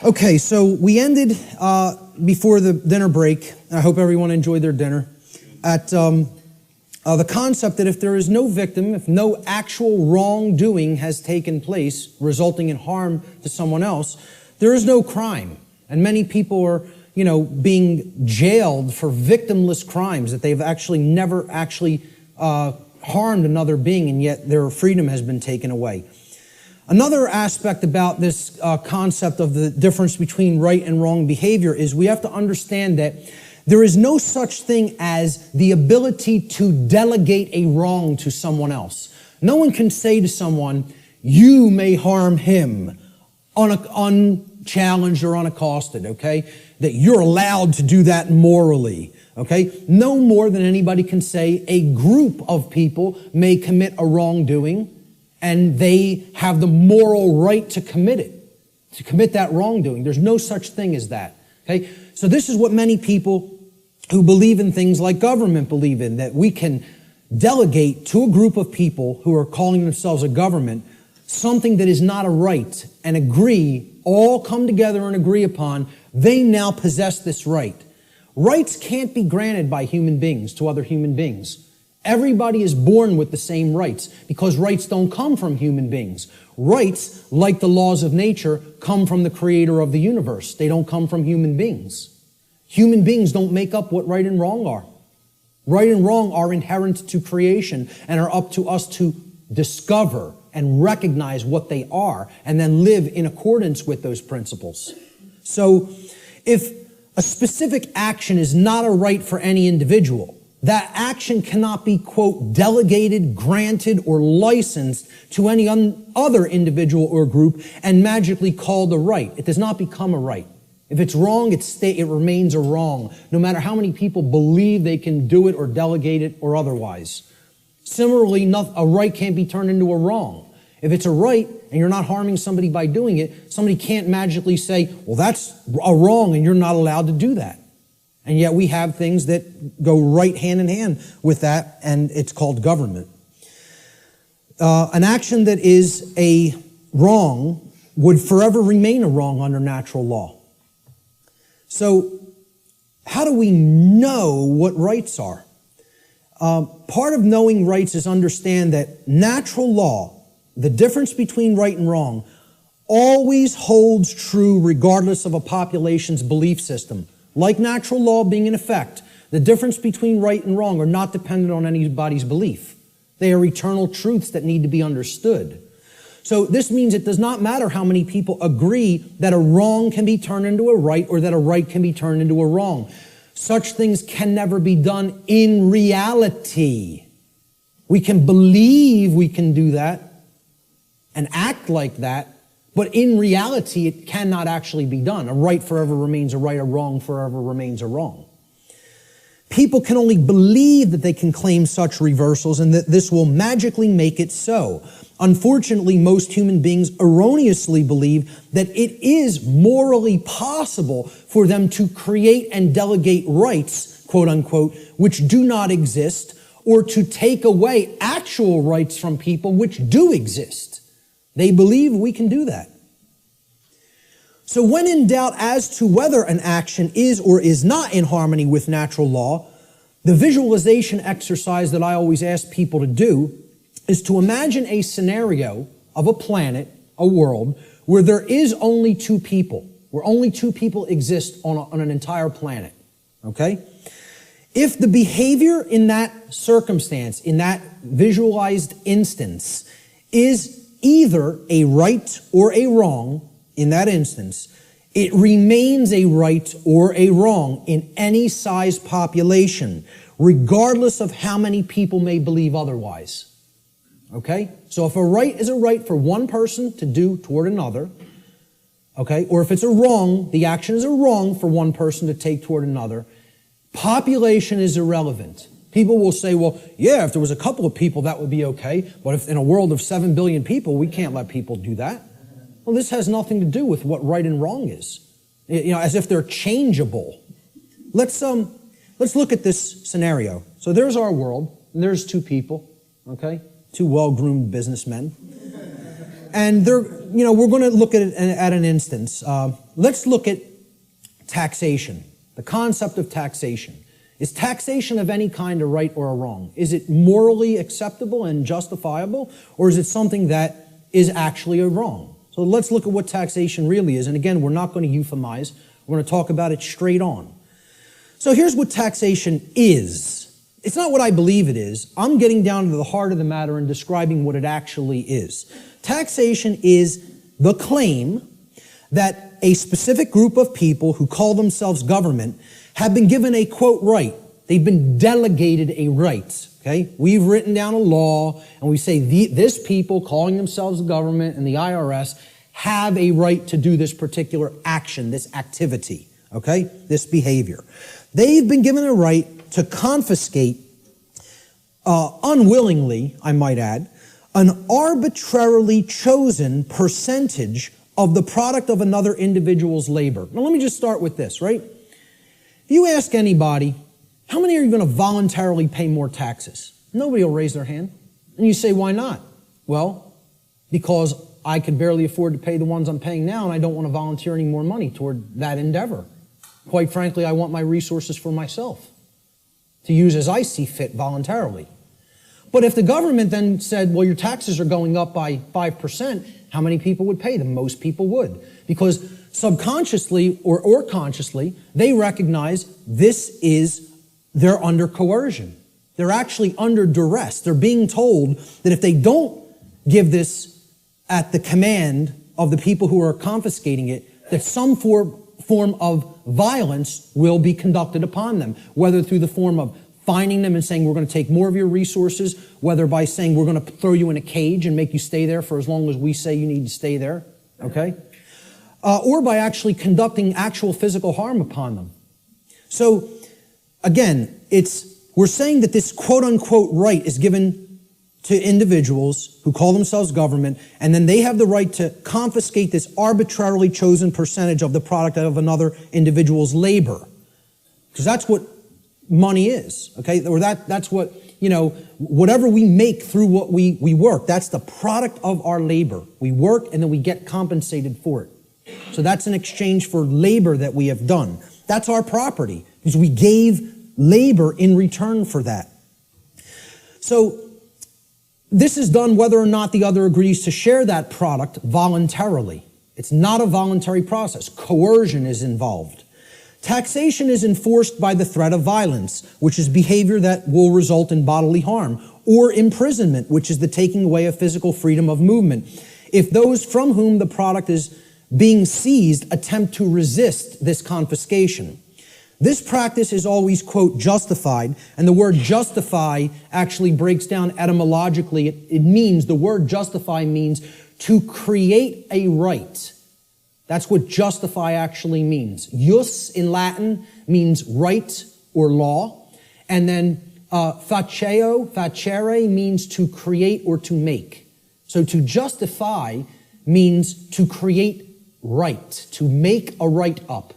Okay, so we ended before the dinner break. I hope everyone enjoyed their dinner. At the concept that if there is no victim, if no actual wrongdoing has taken place resulting in harm to someone else, there is no crime. And many people are, being jailed for victimless crimes that they've actually never harmed another being, and yet their freedom has been taken away. Another aspect about this concept of the difference between right and wrong behavior is we have to understand that there is no such thing as the ability to delegate a wrong to someone else. No one can say to someone, you may harm him, unchallenged or unaccosted, okay? That you're allowed to do that morally, okay? No more than anybody can say a group of people may commit a wrongdoing and they have the moral right to commit it, to commit that wrongdoing. There's no such thing as that, okay? So this is what many people who believe in things like government believe in, that we can delegate to a group of people who are calling themselves a government something that is not a right and all come together and agree upon, they now possess this right. Rights can't be granted by human beings to other human beings. Everybody is born with the same rights because rights don't come from human beings. Rights, like the laws of nature, come from the creator of the universe. They don't come from human beings. Human beings don't make up what right and wrong are. Right and wrong are inherent to creation and are up to us to discover and recognize what they are and then live in accordance with those principles. So if a specific action is not a right for any individual, that action cannot be, quote, delegated, granted, or licensed to any other individual or group and magically called a right. It does not become a right. If it's wrong, it remains a wrong, no matter how many people believe they can do it or delegate it or otherwise. Similarly, a right can't be turned into a wrong. If it's a right and you're not harming somebody by doing it, somebody can't magically say, well, that's a wrong and you're not allowed to do that. And yet we have things that go right hand in hand with that, and it's called government. An action that is a wrong would forever remain a wrong under natural law. So how do we know what rights are? Part of knowing rights is understand that natural law, the difference between right and wrong, always holds true regardless of a population's belief system. Like natural law being in effect, the difference between right and wrong are not dependent on anybody's belief. They are eternal truths that need to be understood. So this means it does not matter how many people agree that a wrong can be turned into a right or that a right can be turned into a wrong. Such things can never be done in reality. We can believe we can do that and act like that, but in reality, it cannot actually be done. A right forever remains a right, a wrong forever remains a wrong. People can only believe that they can claim such reversals and that this will magically make it so. Unfortunately, most human beings erroneously believe that it is morally possible for them to create and delegate rights, quote unquote, which do not exist, or to take away actual rights from people which do exist. They believe we can do that. So when in doubt as to whether an action is or is not in harmony with natural law, the visualization exercise that I always ask people to do is to imagine a scenario of a planet, a world, where there is only two people, where only two people exist on an entire planet, okay? If the behavior in that circumstance, in that visualized instance, is either a right or a wrong, in that instance, it remains a right or a wrong in any size population, regardless of how many people may believe otherwise. Okay? So if a right is a right for one person to do toward another, okay, or if it's a wrong, the action is a wrong for one person to take toward another, population is irrelevant. People will say, well, yeah, if there was a couple of people, that would be okay. But if in a world of 7 billion people, we can't let people do that. Well, this has nothing to do with what right and wrong is. As if they're changeable. Let's look at this scenario. So there's our world, and there's two people, okay? Two well-groomed businessmen. And we're going to look at an instance. Let's look at taxation, the concept of taxation. Is taxation of any kind a right or a wrong? Is it morally acceptable and justifiable, or is it something that is actually a wrong? So let's look at what taxation really is. And again, we're not going to euphemize. We're going to talk about it straight on. So here's what taxation is. It's not what I believe it is. I'm getting down to the heart of the matter and describing what it actually is. Taxation is the claim that a specific group of people who call themselves government have been given a, quote, right. They've been delegated a right, okay? We've written down a law, and we say this people calling themselves the government and the IRS have a right to do this particular action, this activity, okay? This behavior. They've been given a right to confiscate, unwillingly, I might add, an arbitrarily chosen percentage of the product of another individual's labor. Now let me just start with this, right? If you ask anybody, how many are you going to voluntarily pay more taxes? Nobody will raise their hand. And you say, why not? Well, because I could barely afford to pay the ones I'm paying now, and I don't want to volunteer any more money toward that endeavor. Quite frankly, I want my resources for myself to use as I see fit voluntarily. But if the government then said, well, your taxes are going up by 5%, how many people would pay them? Most people would. Because subconsciously or consciously, they recognize they're under coercion. They're actually under duress. They're being told that if they don't give this at the command of the people who are confiscating it, that some form of violence will be conducted upon them, whether through the form of fining them and saying, we're going to take more of your resources, whether by saying, we're going to throw you in a cage and make you stay there for as long as we say you need to stay there, okay? Or by actually conducting actual physical harm upon them. So, again, we're saying that this quote-unquote right is given to individuals who call themselves government, and then they have the right to confiscate this arbitrarily chosen percentage of the product of another individual's labor. Because that's what money is, okay? Or that's what, whatever we make through what we work, that's the product of our labor. We work and then we get compensated for it. So that's an exchange for labor that we have done. That's our property, because we gave labor in return for that. So this is done whether or not the other agrees to share that product voluntarily. It's not a voluntary process. Coercion is involved. Taxation is enforced by the threat of violence, which is behavior that will result in bodily harm, or imprisonment, which is the taking away of physical freedom of movement, if those from whom the product is being seized attempt to resist this confiscation. This practice is always, quote, justified, and the word justify actually breaks down etymologically. The word justify means to create a right. That's what justify actually means. Jus in Latin means right or law. And then facere means to create or to make. So to justify means to create right, to make a right up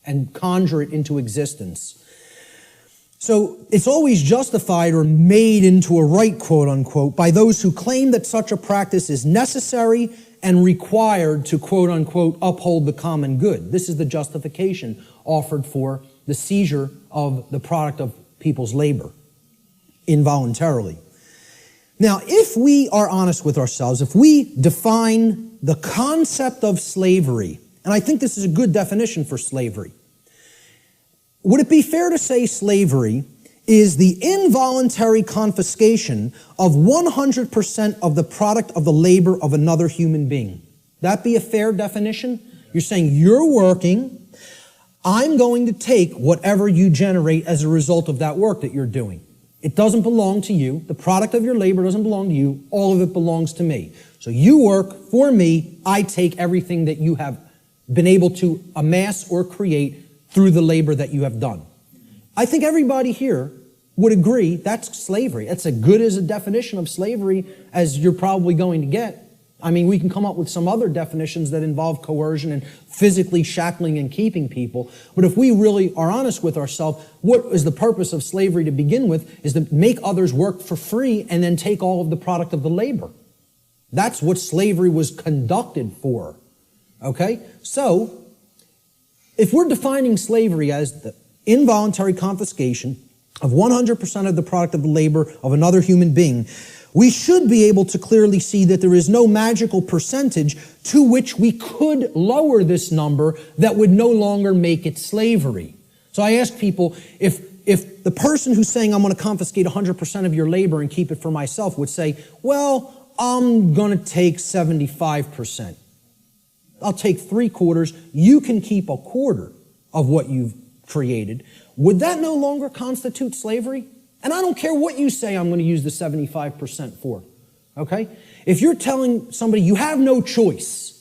and conjure it into existence. So it's always justified or made into a right, quote unquote, by those who claim that such a practice is necessary and required to, quote unquote, uphold the common good. This is the justification offered for the seizure of the product of people's labor involuntarily. Now, if we are honest with ourselves, if we define the concept of slavery, and I think this is a good definition for slavery, would it be fair to say slavery is the involuntary confiscation of 100% of the product of the labor of another human being? That be a fair definition? You're saying you're working, I'm going to take whatever you generate as a result of that work that you're doing. It doesn't belong to you. The product of your labor doesn't belong to you. All of it belongs to me. So you work for me. I take everything that you have been able to amass or create through the labor that you have done. I think everybody here would agree that's slavery. That's as good as a definition of slavery as you're probably going to get. I mean, we can come up with some other definitions that involve coercion and physically shackling and keeping people. But if we really are honest with ourselves, what is the purpose of slavery to begin with is to make others work for free and then take all of the product of the labor. That's what slavery was conducted for. Okay? So, if we're defining slavery as the involuntary confiscation of 100% of the product of the labor of another human being, we should be able to clearly see that there is no magical percentage to which we could lower this number that would no longer make it slavery. So I ask people, if the person who's saying I'm going to confiscate 100% of your labor and keep it for myself would say, well, I'm going to take 75%. I'll take 3/4. You can keep 1/4 of what you've created. Would that no longer constitute slavery? And I don't care what you say I'm going to use the 75% for. Okay? If you're telling somebody you have no choice,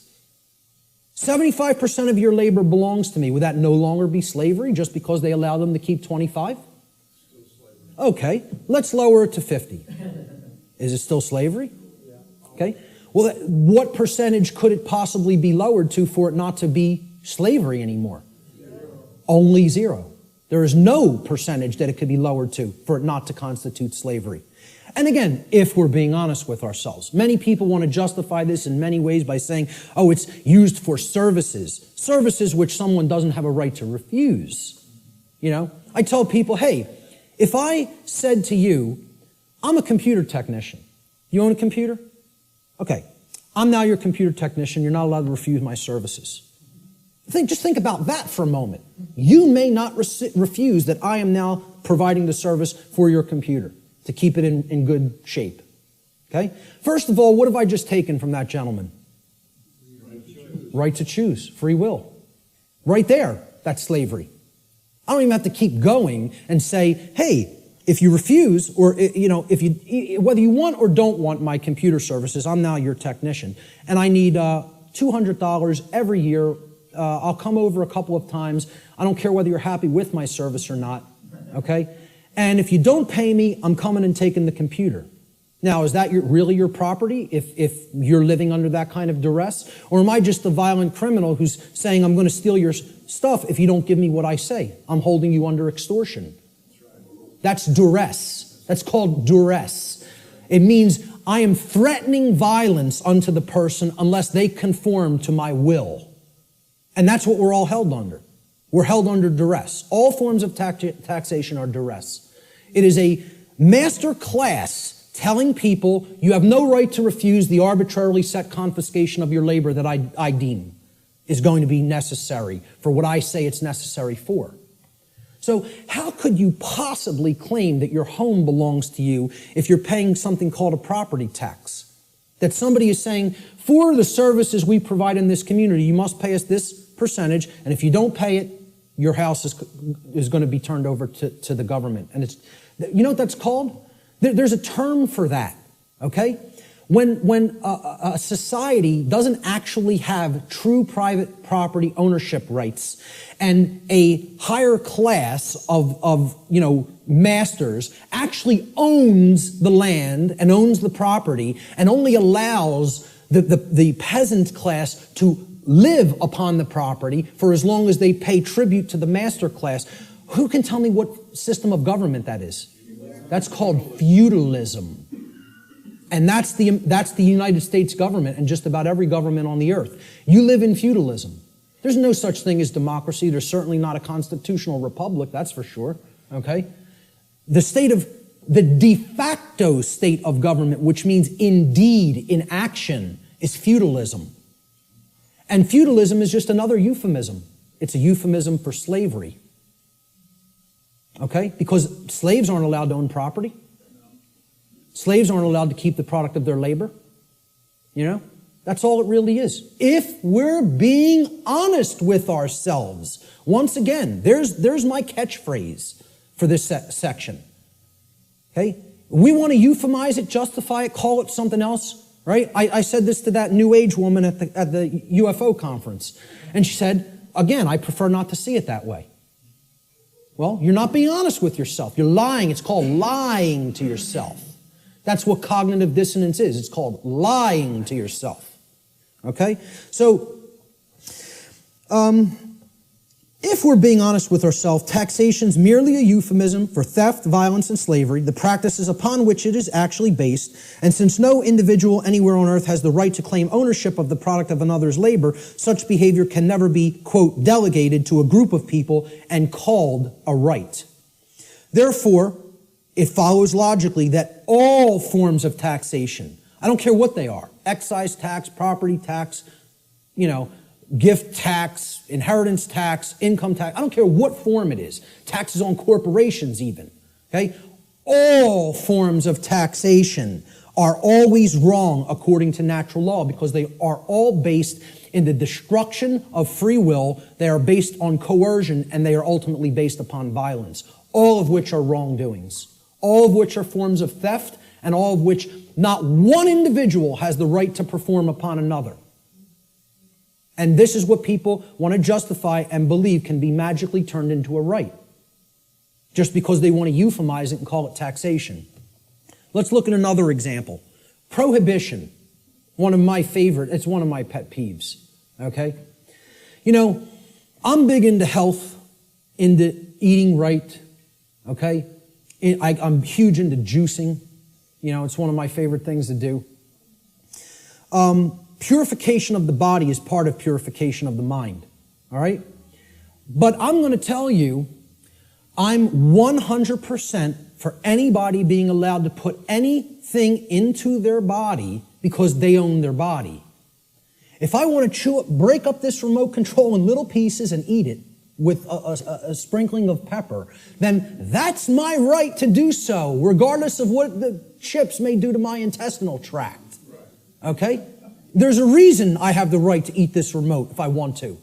75% of your labor belongs to me, would that no longer be slavery just because they allow them to keep 25? Okay, let's lower it to 50. Is it still slavery? Okay. Well, what percentage could it possibly be lowered to for it not to be slavery anymore? Only 0. There is no percentage that it could be lowered to for it not to constitute slavery. And again, if we're being honest with ourselves, many people want to justify this in many ways by saying, oh, it's used for services which someone doesn't have a right to refuse. You know, I tell people, hey, if I said to you, I'm a computer technician. You own a computer? Okay, I'm now your computer technician. You're not allowed to refuse my services. Just think about that for a moment. You may not refuse that I am now providing the service for your computer to keep it in good shape. Okay? First of all, what have I just taken from that gentleman? Right to choose. Free will. Right there, that's slavery. I don't even have to keep going and say, hey, if you refuse, or if you, whether you want or don't want my computer services, I'm now your technician, and I need $200 every year. I'll come over a couple of times. I don't care whether you're happy with my service or not, okay? And if you don't pay me, I'm coming and taking the computer. Now, is that really your property if you're living under that kind of duress? Or am I just a violent criminal who's saying I'm going to steal your stuff if you don't give me what I say? I'm holding you under extortion. That's duress. That's called duress. It means I am threatening violence unto the person unless they conform to my will. And that's what we're all held under. We're held under duress. All forms of taxation are duress. It is a master class telling people you have no right to refuse the arbitrarily set confiscation of your labor that I deem is going to be necessary for what I say it's necessary for. So how could you possibly claim that your home belongs to you if you're paying something called a property tax? That somebody is saying, for the services we provide in this community, you must pay us this percentage, and if you don't pay it, your house is going to be turned over to the government. And you know what that's called? There's a term for that, okay? When a society doesn't actually have true private property ownership rights, and a higher class of masters actually owns the land and owns the property and only allows the peasant class to live upon the property for as long as they pay tribute to the master class, who can tell me what system of government that is? That's called feudalism. And that's the United States government and just about every government on the earth. You live in feudalism. There's no such thing as democracy. There's certainly not a constitutional republic, that's for sure. Okay? The de facto state of government, which means indeed, in action, is feudalism. And feudalism is just another euphemism. It's a euphemism for slavery. Okay? Because slaves aren't allowed to own property. Slaves aren't allowed to keep the product of their labor. You know? That's all it really is. If we're being honest with ourselves. Once again, there's my catchphrase for this section. Okay? We want to euphemize it, justify it, call it something else. Right? I said this to that New Age woman at the UFO conference. And she said, again, I prefer not to see it that way. Well, you're not being honest with yourself. You're lying. It's called lying to yourself. That's what cognitive dissonance is. It's called lying to yourself. Okay? So, If we're being honest with ourselves, taxation's merely a euphemism for theft, violence, and slavery, the practices upon which it is actually based. And since no individual anywhere on earth has the right to claim ownership of the product of another's labor, such behavior can never be, quote, delegated to a group of people and called a right. Therefore, it follows logically that all forms of taxation, I don't care what they are, excise tax, property tax, gift tax, inheritance tax, income tax, I don't care what form it is, taxes on corporations even, okay? All forms of taxation are always wrong according to natural law because they are all based in the destruction of free will, they are based on coercion, and they are ultimately based upon violence, all of which are wrongdoings, all of which are forms of theft, and all of which not one individual has the right to perform upon another. And this is what people want to justify and believe can be magically turned into a right, just because they want to euphemize it and call it taxation. Let's look at another example. Prohibition. One of my favorite, it's one of my pet peeves, okay? I'm big into health, into eating right, okay? I'm huge into juicing. It's one of my favorite things to do. Purification of the body is part of purification of the mind, all right? But I'm going to tell you, I'm 100% for anybody being allowed to put anything into their body because they own their body. If I want to break up this remote control in little pieces and eat it with a sprinkling of pepper, then that's my right to do so, regardless of what the chips may do to my intestinal tract, okay? There's a reason I have the right to eat this remote if I want to.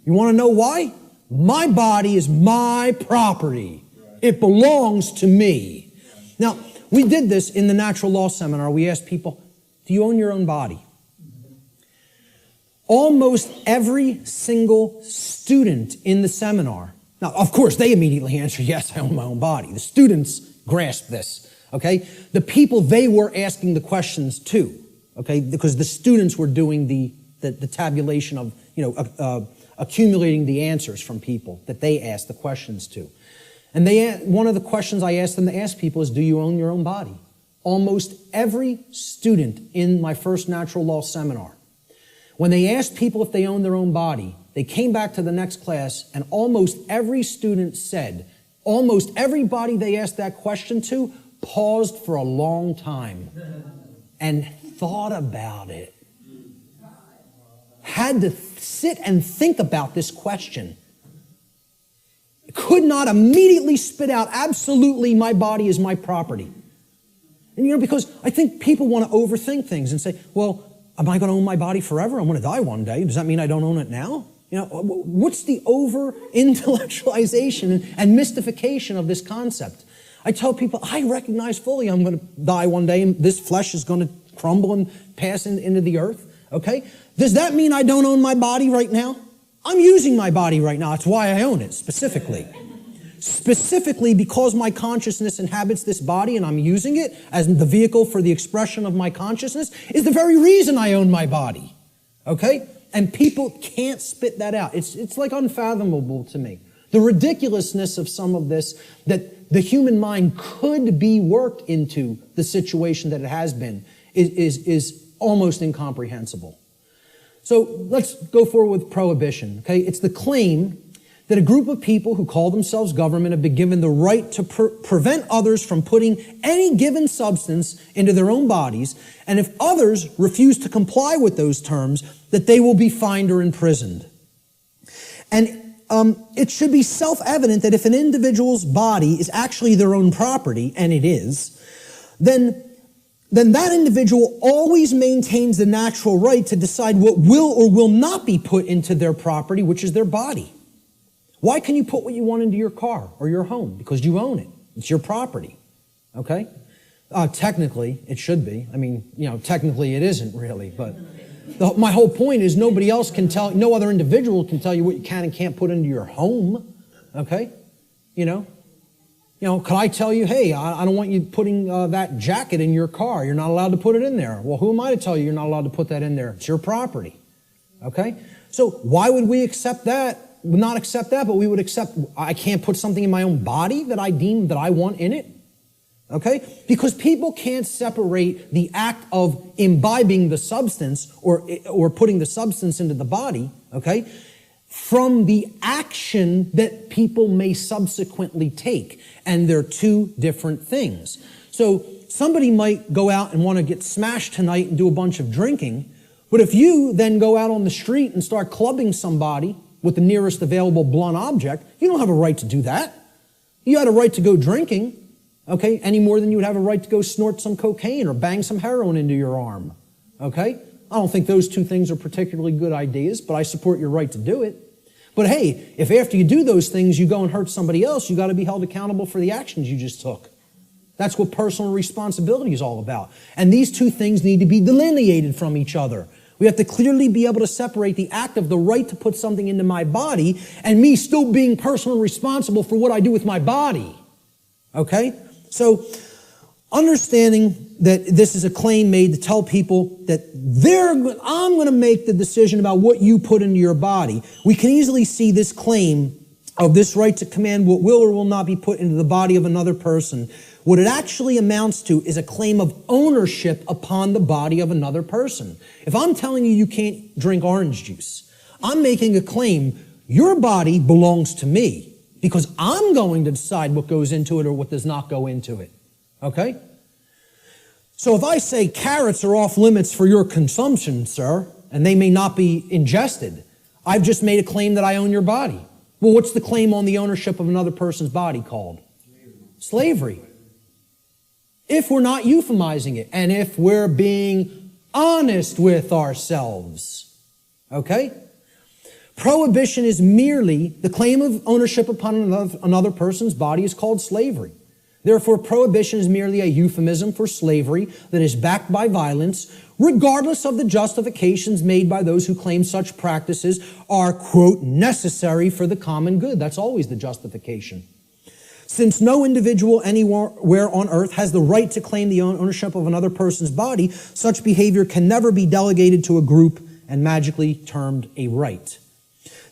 You want to know why? My body is my property. It belongs to me. Now, we did this in the natural law seminar. We asked people, do you own your own body? Almost every single student in the seminar, now, of course, they immediately answered, yes, I own my own body. The students grasped this, okay? The people they were asking the questions to, okay, because the students were doing the tabulation of, accumulating the answers from people that they asked the questions to. And one of the questions I asked them to ask people is, do you own your own body? Almost every student in my first natural law seminar, when they asked people if they own their own body, they came back to the next class and almost every student said, almost everybody they asked that question to paused for a long time and thought about it. Had to sit and think about this question. Could not immediately spit out, absolutely, my body is my property. And because I think people want to overthink things and say, well, am I going to own my body forever? I'm going to die one day. Does that mean I don't own it now? What's the over-intellectualization and mystification of this concept? I tell people, I recognize fully I'm going to die one day and this flesh is going to crumble and pass into the earth, okay? Does that mean I don't own my body right now? I'm using my body right now. That's why I own it, specifically. Specifically because my consciousness inhabits this body and I'm using it as the vehicle for the expression of my consciousness is the very reason I own my body, okay? And people can't spit that out. It's like unfathomable to me. The ridiculousness of some of this, that the human mind could be worked into the situation that it has been, is almost incomprehensible. So let's go forward with prohibition, okay? It's the claim that a group of people who call themselves government have been given the right to prevent others from putting any given substance into their own bodies, and if others refuse to comply with those terms, that they will be fined or imprisoned. And it should be self-evident that if an individual's body is actually their own property, and it is, then that individual always maintains the natural right to decide what will or will not be put into their property, which is their body. Why can you put what you want into your car or your home? Because you own it. It's your property. Okay? Technically, it should be. I mean, technically it isn't really, but my whole point is nobody else can tell, no other individual can tell you what you can and can't put into your home. Okay? Could I tell you, hey, I don't want you putting that jacket in your car. You're not allowed to put it in there. Well, who am I to tell you you're not allowed to put that in there? It's your property. Okay? So why would we accept that not accept that, but we would accept I can't put something in my own body that I deem that I want in it. Okay? Because people can't separate the act of imbibing the substance or putting the substance into the body, okay, from the action that people may subsequently take. And they're two different things. So somebody might go out and want to get smashed tonight and do a bunch of drinking, but if you then go out on the street and start clubbing somebody with the nearest available blunt object, you don't have a right to do that. You had a right to go drinking, okay, any more than you would have a right to go snort some cocaine or bang some heroin into your arm, okay? I don't think those two things are particularly good ideas, but I support your right to do it. But hey, if after you do those things you go and hurt somebody else, you got to be held accountable for the actions you just took. That's what personal responsibility is all about. And these two things need to be delineated from each other. We have to clearly be able to separate the act of the right to put something into my body and me still being personally responsible for what I do with my body. Okay? So, understanding that this is a claim made to tell people that I'm going to make the decision about what you put into your body. We can easily see this claim of this right to command what will or will not be put into the body of another person. What it actually amounts to is a claim of ownership upon the body of another person. If I'm telling you you can't drink orange juice, I'm making a claim, your body belongs to me because I'm going to decide what goes into it or what does not go into it. Okay? So if I say carrots are off limits for your consumption, sir, and they may not be ingested, I've just made a claim that I own your body. Well, what's the claim on the ownership of another person's body called? Slavery. If we're not euphemizing it, and if we're being honest with ourselves. Okay? Prohibition is merely the claim of ownership upon another person's body is called slavery. Therefore, prohibition is merely a euphemism for slavery that is backed by violence, regardless of the justifications made by those who claim such practices are, quote, necessary for the common good. That's always the justification. Since no individual anywhere on earth has the right to claim the ownership of another person's body, such behavior can never be delegated to a group and magically termed a right.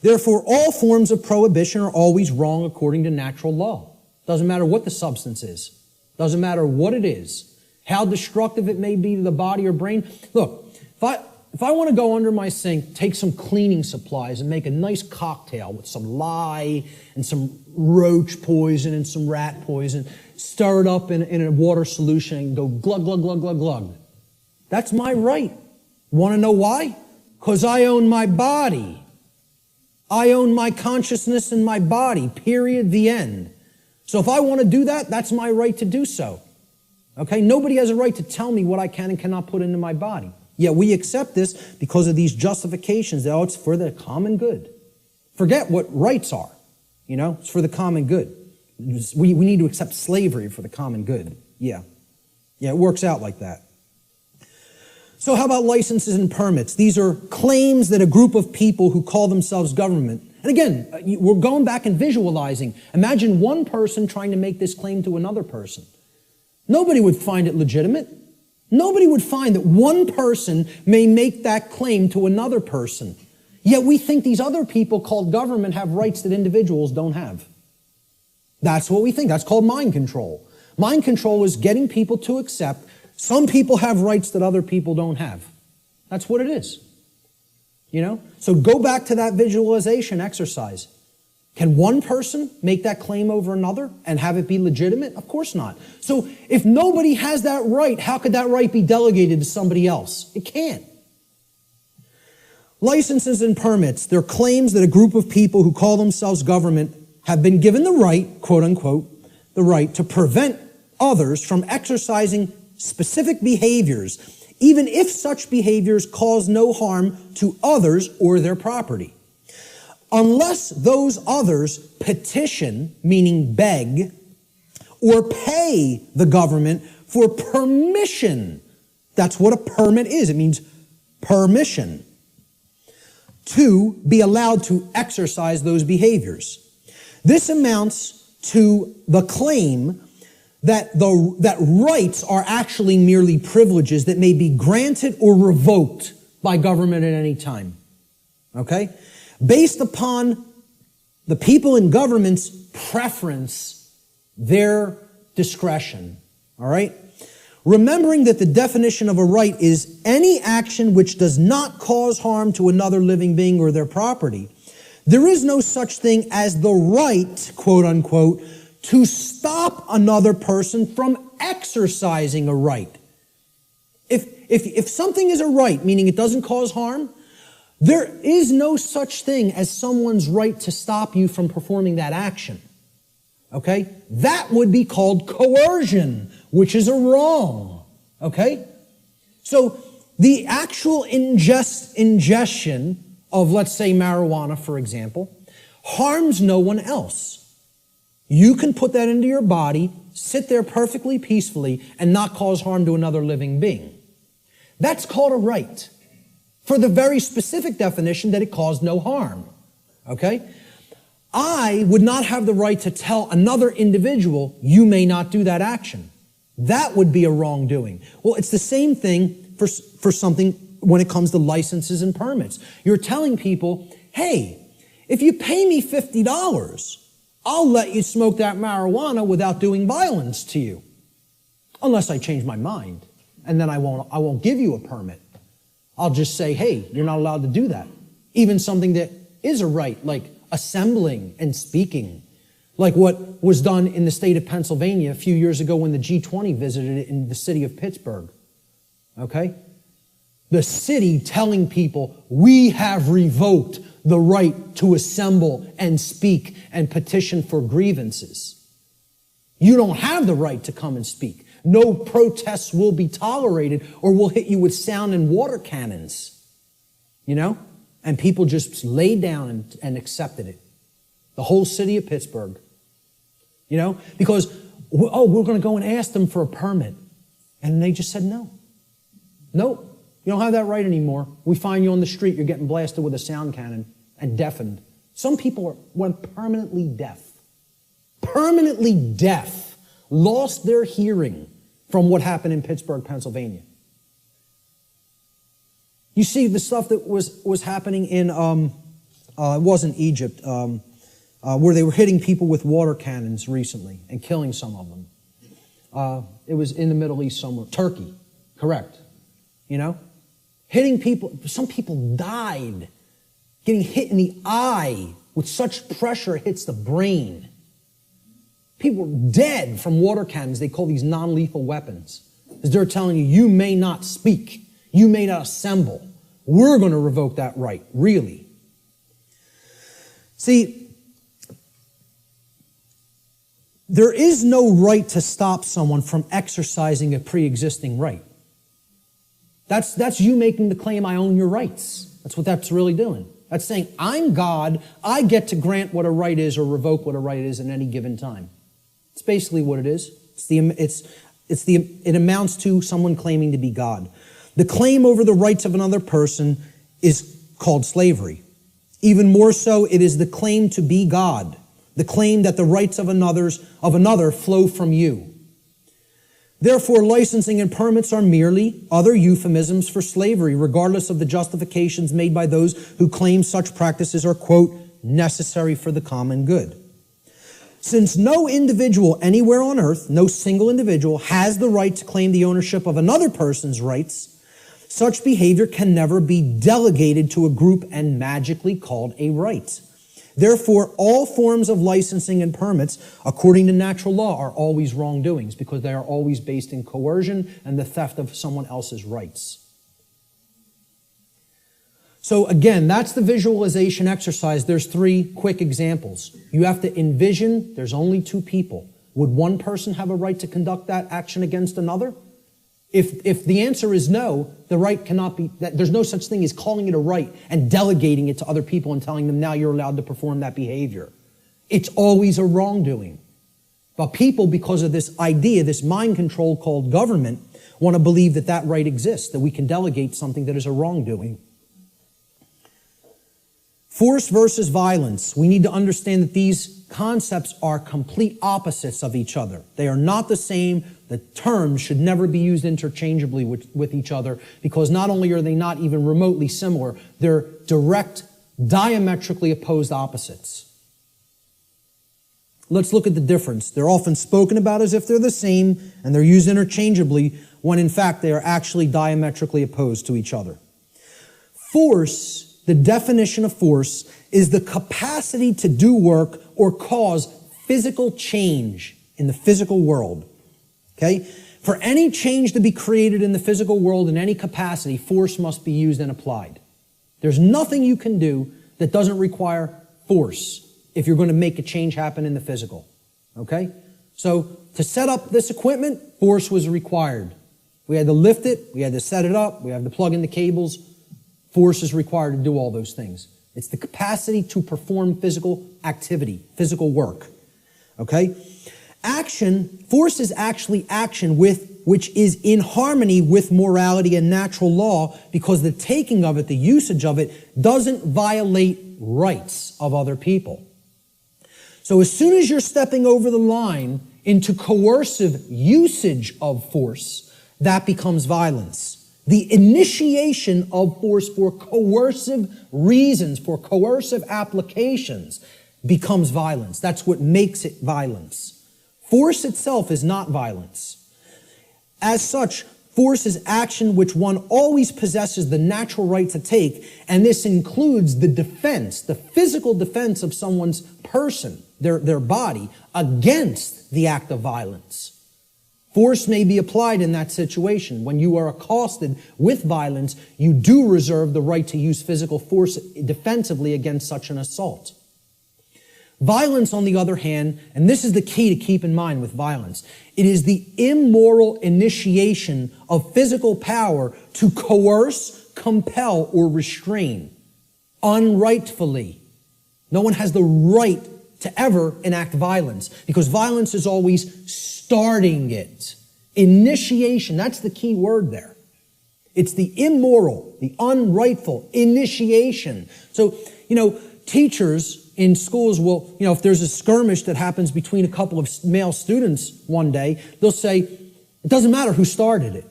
Therefore, all forms of prohibition are always wrong according to natural law. Doesn't matter what the substance is. Doesn't matter what it is. How destructive it may be to the body or brain. Look, if I want to go under my sink, take some cleaning supplies and make a nice cocktail with some lye and some roach poison and some rat poison, stir it up in a water solution and go glug, glug, glug, glug, glug. That's my right. Want to know why? Because I own my body. I own my consciousness and my body, period, the end. So if I want to do that, that's my right to do so. Okay? Nobody has a right to tell me what I can and cannot put into my body. Yet we accept this because of these justifications that, it's for the common good. Forget what rights are. It's for the common good. We need to accept slavery for the common good. Yeah, it works out like that. So how about licenses and permits? These are claims that a group of people who call themselves government. And again, we're going back and visualizing. Imagine one person trying to make this claim to another person. Nobody would find it legitimate. Nobody would find that one person may make that claim to another person. Yet we think these other people called government have rights that individuals don't have. That's what we think. That's called mind control. Mind control is getting people to accept some people have rights that other people don't have. That's what it is. So go back to that visualization exercise. Can one person make that claim over another and have it be legitimate? Of course not. So if nobody has that right, how could that right be delegated to somebody else? It can't. Licenses and permits, they're claims that a group of people who call themselves government have been given the right, quote unquote, the right to prevent others from exercising specific behaviors, even if such behaviors cause no harm to others or their property. Unless those others petition, meaning beg, or pay the government for permission. That's what a permit is. It means permission to be allowed to exercise those behaviors. This amounts to the claim that rights are actually merely privileges that may be granted or revoked by government at any time. Okay? Based upon The people in governments preference their discretion. All right? Remembering that the definition of a right is any action which does not cause harm to another living being or their property, there is no such thing as the right, quote unquote, to stop another person from exercising a right. If something is a right, meaning it doesn't cause harm, there is no such thing as someone's right to stop you from performing that action. Okay? That would be called coercion, which is a wrong. Okay? So the actual ingestion of, let's say, marijuana, for example, harms no one else. You can put that into your body, sit there perfectly peacefully, and not cause harm to another living being. That's called a right, for the very specific definition that it caused no harm. Okay? I would not have the right to tell another individual, you may not do that action. That would be a wrongdoing. Well, it's the same thing for something when it comes to licenses and permits. You're telling people, hey, if you pay me $50, I'll let you smoke that marijuana without doing violence to you. Unless I change my mind. And then I won't give you a permit. I'll just say, hey, you're not allowed to do that. Even something that is a right, like assembling and speaking. Like what was done in the state of Pennsylvania a few years ago when the G20 visited it in the city of Pittsburgh. Okay? The city telling people, we have revoked the right to assemble and speak and petition for grievances. You don't have the right to come and speak. No protests will be tolerated or we'll hit you with sound and water cannons. You know? And people just laid down and accepted it. The whole city of Pittsburgh. You know? Because, oh, we're going to go and ask them for a permit. And they just said no. Nope. You don't have that right anymore. We find you on the street, you're getting blasted with a sound cannon and deafened. Some people went permanently deaf. Permanently deaf. Lost their hearing from what happened in Pittsburgh, Pennsylvania. You see the stuff that was happening in, it wasn't Egypt, where they were hitting people with water cannons recently and killing some of them. It was in the Middle East somewhere. Turkey, correct. You know? Hitting people, some people died getting hit in the eye with such pressure it hits the brain. People were dead from water cannons. They call these non-lethal weapons. Because they're telling you, you may not speak. You may not assemble. We're going to revoke that right, really. See, there is no right to stop someone from exercising a pre-existing right. That's you making the claim, I own your rights. That's what that's really doing. That's saying, I'm God, I get to grant what a right is or revoke what a right is at any given time. It's basically what it is. It amounts to someone claiming to be God. The claim over the rights of another person is called slavery. Even more so, it is the claim to be God, the claim that the rights of another flow from you. Therefore, licensing and permits are merely other euphemisms for slavery, regardless of the justifications made by those who claim such practices are, quote, necessary for the common good. Since no individual anywhere on earth, no single individual, has the right to claim the ownership of another person's rights, such behavior can never be delegated to a group and magically called a right. Therefore, all forms of licensing and permits, according to natural law, are always wrongdoings because they are always based in coercion and the theft of someone else's rights. So again, that's the visualization exercise. There's 3 quick examples. You have to envision there's only 2 people. Would one person have a right to conduct that action against another? If the answer is no, the right cannot be, there's no such thing as calling it a right and delegating it to other people and telling them now you're allowed to perform that behavior. It's always a wrongdoing. But people, because of this idea, this mind control called government, want to believe that that right exists, that we can delegate something that is a wrongdoing. Force versus violence. We need to understand that these concepts are complete opposites of each other. They are not the same. The terms should never be used interchangeably with each other because not only are they not even remotely similar, they're direct, diametrically opposed opposites. Let's look at the difference. They're often spoken about as if they're the same, and they're used interchangeably, when in fact they are actually diametrically opposed to each other. Force, the definition of force, is the capacity to do work or cause physical change in the physical world. Okay? For any change to be created in the physical world in any capacity, force must be used and applied. There's nothing you can do that doesn't require force if you're going to make a change happen in the physical. Okay? So, to set up this equipment, force was required. We had to lift it, we had to set it up, we had to plug in the cables. Force is required to do all those things. It's the capacity to perform physical activity, physical work. Okay? Action, force is actually action which is in harmony with morality and natural law, because the taking of it, the usage of it, doesn't violate rights of other people. So as soon as you're stepping over the line into coercive usage of force, that becomes violence. The initiation of force for coercive reasons, for coercive applications, becomes violence. That's what makes it violence. Force itself is not violence. As such, force is action which one always possesses the natural right to take, and this includes the defense, the physical defense of someone's person, their body, against the act of violence. Force may be applied in that situation. When you are accosted with violence, you do reserve the right to use physical force defensively against such an assault. Violence, on the other hand, and this is the key to keep in mind with violence, it is the immoral initiation of physical power to coerce, compel, or restrain unrightfully. No one has the right to ever enact violence, because violence is always starting it. Initiation, that's the key word there. It's the immoral, the unrightful initiation. So, teachers in schools will, if there's a skirmish that happens between a couple of male students one day, they'll say, it doesn't matter who started it.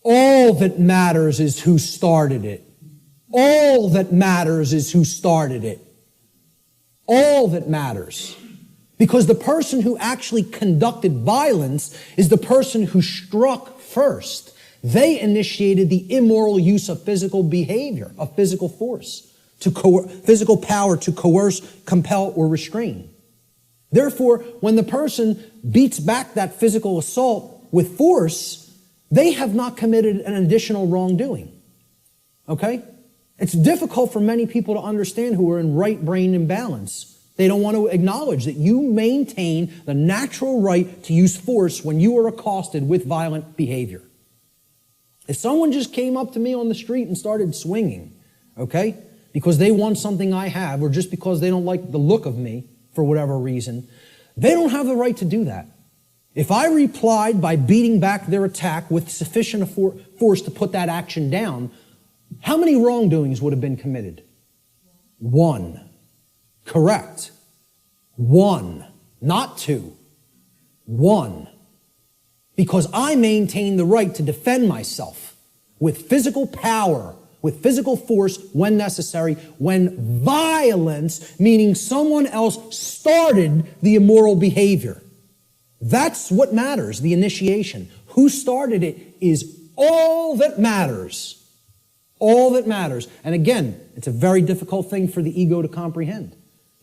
All that matters is who started it. All that matters is who started it. All that matters. Because the person who actually conducted violence is the person who struck first. They initiated the immoral use of physical behavior, of physical force, physical power to coerce, compel, or restrain. Therefore, when the person beats back that physical assault with force, they have not committed an additional wrongdoing. Okay? It's difficult for many people to understand who are in right brain imbalance. They don't want to acknowledge that you maintain the natural right to use force when you are accosted with violent behavior. If someone just came up to me on the street and started swinging, okay, because they want something I have, or just because they don't like the look of me for whatever reason, they don't have the right to do that. If I replied by beating back their attack with sufficient force to put that action down, how many wrongdoings would have been committed? One. Correct. One. Not two. One. Because I maintain the right to defend myself with physical power, with physical force when necessary, when violence, meaning someone else started the immoral behavior. That's what matters, the initiation. Who started it is all that matters. All that matters. And again, it's a very difficult thing for the ego to comprehend.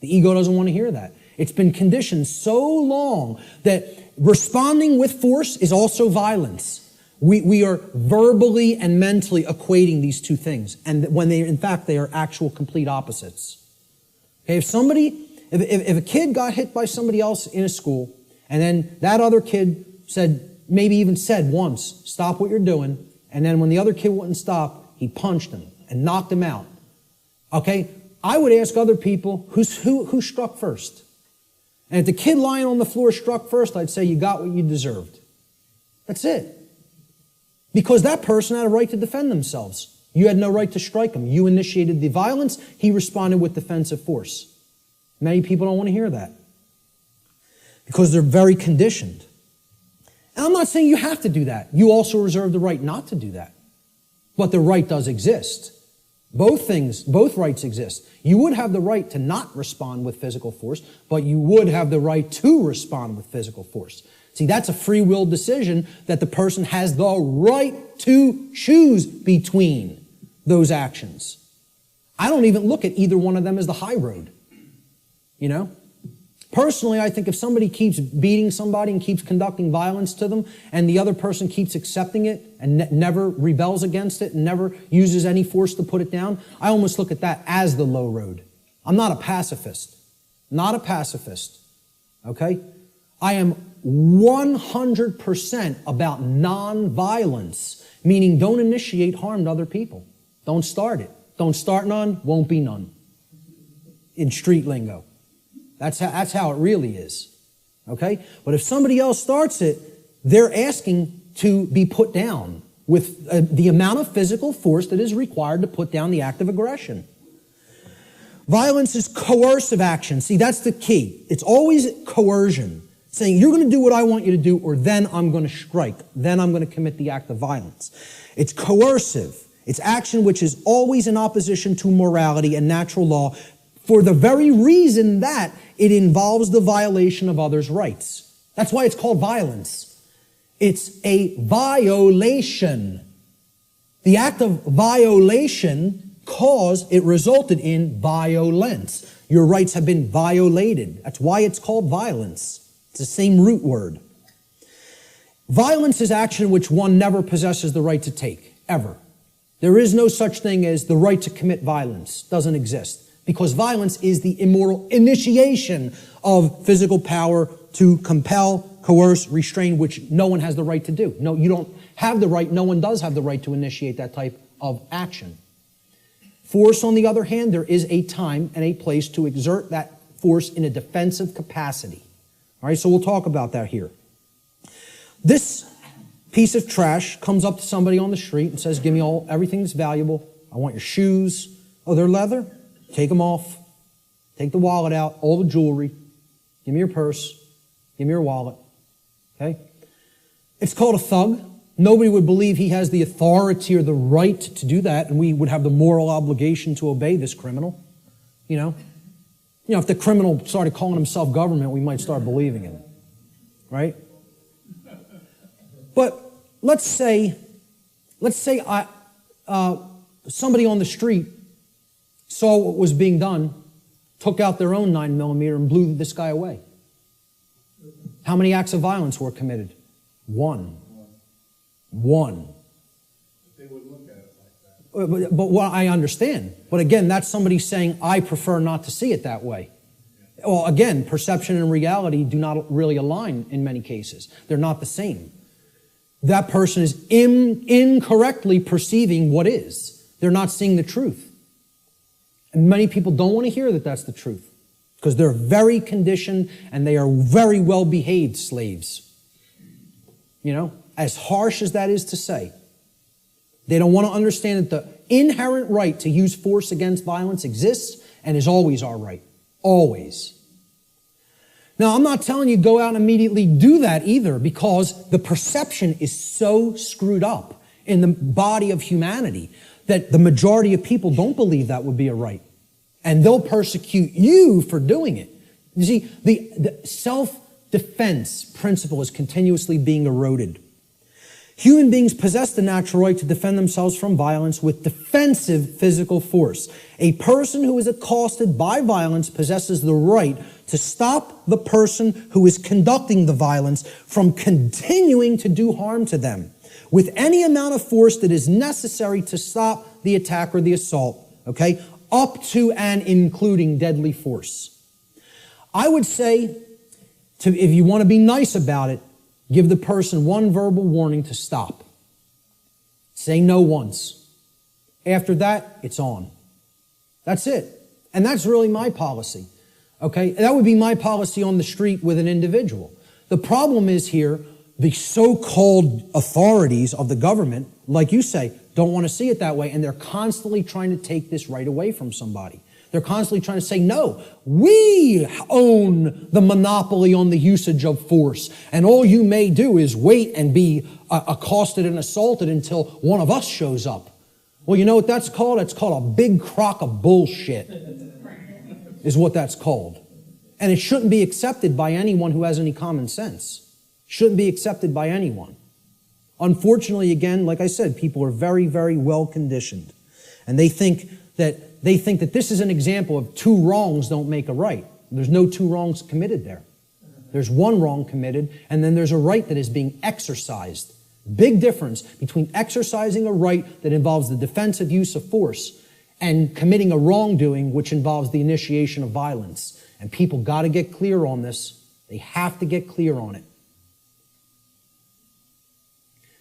The ego doesn't want to hear that. It's been conditioned so long that responding with force is also violence. We are verbally and mentally equating these two things, and when in fact they are actual complete opposites. Okay, if a kid got hit by somebody else in a school, and then that other kid maybe even said once, stop what you're doing, and then when the other kid wouldn't stop, he punched him and knocked him out. Okay, I would ask other people, who struck first? And if the kid lying on the floor struck first, I'd say you got what you deserved. That's it. Because that person had a right to defend themselves. You had no right to strike him. You initiated the violence. He responded with defensive force. Many people don't want to hear that because they're very conditioned. And I'm not saying you have to do that. You also reserve the right not to do that. But the right does exist. Both rights exist. You would have the right to not respond with physical force, but you would have the right to respond with physical force. See, that's a free will decision that the person has the right to choose between those actions. I don't even look at either one of them as the high road. You know? Personally, I think if somebody keeps beating somebody and keeps conducting violence to them, and the other person keeps accepting it and never rebels against it and never uses any force to put it down, I almost look at that as the low road. I'm not a pacifist. Not a pacifist. Okay? I am 100% about non-violence, meaning don't initiate harm to other people. Don't start it. Don't start none, won't be none. In street lingo. That's how it really is. Okay? But if somebody else starts it, they're asking to be put down with the amount of physical force that is required to put down the act of aggression. Violence is coercive action. See, that's the key. It's always coercion. Saying, you're going to do what I want you to do, or then I'm going to strike. Then I'm going to commit the act of violence. It's coercive. It's action which is always in opposition to morality and natural law for the very reason that it involves the violation of others' rights. That's why it's called violence. It's a violation. The act of violation it resulted in violence. Your rights have been violated. That's why it's called violence. It's the same root word. Violence is action which one never possesses the right to take, ever. There is no such thing as the right to commit violence. Doesn't exist. Because violence is the immoral initiation of physical power to compel, coerce, restrain, which no one has the right to do. No, you don't have the right, no one does have the right to initiate that type of action. Force, on the other hand, there is a time and a place to exert that force in a defensive capacity. All right, so we'll talk about that here. This piece of trash comes up to somebody on the street and says, give me everything that's valuable. I want your shoes. Oh, they're leather? Take them off. Take the wallet out, all the jewelry. Give me your purse. Give me your wallet. Okay? It's called a thug. Nobody would believe he has the authority or the right to do that, and we would have the moral obligation to obey this criminal. You know, if the criminal started calling himself government, we might start believing him. Right? But let's say somebody on the street saw what was being done, took out their own 9mm and blew this guy away. How many acts of violence were committed? One. They would look at it like that. But what I understand. But again, that's somebody saying, I prefer not to see it that way. Well, again, perception and reality do not really align in many cases. They're not the same. That person is incorrectly perceiving what is. They're not seeing the truth. And many people don't want to hear that that's the truth because they're very conditioned and they are very well-behaved slaves. You know, as harsh as that is to say. They don't want to understand that the inherent right to use force against violence exists and is always our right. Always. Now, I'm not telling you go out and immediately do that either because the perception is so screwed up in the body of humanity that the majority of people don't believe that would be a right. And they'll persecute you for doing it. You see, the self-defense principle is continuously being eroded. Human beings possess the natural right to defend themselves from violence with defensive physical force. A person who is accosted by violence possesses the right to stop the person who is conducting the violence from continuing to do harm to them with any amount of force that is necessary to stop the attack or the assault, okay, up to and including deadly force. I would say, if you want to be nice about it, give the person one verbal warning to stop. Say no once. After that, it's on. That's it. And that's really my policy. Okay? That would be my policy on the street with an individual. The problem is here, the so-called authorities of the government, like you say, don't want to see it that way, and they're constantly trying to take this right away from somebody. They're constantly trying to say, no, we own the monopoly on the usage of force, and all you may do is wait and be accosted and assaulted until one of us shows up. Well, you know what that's called? It's called a big crock of bullshit, is what that's called. And it shouldn't be accepted by anyone who has any common sense. Shouldn't be accepted by anyone. Unfortunately, again, like I said, people are very, very well conditioned. And they think that this is an example of two wrongs don't make a right. There's no two wrongs committed there. There's one wrong committed, and then there's a right that is being exercised. Big difference between exercising a right that involves the defensive use of force and committing a wrongdoing which involves the initiation of violence. And people got to get clear on this. They have to get clear on it.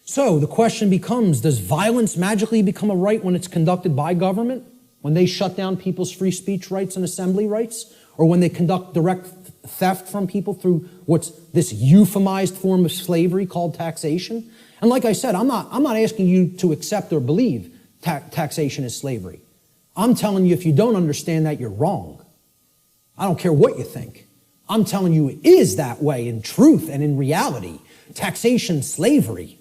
So the question becomes, does violence magically become a right when it's conducted by government? When they shut down people's free speech rights and assembly rights? Or when they conduct direct theft from people through what's this euphemized form of slavery called taxation? And like I said, I'm not asking you to accept or believe taxation is slavery. I'm telling you, if you don't understand that, you're wrong. I don't care what you think. I'm telling you it is that way in truth and in reality. Taxation's slavery.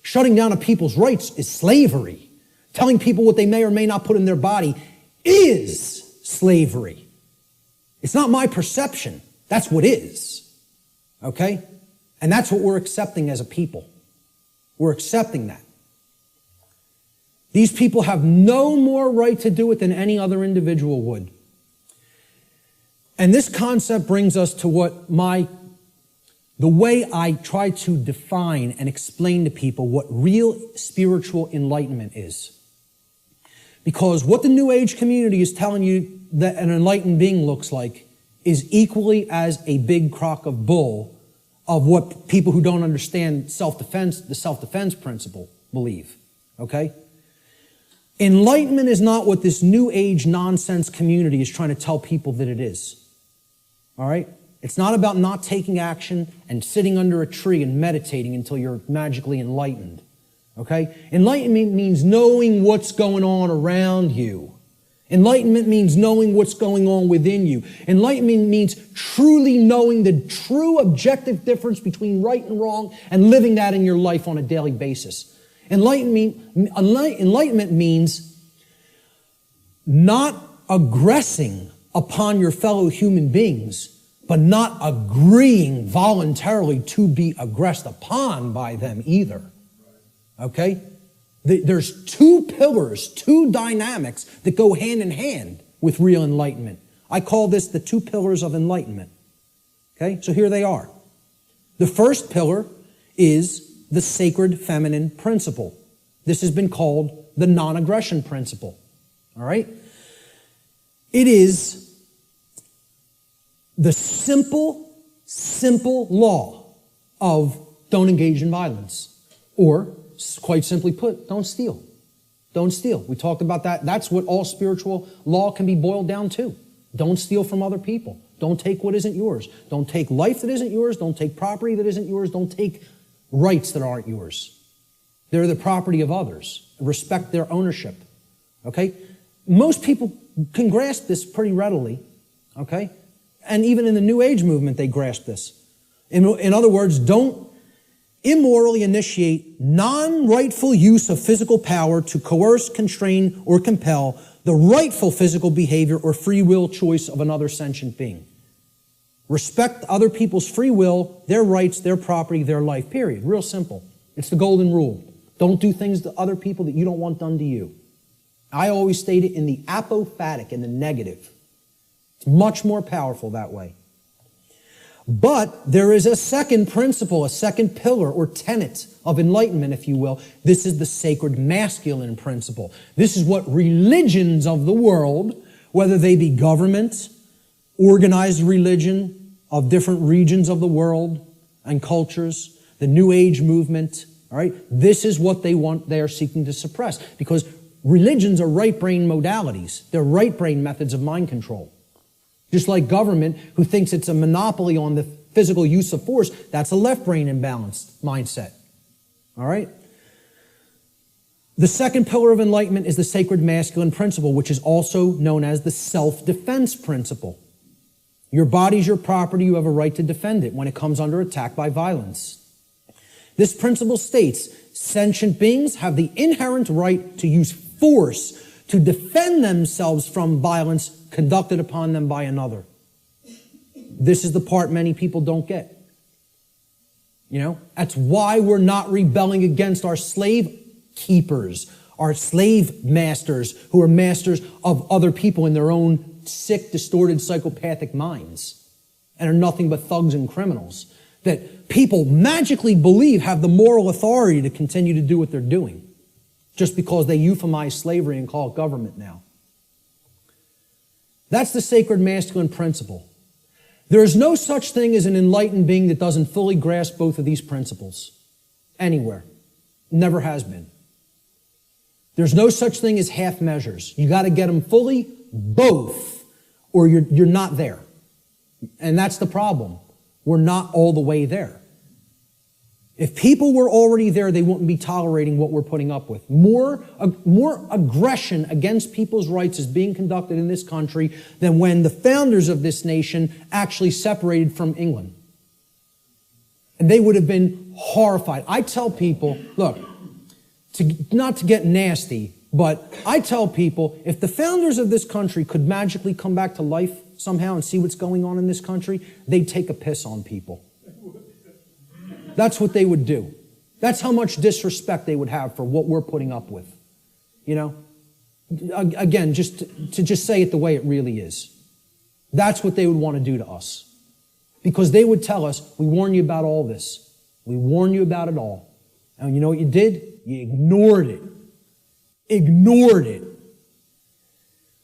Shutting down of people's rights is slavery. Telling people what they may or may not put in their body is slavery. It's not my perception. That's what is. Okay? And that's what we're accepting as a people. We're accepting that. These people have no more right to do it than any other individual would. And this concept brings us to the way I try to define and explain to people what real spiritual enlightenment is. Because what the New Age community is telling you that an enlightened being looks like is equally as a big crock of bull of what people who don't understand self-defense, the self-defense principle, believe. Okay? Enlightenment is not what this New Age nonsense community is trying to tell people that it is. All right? It's not about not taking action and sitting under a tree and meditating until you're magically enlightened. Okay? Enlightenment means knowing what's going on around you. Enlightenment means knowing what's going on within you. Enlightenment means truly knowing the true objective difference between right and wrong and living that in your life on a daily basis. Enlightenment means not aggressing upon your fellow human beings, but not agreeing voluntarily to be aggressed upon by them either. Okay? There's two pillars, two dynamics that go hand in hand with real enlightenment. I call this the two pillars of enlightenment. Okay? So here they are. The first pillar is the sacred feminine principle. This has been called the non-aggression principle. All right? It is the simple law of don't engage in violence. Or, quite simply put, don't steal. Don't steal. We talked about that. That's what all spiritual law can be boiled down to. Don't steal from other people. Don't take what isn't yours. Don't take life that isn't yours. Don't take property that isn't yours. Don't take rights that aren't yours. They're the property of others. Respect their ownership. Okay? Most people can grasp this pretty readily. Okay? And even in the New Age movement, they grasp this. In other words, don't immorally initiate non-rightful use of physical power to coerce, constrain, or compel the rightful physical behavior or free will choice of another sentient being. Respect other people's free will, their rights, their property, their life, period. Real simple. It's the golden rule. Don't do things to other people that you don't want done to you. I always state it in the apophatic, in the negative. It's much more powerful that way. But there is a second principle, a second pillar or tenet of enlightenment, if you will. This is the sacred masculine principle. This is what religions of the world, whether they be government, organized religion of different regions of the world and cultures, the New Age movement, all right? This is what they want, they are seeking to suppress. Because religions are right brain modalities. They're right brain methods of mind control. Just like government, who thinks it's a monopoly on the physical use of force, that's a left brain imbalanced mindset. All right? The second pillar of enlightenment is the sacred masculine principle, which is also known as the self-defense principle. Your body's your property. You have a right to defend it when it comes under attack by violence. This principle states, sentient beings have the inherent right to use force to defend themselves from violence conducted upon them by another. This is the part many people don't get. You know, that's why we're not rebelling against our slave keepers, our slave masters who are masters of other people in their own sick, distorted, psychopathic minds and are nothing but thugs and criminals that people magically believe have the moral authority to continue to do what they're doing just because they euphemize slavery and call it government now. That's the sacred masculine principle. There is no such thing as an enlightened being that doesn't fully grasp both of these principles anywhere. Never has been. There's no such thing as half measures. You got to get them fully, both, or you're not there. And that's the problem. We're not all the way there. If people were already there, they wouldn't be tolerating what we're putting up with. More aggression against people's rights is being conducted in this country than when the founders of this nation actually separated from England. And they would have been horrified. I tell people, look, not to get nasty, but I tell people, if the founders of this country could magically come back to life somehow and see what's going on in this country, they'd take a piss on people. That's what they would do. That's how much disrespect they would have for what we're putting up with. You know? Again, just to say it the way it really is. That's what they would want to do to us. Because they would tell us, we warn you about all this. We warn you about it all. And you know what you did? You ignored it. Ignored it.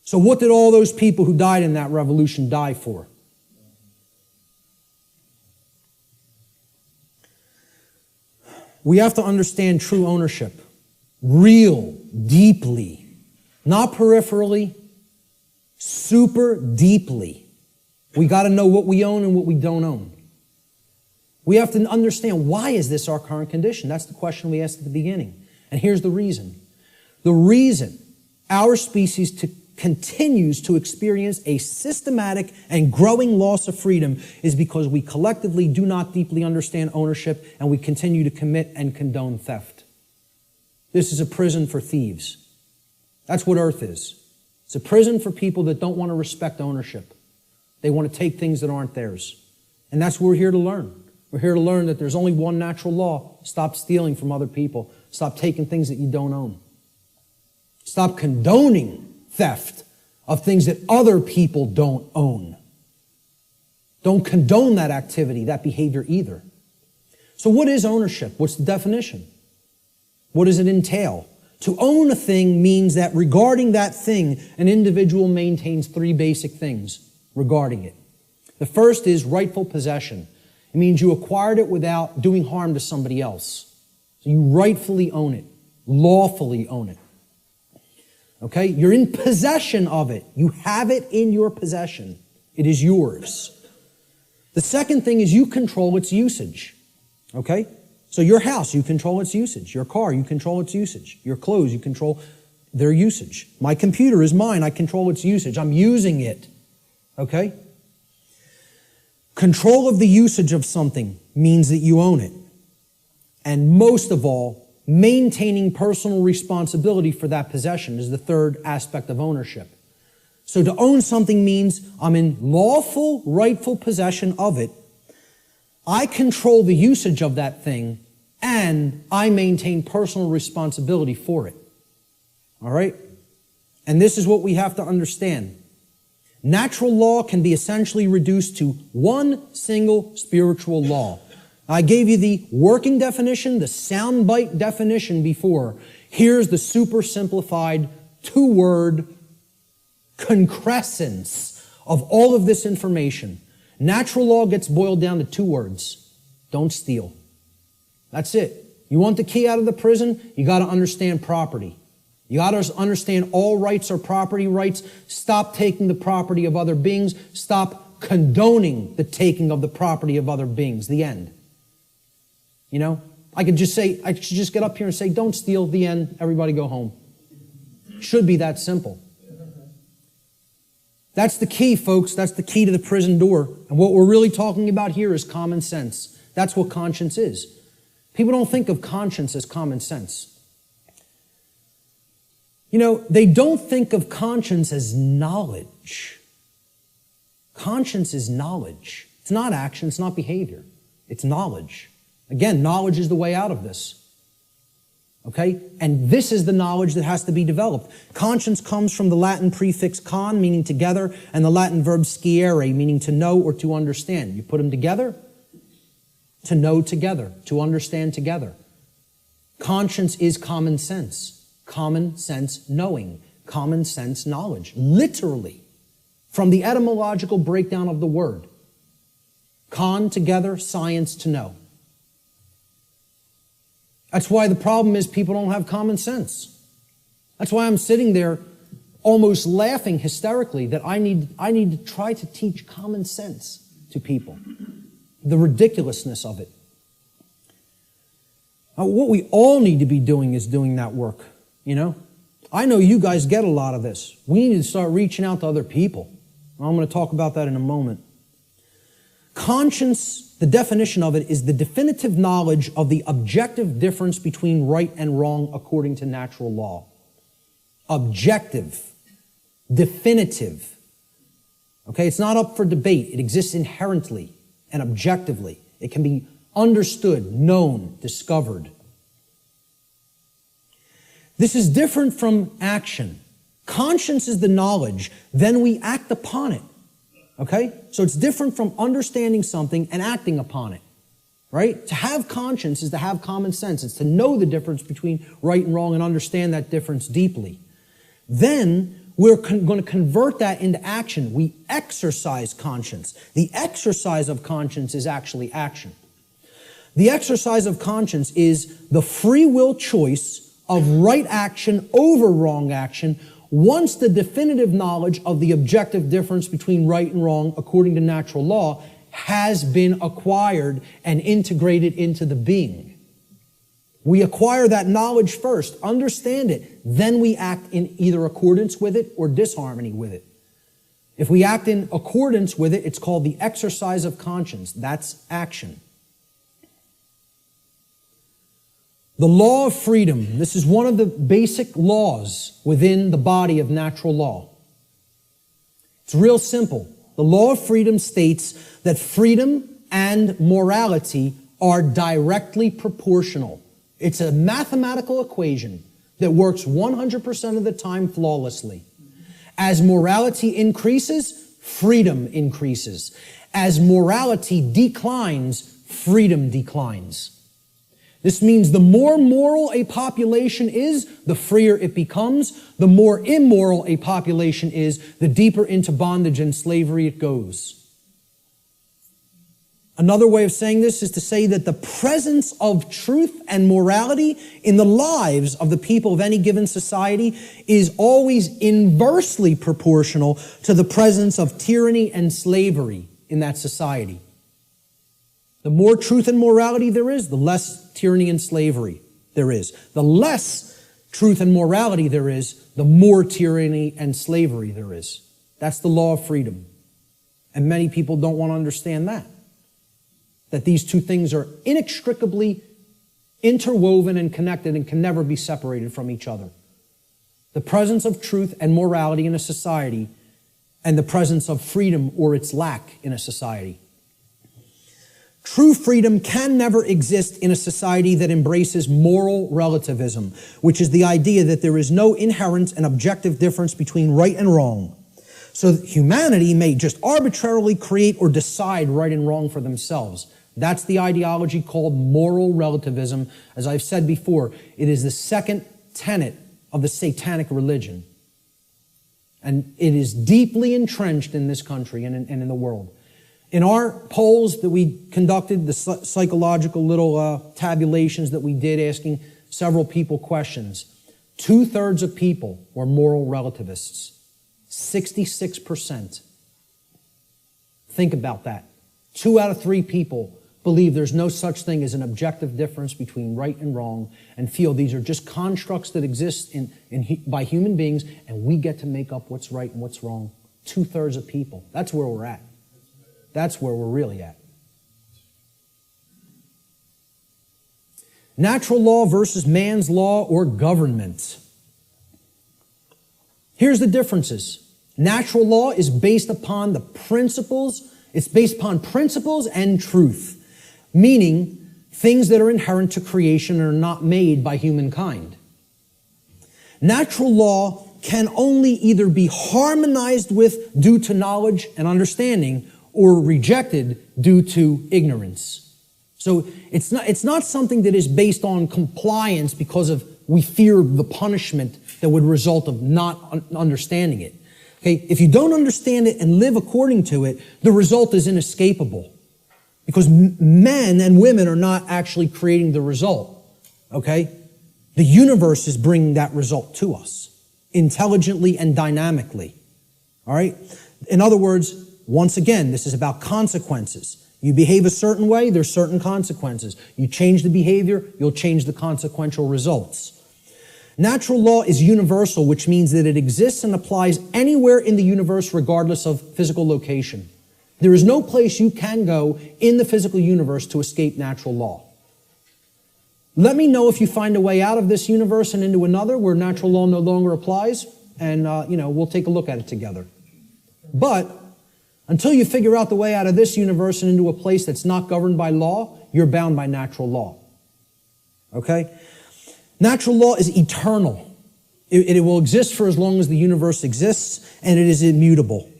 So what did all those people who died in that revolution die for? We have to understand true ownership. Real, deeply. Not peripherally. Super deeply. We got to know what we own and what we don't own. We have to understand, why is this our current condition? That's the question we asked at the beginning. And here's the reason. The reason our species continues to experience a systematic and growing loss of freedom is because we collectively do not deeply understand ownership and we continue to commit and condone theft. This is a prison for thieves. That's what Earth is. It's a prison for people that don't want to respect ownership. They want to take things that aren't theirs. And that's what we're here to learn. We're here to learn that there's only one natural law. Stop stealing from other people. Stop taking things that you don't own. Stop condoning theft of things that other people don't own. Don't condone that activity, that behavior either. So what is ownership? What's the definition? What does it entail? To own a thing means that regarding that thing, an individual maintains three basic things regarding it. The first is rightful possession. It means you acquired it without doing harm to somebody else. So you rightfully own it, lawfully own it. Okay? You're in possession of it. You have it in your possession. It is yours. The second thing is you control its usage. Okay? So your house, you control its usage. Your car, you control its usage. Your clothes, you control their usage. My computer is mine. I control its usage. I'm using it. Okay? Control of the usage of something means that you own it. And most of all, maintaining personal responsibility for that possession is the third aspect of ownership. So to own something means I'm in lawful, rightful possession of it. I control the usage of that thing, and I maintain personal responsibility for it. All right? And this is what we have to understand. Natural law can be essentially reduced to one single spiritual law. I gave you the working definition, the soundbite definition before. Here's the super simplified two-word concrescence of all of this information. Natural law gets boiled down to two words. Don't steal. That's it. You want the key out of the prison? You got to understand property. You got to understand all rights are property rights. Stop taking the property of other beings. Stop condoning the taking of the property of other beings. The end. You know, I should just get up here and say, don't steal, the end, everybody go home. Should be that simple. That's the key, folks. That's the key to the prison door. And what we're really talking about here is common sense. That's what conscience is. People don't think of conscience as common sense. They don't think of conscience as knowledge. Conscience is knowledge. It's not action, it's not behavior. It's knowledge. Again, knowledge is the way out of this. Okay? And this is the knowledge that has to be developed. Conscience comes from the Latin prefix con, meaning together, and the Latin verb sciere, meaning to know or to understand. You put them together, to know together, to understand together. Conscience is common sense. Common sense knowing. Common sense knowledge. Literally. From the etymological breakdown of the word. Con, together, science, to know. That's why the problem is people don't have common sense. That's why I'm sitting there almost laughing hysterically that I need to try to teach common sense to people. The ridiculousness of it. Now, what we all need to be doing is doing that work, I know you guys get a lot of this. We need to start reaching out to other people. I'm going to talk about that in a moment. Conscience, the definition of it is the definitive knowledge of the objective difference between right and wrong according to natural law. Objective. Definitive. Okay, it's not up for debate. It exists inherently and objectively. It can be understood, known, discovered. This is different from action. Conscience is the knowledge, then we act upon it. Okay? So it's different from understanding something and acting upon it. Right? To have conscience is to have common sense. It's to know the difference between right and wrong and understand that difference deeply. Then we're going to convert that into action. We exercise conscience. The exercise of conscience is actually action. The exercise of conscience is the free will choice of right action over wrong action once the definitive knowledge of the objective difference between right and wrong according to natural law has been acquired and integrated into the being. We acquire that knowledge first, understand it, then we act in either accordance with it or disharmony with it. If we act in accordance with it, it's called the exercise of conscience. That's action. The law of freedom. This is one of the basic laws within the body of natural law. It's real simple. The law of freedom states that freedom and morality are directly proportional. It's a mathematical equation that works 100% of the time flawlessly. As morality increases, freedom increases. As morality declines, freedom declines. This means the more moral a population is, the freer it becomes. The more immoral a population is, the deeper into bondage and slavery it goes. Another way of saying this is to say that the presence of truth and morality in the lives of the people of any given society is always inversely proportional to the presence of tyranny and slavery in that society. The more truth and morality there is, the less tyranny and slavery there is. The less truth and morality there is, the more tyranny and slavery there is. That's the law of freedom. And many people don't want to understand that. That these two things are inextricably interwoven and connected and can never be separated from each other. The presence of truth and morality in a society and the presence of freedom or its lack in a society. True freedom can never exist in a society that embraces moral relativism, which is the idea that there is no inherent and objective difference between right and wrong. So that humanity may just arbitrarily create or decide right and wrong for themselves. That's the ideology called moral relativism. As I've said before, it is the second tenet of the satanic religion. And it is deeply entrenched in this country and in the world. In our polls that we conducted, the psychological little tabulations that we did asking several people questions, 2/3 of people were moral relativists. 66%. Think about that. 2 out of 3 people believe there's no such thing as an objective difference between right and wrong and feel these are just constructs that exist by human beings and we get to make up what's right and what's wrong. 2/3 of people. That's where we're at. That's where we're really at. Natural law versus man's law or government. Here's the differences. Natural law is based upon the principles. It's based upon principles and truth, meaning things that are inherent to creation and are not made by humankind. Natural law can only either be harmonized with due to knowledge and understanding or rejected due to ignorance. So it's not something that is based on compliance because of we fear the punishment that would result of not understanding it. Okay, if you don't understand it and live according to it, the result is inescapable. Because men and women are not actually creating the result. Okay? The universe is bringing that result to us, intelligently and dynamically. All right? In other words, once again, this is about consequences. You behave a certain way, there's certain consequences. You change the behavior, you'll change the consequential results. Natural law is universal, which means that it exists and applies anywhere in the universe regardless of physical location. There is no place you can go in the physical universe to escape natural law. Let me know if you find a way out of this universe and into another where natural law no longer applies, and we'll take a look at it together. But until you figure out the way out of this universe and into a place that's not governed by law, you're bound by natural law. Okay? Natural law is eternal. It will exist for as long as the universe exists, and it is immutable.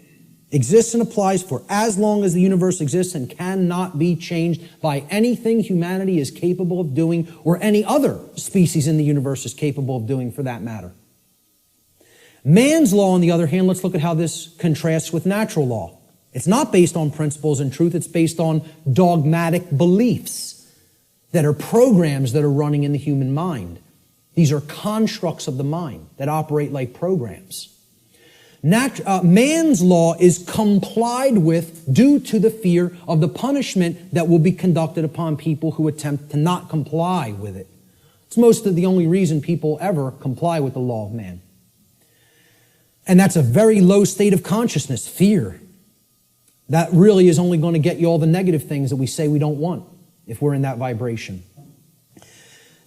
Exists and applies for as long as the universe exists and cannot be changed by anything humanity is capable of doing or any other species in the universe is capable of doing for that matter. Man's law, on the other hand, let's look at how this contrasts with natural law. It's not based on principles and truth. It's based on dogmatic beliefs that are programs that are running in the human mind. These are constructs of the mind that operate like programs. Man's law is complied with due to the fear of the punishment that will be conducted upon people who attempt to not comply with it. It's most of the only reason people ever comply with the law of man. And that's a very low state of consciousness, fear. That really is only going to get you all the negative things that we say we don't want if we're in that vibration.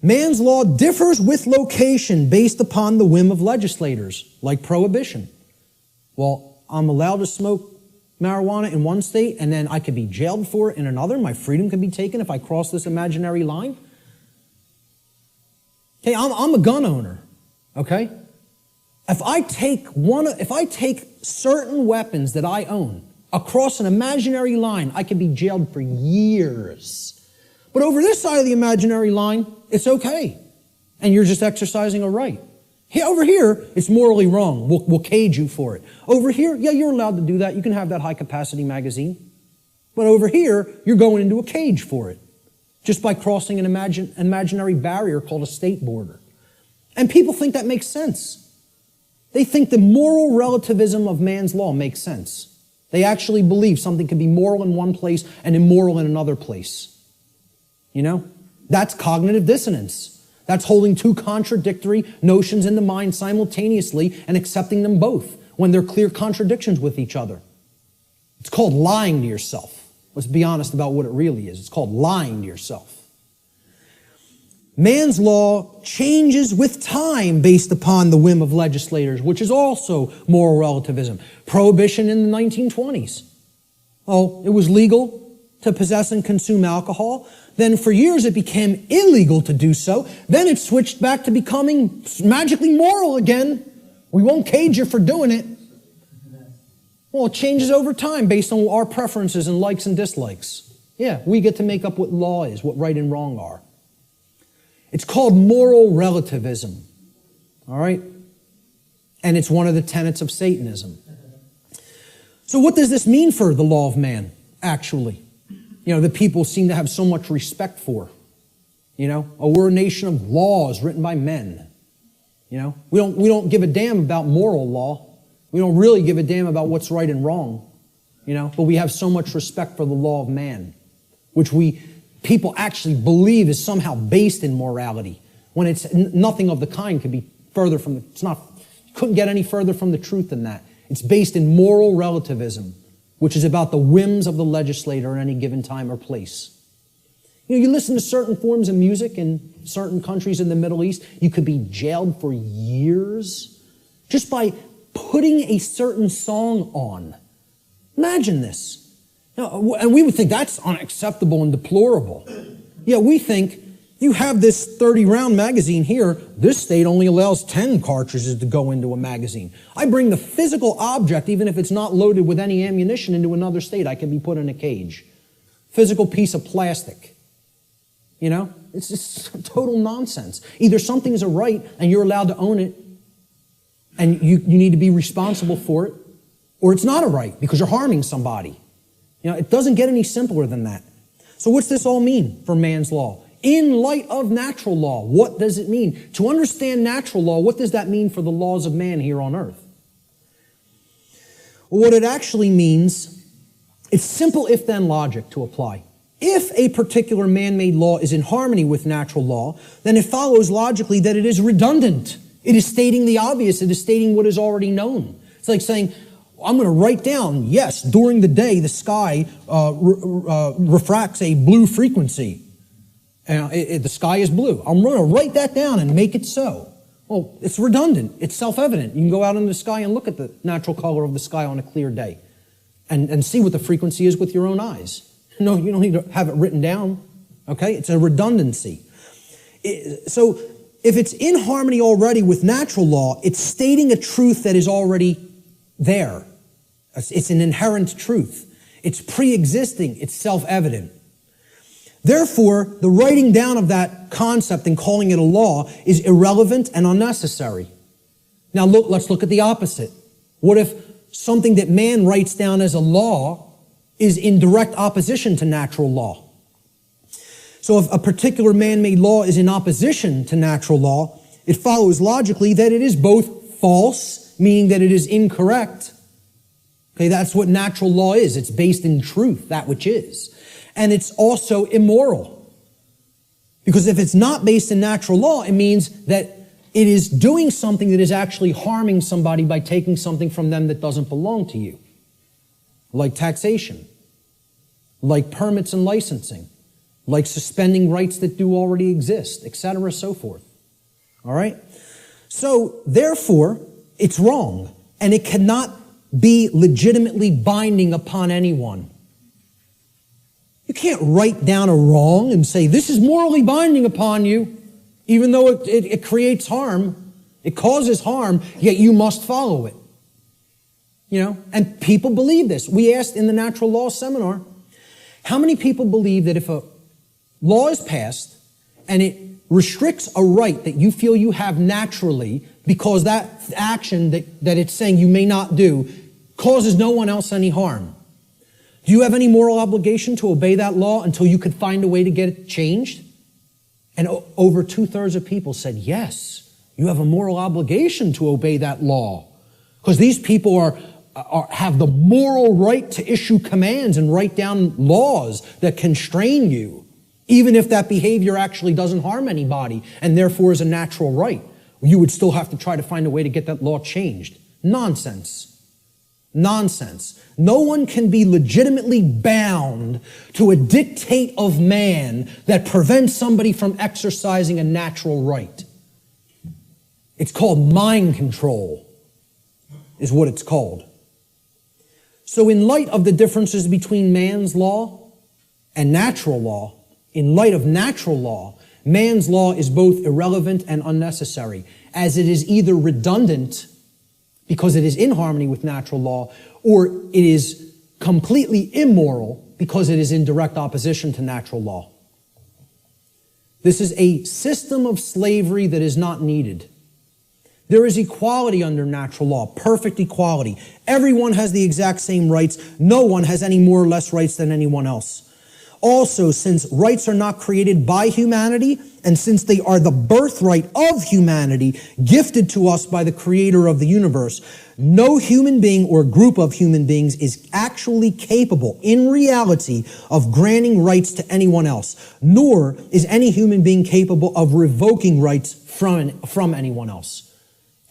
Man's law differs with location based upon the whim of legislators, like prohibition. Well, I'm allowed to smoke marijuana in one state, and then I could be jailed for it in another. My freedom can be taken if I cross this imaginary line. Okay, I'm a gun owner, okay? If I take certain weapons that I own across an imaginary line, I could be jailed for years. But over this side of the imaginary line, it's okay. And you're just exercising a right. Over here, it's morally wrong. We'll cage you for it. Over here, yeah, you're allowed to do that. You can have that high-capacity magazine. But over here, you're going into a cage for it, just by crossing an imaginary barrier called a state border. And people think that makes sense. They think the moral relativism of man's law makes sense. They actually believe something can be moral in one place and immoral in another place. You know? That's cognitive dissonance. That's holding two contradictory notions in the mind simultaneously and accepting them both when they're clear contradictions with each other. It's called lying to yourself. Let's be honest about what it really is. It's called lying to yourself. Man's law changes with time based upon the whim of legislators, which is also moral relativism. Prohibition in the 1920s. Oh, it was legal to possess and consume alcohol. Then for years it became illegal to do so. Then it switched back to becoming magically moral again. We won't cage you for doing it. Well, it changes over time based on our preferences and likes and dislikes. Yeah, we get to make up what law is, what right and wrong are. It's called moral relativism. All right? And it's one of the tenets of Satanism. So what does this mean for the law of man, actually? You know, that people seem to have so much respect for. You know, we're a nation of laws written by men. You know, we don't give a damn about moral law. We don't really give a damn about what's right and wrong. You know, but we have so much respect for the law of man, which people actually believe is somehow based in morality, when it's nothing of the kind could be further from couldn't get any further from the truth than that. It's based in moral relativism, which is about the whims of the legislator at any given time or place. You know, you listen to certain forms of music in certain countries in the Middle East, you could be jailed for years just by putting a certain song on. Imagine this. Now, and we would think that's unacceptable and deplorable. Yeah, we think, you have this 30-round magazine here, this state only allows 10 cartridges to go into a magazine. I bring the physical object, even if it's not loaded with any ammunition, into another state, I can be put in a cage. Physical piece of plastic. You know, it's just total nonsense. Either something's a right and you're allowed to own it and you need to be responsible for it, or it's not a right because you're harming somebody. You know, it doesn't get any simpler than that. So what's this all mean for man's law? In light of natural law, what does it mean? To understand natural law, what does that mean for the laws of man here on earth? Well, what it actually means, it's simple if-then logic to apply. If a particular man-made law is in harmony with natural law, then it follows logically that it is redundant. It is stating the obvious. It is stating what is already known. It's like saying, I'm going to write down, yes, during the day the sky refracts a blue frequency. The sky is blue. I'm going to write that down and make it so. Well, it's redundant. It's self-evident. You can go out in the sky and look at the natural color of the sky on a clear day and see what the frequency is with your own eyes. No, you don't need to have it written down. Okay? It's a redundancy. So if it's in harmony already with natural law, it's stating a truth that is already there. It's an inherent truth. It's pre-existing. It's self-evident. Therefore, the writing down of that concept and calling it a law is irrelevant and unnecessary. Now let's look at the opposite. What if something that man writes down as a law is in direct opposition to natural law? So if a particular man-made law is in opposition to natural law, it follows logically that it is both false, meaning that it is incorrect. Okay, that's what natural law is. It's based in truth, that which is. And it's also immoral. Because if it's not based in natural law, it means that it is doing something that is actually harming somebody by taking something from them that doesn't belong to you. Like taxation, like permits and licensing, like suspending rights that do already exist, etc., so forth. All right? So, therefore, it's wrong, and it cannot be legitimately binding upon anyone. You can't write down a wrong and say, this is morally binding upon you, even though it creates harm, it causes harm, yet you must follow it. You know, and people believe this. We asked in the natural law seminar, how many people believe that if a law is passed and it restricts a right that you feel you have naturally because that action that it's saying you may not do causes no one else any harm? Do you have any moral obligation to obey that law until you could find a way to get it changed? And over 2/3 of people said, yes, you have a moral obligation to obey that law. Because these people have the moral right to issue commands and write down laws that constrain you, even if that behavior actually doesn't harm anybody and therefore is a natural right. You would still have to try to find a way to get that law changed. Nonsense. Nonsense. No one can be legitimately bound to a dictate of man that prevents somebody from exercising a natural right. It's called mind control, is what it's called. So in light of the differences between man's law and natural law, in light of natural law, man's law is both irrelevant and unnecessary, as it is either redundant because it is in harmony with natural law, or it is completely immoral because it is in direct opposition to natural law. This is a system of slavery that is not needed. There is equality under natural law, perfect equality. Everyone has the exact same rights. No one has any more or less rights than anyone else. Also, since rights are not created by humanity, and since they are the birthright of humanity, gifted to us by the creator of the universe, no human being or group of human beings is actually capable, in reality, of granting rights to anyone else, nor is any human being capable of revoking rights from anyone else.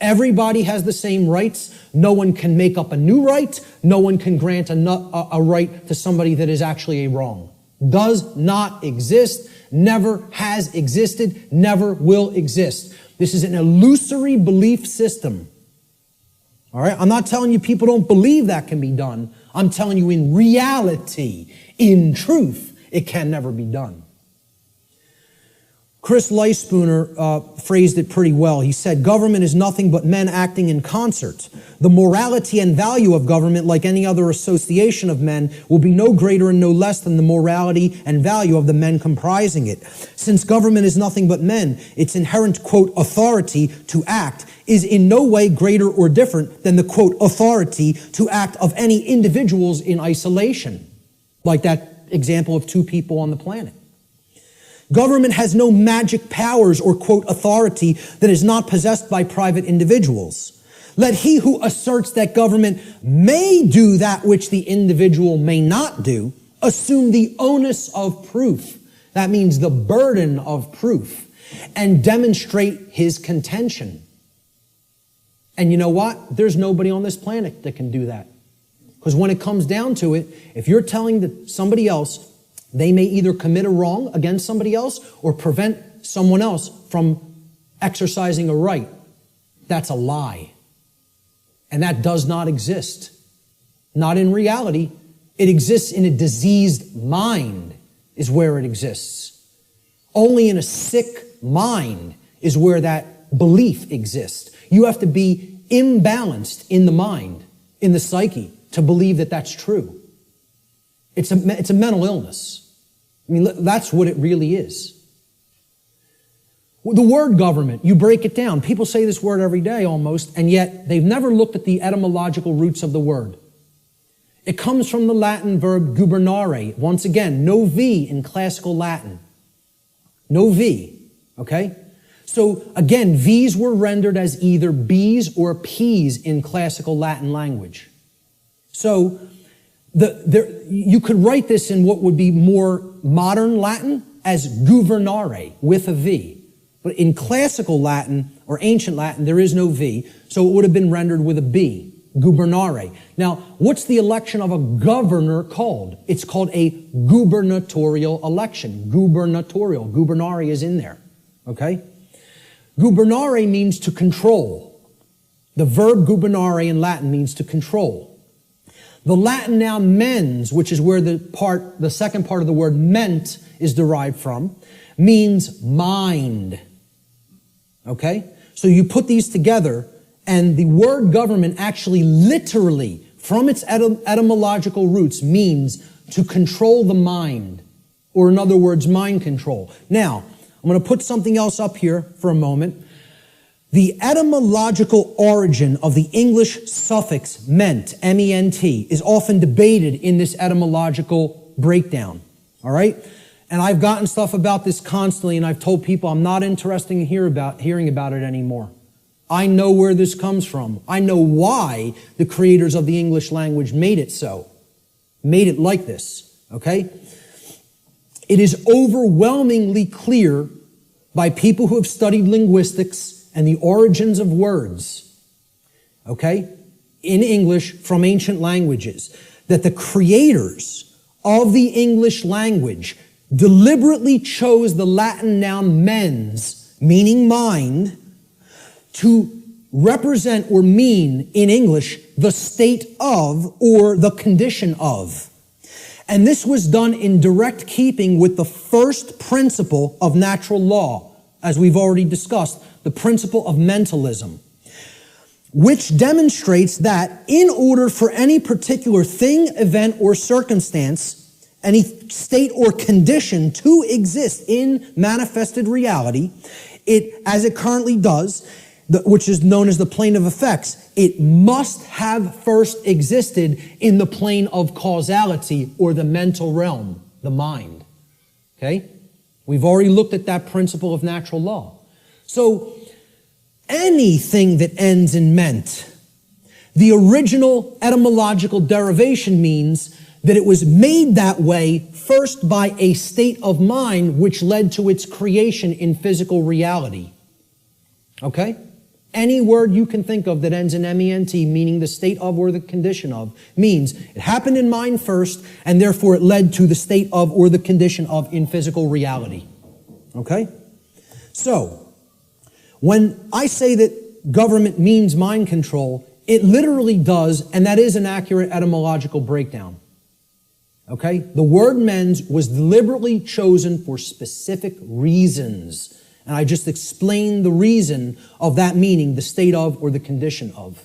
Everybody has the same rights. No one can make up a new right. No one can grant a right to somebody that is actually a wrong. Does not exist, never has existed, never will exist. This is an illusory belief system. All right? I'm not telling you people don't believe that can be done. I'm telling you in reality, in truth, it can never be done. Chris Leispooner phrased it pretty well. He said, government is nothing but men acting in concert. The morality and value of government, like any other association of men, will be no greater and no less than the morality and value of the men comprising it. Since government is nothing but men, its inherent, quote, authority to act is in no way greater or different than the, quote, authority to act of any individuals in isolation, like that example of two people on the planet. Government has no magic powers or, quote, authority that is not possessed by private individuals. Let he who asserts that government may do that which the individual may not do assume the onus of proof. That means the burden of proof, and demonstrate his contention. And you know what? There's nobody on this planet that can do that. Because when it comes down to it, if you're telling somebody else they may either commit a wrong against somebody else or prevent someone else from exercising a right, that's a lie. And that does not exist. Not in reality. It exists in a diseased mind is where it exists. Only in a sick mind is where that belief exists. You have to be imbalanced in the mind, in the psyche, to believe that that's true. It's a mental illness. I mean, that's what it really is. The word government, you break it down. People say this word every day almost, and yet they've never looked at the etymological roots of the word. It comes from the Latin verb gubernare. Once again, no V in classical Latin. No V, okay? So again, V's were rendered as either B's or P's in classical Latin language. So you could write this in what would be more modern Latin as guvernare with a V. But in classical Latin or ancient Latin, there is no V, so it would have been rendered with a B, gubernare. Now, what's the election of a governor called? It's called a gubernatorial election. Gubernatorial. Gubernare is in there. Okay? Gubernare means to control. The verb gubernare in Latin means to control. The Latin noun mens, which is where the second part of the word ment is derived from, means mind. Okay? So you put these together, and the word government actually literally, from its etymological roots, means to control the mind. Or in other words, mind control. Now, I'm going to put something else up here for a moment. The etymological origin of the English suffix ment, M-E-N-T, is often debated in this etymological breakdown. All right? And I've gotten stuff about this constantly, and I've told people I'm not interested in hearing about it anymore. I know where this comes from. I know why the creators of the English language made it so. Made it like this. Okay? It is overwhelmingly clear by people who have studied linguistics and the origins of words, okay, in English from ancient languages, that the creators of the English language deliberately chose the Latin noun mens, meaning mind, to represent or mean in English the state of or the condition of. And this was done in direct keeping with the first principle of natural law, as we've already discussed, the principle of mentalism, which demonstrates that in order for any particular thing, event, or circumstance, any state or condition to exist in manifested reality, it, as it currently does, which is known as the plane of effects, it must have first existed in the plane of causality or the mental realm, the mind. Okay? We've already looked at that principle of natural law. So, anything that ends in ment, the original etymological derivation means that it was made that way first by a state of mind which led to its creation in physical reality. Okay? Any word you can think of that ends in M-E-N-T, meaning the state of or the condition of, means it happened in mind first, and therefore it led to the state of or the condition of in physical reality. Okay? So, when I say that government means mind control, It literally does, and that is an accurate etymological breakdown. Okay? The word mens was deliberately chosen for specific reasons. And I just explained the reason of that meaning, the state of or the condition of.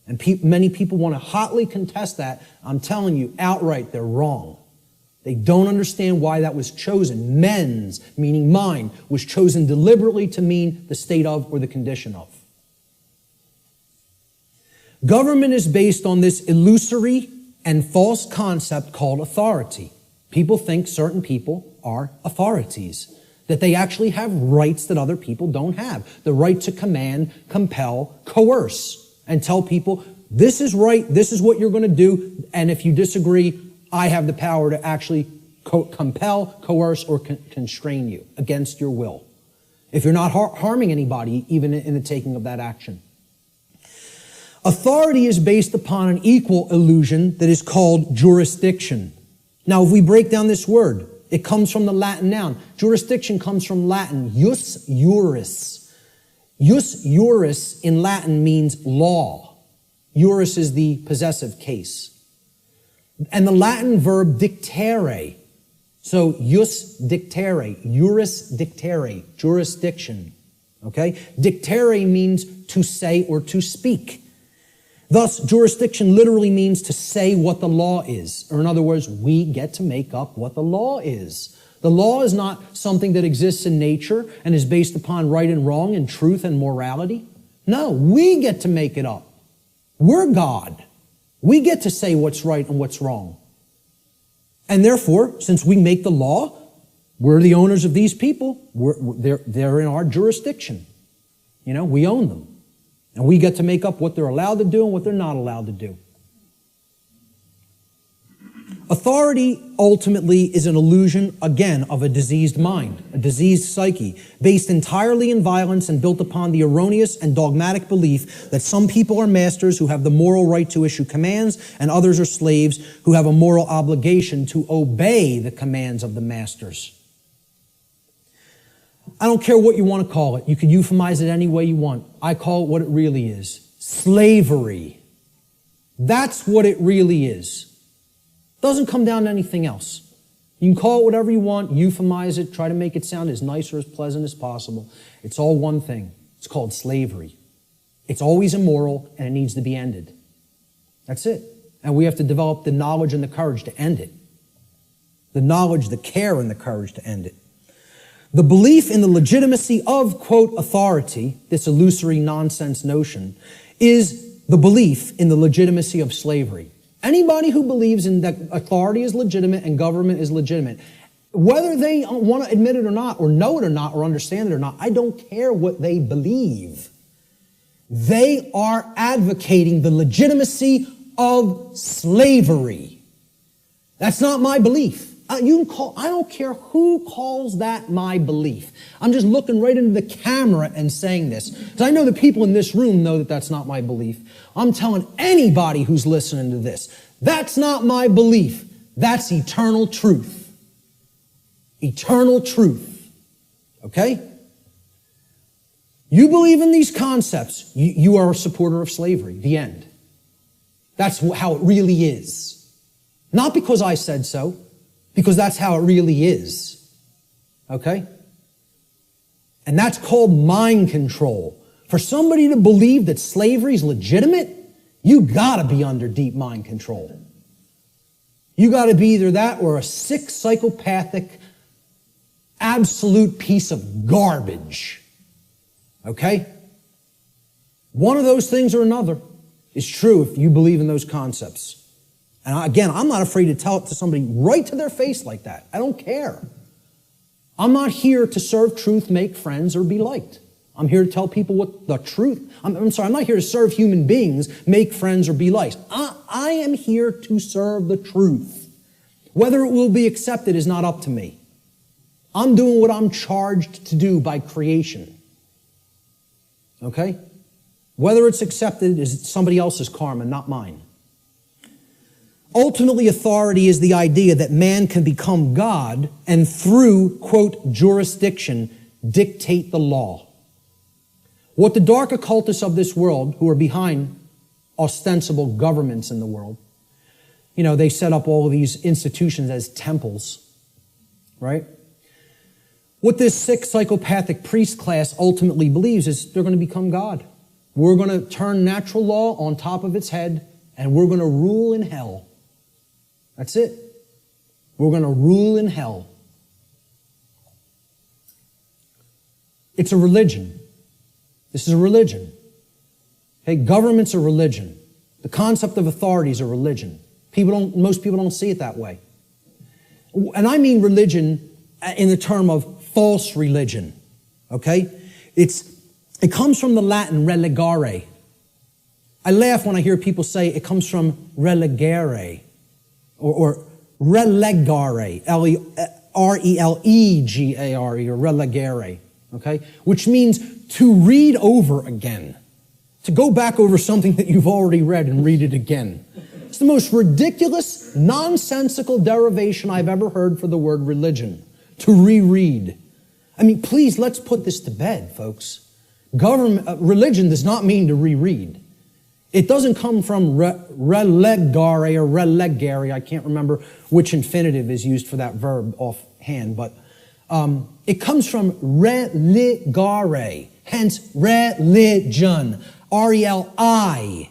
And many people want to hotly contest that. I'm telling you outright, they're wrong. They don't understand why that was chosen. Mens, meaning mind, was chosen deliberately to mean the state of or the condition of. Government is based on this illusory and false concept called authority. People think certain people are authorities, that they actually have rights that other people don't have. The right to command, compel, coerce, and tell people, this is right, this is what you're going to do, and if you disagree, I have the power to actually compel, coerce, or constrain you against your will. If you're not harming anybody, even in the taking of that action. Authority is based upon an equal illusion that is called jurisdiction. Now, if we break down this word, it comes from the Latin noun. Jurisdiction comes from Latin, jus juris. Jus juris in Latin means law. Juris is the possessive case. And the Latin verb dictere. So, jus dictere, juris dictere, jurisdiction. Okay? Dictere means to say or to speak. Thus, jurisdiction literally means to say what the law is. Or in other words, we get to make up what the law is. The law is not something that exists in nature and is based upon right and wrong and truth and morality. No, we get to make it up. We're God. We get to say what's right and what's wrong. And therefore, since we make the law, we're the owners of these people. They're in our jurisdiction. You know, we own them. And we get to make up what they're allowed to do and what they're not allowed to do. Authority ultimately is an illusion, again, of a diseased mind, a diseased psyche, based entirely in violence and built upon the erroneous and dogmatic belief that some people are masters who have the moral right to issue commands and others are slaves who have a moral obligation to obey the commands of the masters. I don't care what you want to call it. You can euphemize it any way you want. I call it what it really is. Slavery. That's what it really is. Doesn't come down to anything else. You can call it whatever you want, euphemize it, try to make it sound as nice or as pleasant as possible. It's all one thing. It's called slavery. It's always immoral and it needs to be ended. That's it. And we have to develop the knowledge and the courage to end it. The knowledge, the care, and the courage to end it. The belief in the legitimacy of, quote, authority, this illusory nonsense notion, is the belief in the legitimacy of slavery. Anybody who believes in that authority is legitimate and government is legitimate, whether they want to admit it or not, or know it or not, or understand it or not, I don't care what they believe. They are advocating the legitimacy of slavery. That's not my belief. I don't care who calls that my belief. I'm just looking right into the camera and saying this. Because I know the people in this room know that that's not my belief. I'm telling anybody who's listening to this, that's not my belief. That's eternal truth. Eternal truth. Okay? You believe in these concepts, you are a supporter of slavery. The end. That's how it really is. Not because I said so. Because that's how it really is. Okay? And that's called mind control. For somebody to believe that slavery is legitimate, you gotta be under deep mind control. You gotta be either that or a sick, psychopathic, absolute piece of garbage. Okay? One of those things or another is true if you believe in those concepts. And again, I'm not afraid to tell it to somebody right to their face like that. I don't care. I'm not here to serve truth, make friends, or be liked. I'm here to tell people what the truth. I'm not here to serve human beings, make friends, or be liked. I am here to serve the truth. Whether it will be accepted is not up to me. I'm doing what I'm charged to do by creation. Okay? Whether it's accepted is somebody else's karma, not mine. Ultimately, authority is the idea that man can become God and through, quote, jurisdiction, dictate the law. What the dark occultists of this world, who are behind ostensible governments in the world. You know, they set up all of these institutions as temples, right? What this sick psychopathic priest class ultimately believes is they're going to become God. We're going to turn natural law on top of its head, and we're going to rule in hell. That's it. We're going to rule in hell. It's a religion. This is a religion. Okay, government's a religion. The concept of authority is a religion. Most people don't see it that way. And I mean religion in the term of false religion. Okay? It comes from the Latin religare. I laugh when I hear people say it comes from relegare or relegare, R-E-L-E-G-A-R-E, or relegare, okay? Which means to read over again, to go back over something that you've already read and read it again. It's the most ridiculous, nonsensical derivation I've ever heard for the word religion, to reread. I mean, please, let's put this to bed, folks. Religion does not mean to reread. It doesn't come from relegare or relegare. I can't remember which infinitive is used for that verb offhand, but it comes from religare, hence religion, R-E-L-I-G-A-R-E.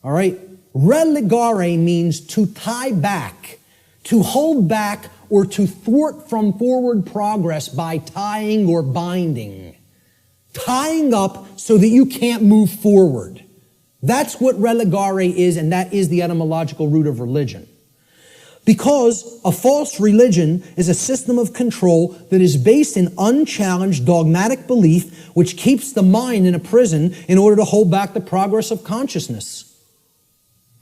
All right? Relegare means to tie back, to hold back, or to thwart from forward progress by tying or binding. Tying up so that you can't move forward. That's what relegare is, and that is the etymological root of religion. Because a false religion is a system of control that is based in unchallenged dogmatic belief, which keeps the mind in a prison in order to hold back the progress of consciousness.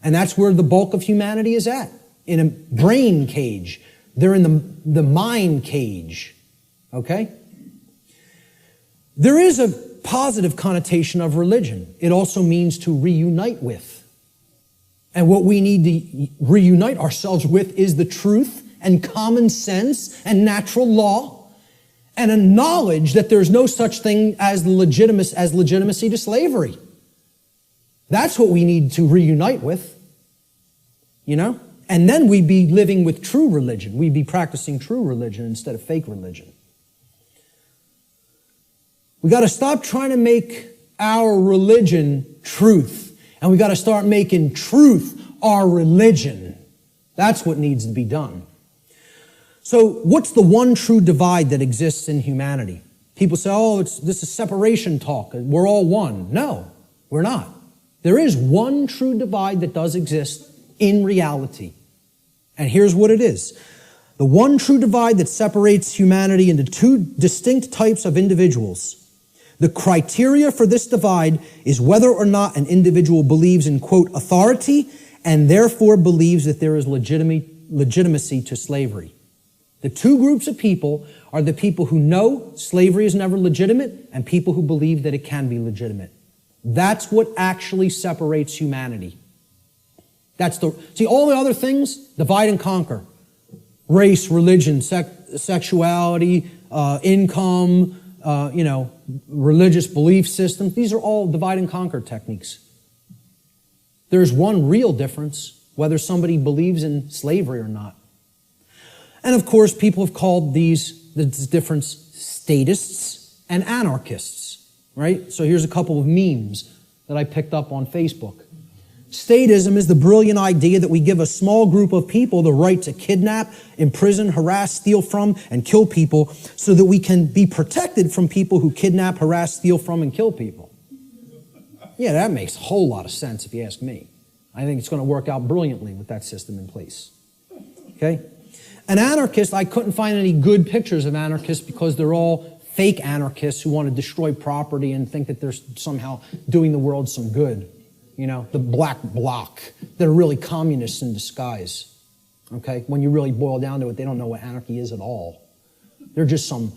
And that's where the bulk of humanity is at, in a brain cage. They're in the mind cage, okay? There is a positive connotation of religion. It also means to reunite with. And what we need to reunite ourselves with is the truth and common sense and natural law and a knowledge that there's no such thing as legitimacy to slavery. That's what we need to reunite with, you know? And then we'd be living with true religion. We'd be practicing true religion instead of fake religion. We got to stop trying to make our religion truth. And we got to start making truth our religion. That's what needs to be done. So what's the one true divide that exists in humanity? People say, oh, this is separation talk. We're all one. No, we're not. There is one true divide that does exist in reality. And here's what it is. The one true divide that separates humanity into two distinct types of individuals. The criteria for this divide is whether or not an individual believes in, quote, authority, and therefore believes that there is legitimacy to slavery. The two groups of people are the people who know slavery is never legitimate and people who believe that it can be legitimate. That's what actually separates humanity. See, all the other things, divide and conquer. Race, religion, sexuality, income, religious belief systems. These are all divide and conquer techniques. There's one real difference, whether somebody believes in slavery or not. And of course, people have called this difference statists and anarchists, right? So here's a couple of memes that I picked up on Facebook. Statism is the brilliant idea that we give a small group of people the right to kidnap, imprison, harass, steal from, and kill people so that we can be protected from people who kidnap, harass, steal from, and kill people. Yeah, that makes a whole lot of sense if you ask me. I think it's going to work out brilliantly with that system in place. Okay? An anarchist, I couldn't find any good pictures of anarchists because they're all fake anarchists who want to destroy property and think that they're somehow doing the world some good. You know, the black bloc. They're really communists in disguise. Okay? When you really boil down to it, they don't know what anarchy is at all. They're just some,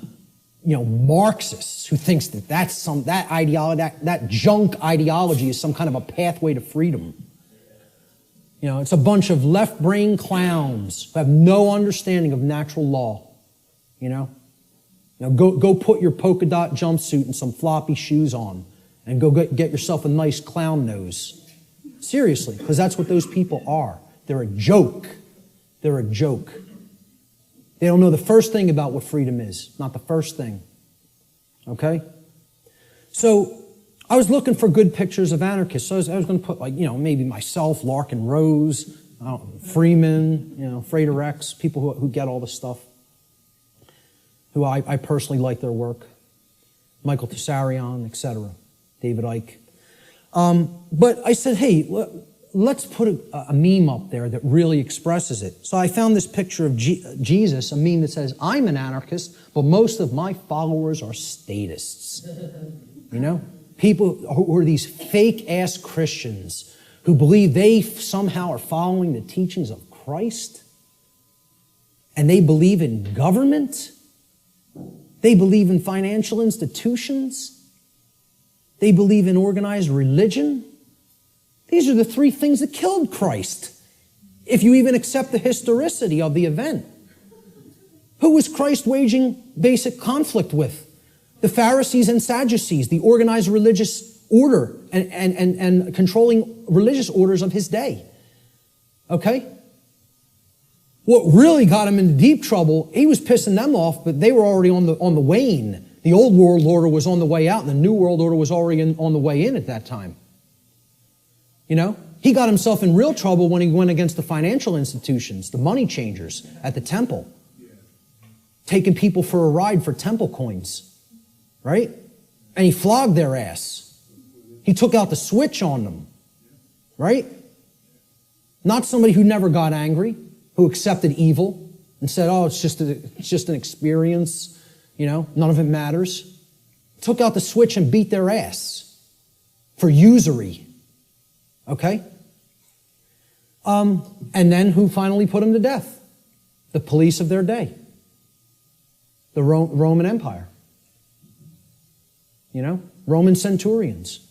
Marxists who thinks that that ideology, that junk ideology is some kind of a pathway to freedom. It's a bunch of left-brain clowns who have no understanding of natural law. Go put your polka dot jumpsuit and some floppy shoes on and go get yourself a nice clown nose. Seriously, because that's what those people are. They're a joke. They're a joke. They don't know the first thing about what freedom is. Not the first thing. Okay? So, I was looking for good pictures of anarchists. So I was going to put, maybe myself, Larkin Rose, Freeman, Frater X, people who get all this stuff, who I personally like their work. Michael Tessarion, etc. David Icke. But I said, hey, let's put a meme up there that really expresses it. So I found this picture of Jesus, a meme that says, I'm an anarchist, but most of my followers are statists. People who are these fake-ass Christians who believe they somehow are following the teachings of Christ, and they believe in government, they believe in financial institutions, they believe in organized religion. These are the three things that killed Christ, if you even accept the historicity of the event. Who was Christ waging basic conflict with? The Pharisees and Sadducees, the organized religious order and controlling religious orders of his day. Okay? What really got him into deep trouble, he was pissing them off, but they were already on the wane. The old world order was on the way out, and the new world order was already on the way in at that time. He got himself in real trouble when he went against the financial institutions, the money changers at the temple, taking people for a ride for temple coins. Right? And he flogged their ass. He took out the switch on them. Right? Not somebody who never got angry, who accepted evil and said, oh, it's just an experience, none of it matters. Took out the switch and beat their ass for usury. Okay? And then who finally put him to death? The police of their day. The Roman Empire. Roman centurions,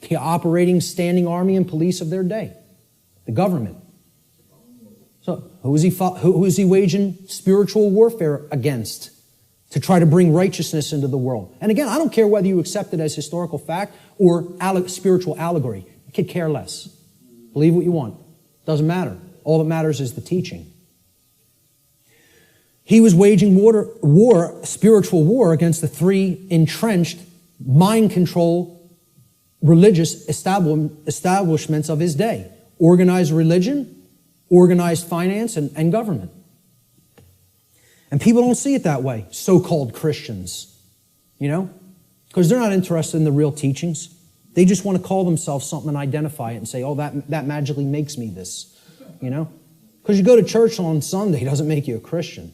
the operating standing army and police of their day, the government. So who is he waging spiritual warfare against to try to bring righteousness into the world? And again, I don't care whether you accept it as historical fact or spiritual allegory. I could care less. Believe what you want. Doesn't matter. All that matters is the teaching. He was waging spiritual war against the three entrenched, mind control, religious establishments of his day. Organized religion, organized finance, and government. And people don't see it that way, so-called Christians. Because they're not interested in the real teachings. They just want to call themselves something and identify it and say, oh, that magically makes me this. Because you go to church on Sunday doesn't make you a Christian.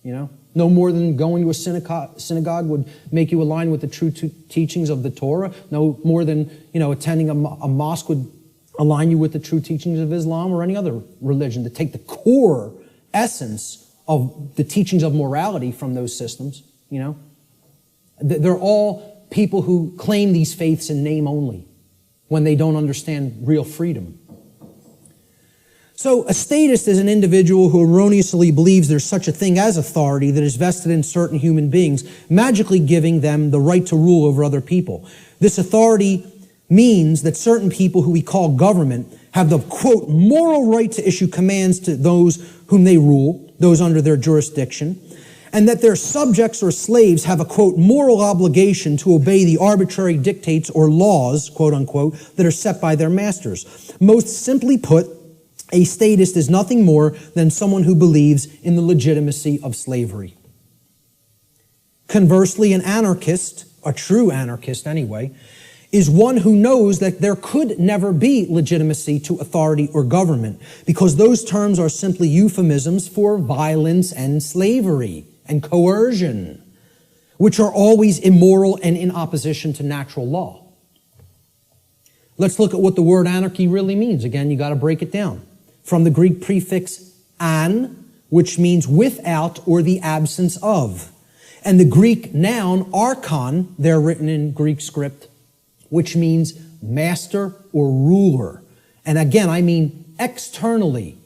No more than going to a synagogue would make you align with the true teachings of the Torah. No more than, attending a mosque would align you with the true teachings of Islam or any other religion, to take the core essence of the teachings of morality from those systems, They're all people who claim these faiths in name only when they don't understand real freedom. So a statist is an individual who erroneously believes there's such a thing as authority that is vested in certain human beings, magically giving them the right to rule over other people. This authority means that certain people who we call government have the, quote, moral right to issue commands to those whom they rule, those under their jurisdiction, and that their subjects or slaves have a, quote, moral obligation to obey the arbitrary dictates or laws, quote unquote, that are set by their masters. Most simply put, a statist is nothing more than someone who believes in the legitimacy of slavery. Conversely, an anarchist, a true anarchist anyway, is one who knows that there could never be legitimacy to authority or government, because those terms are simply euphemisms for violence and slavery and coercion, which are always immoral and in opposition to natural law. Let's look at what the word anarchy really means. Again, you got to break it down. From the Greek prefix an, which means without or the absence of. And the Greek noun archon, they're written in Greek script, which means master or ruler. And again, I mean externally.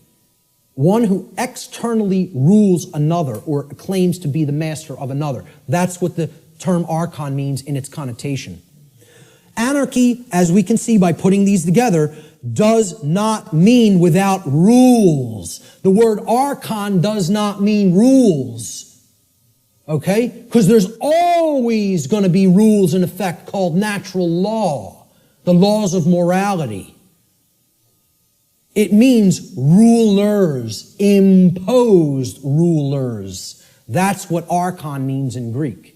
One who externally rules another or claims to be the master of another. That's what the term archon means in its connotation. Anarchy, as we can see by putting these together, does not mean without rules. The word archon does not mean rules. Okay? Because there's always going to be rules in effect called natural law, the laws of morality. It means rulers, imposed rulers. That's what archon means in Greek.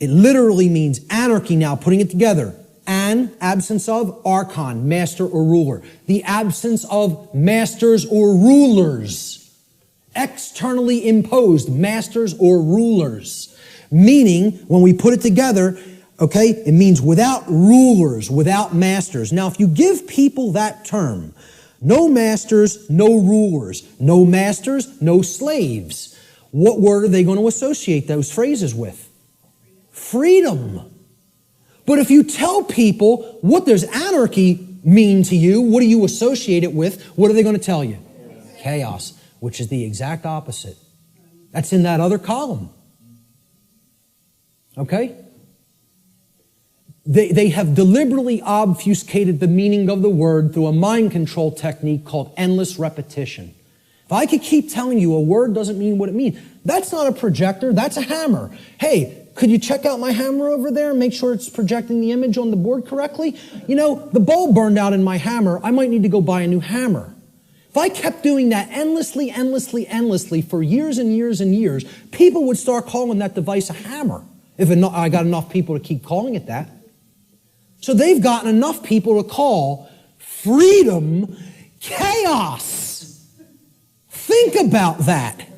It literally means anarchy now, putting it together. An, absence of, archon, master or ruler. The absence of masters or rulers. Externally imposed masters or rulers. Meaning, when we put it together, okay, it means without rulers, without masters. Now, if you give people that term, no masters, no rulers. No masters, no slaves. What word are they going to associate those phrases with? Freedom. But if you tell people, what does anarchy mean to you? What do you associate it with? What are they going to tell you? Chaos, which is the exact opposite. That's in that other column. Okay? They have deliberately obfuscated the meaning of the word through a mind control technique called endless repetition. If I could keep telling you a word doesn't mean what it means, that's not a projector, that's a hammer. Hey, could you check out my hammer over there and make sure it's projecting the image on the board correctly? You know, the bulb burned out in my hammer. I might need to go buy a new hammer. If I kept doing that endlessly for years and years and years, people would start calling that device a hammer. If I got enough people to keep calling it that. So they've gotten enough people to call freedom chaos. Think about that.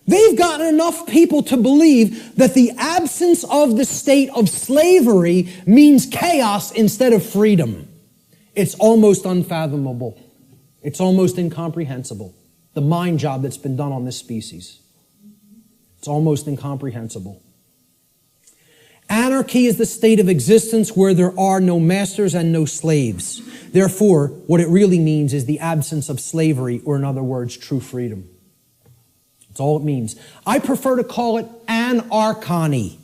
They've gotten enough people to believe that the absence of the state of slavery means chaos instead of freedom. It's almost unfathomable. It's almost incomprehensible. The mind job that's been done on this species. It's almost incomprehensible. Anarchy is the state of existence where there are no masters and no slaves. Therefore, what it really means is the absence of slavery, or in other words, true freedom. That's all it means. I prefer to call it anarchony,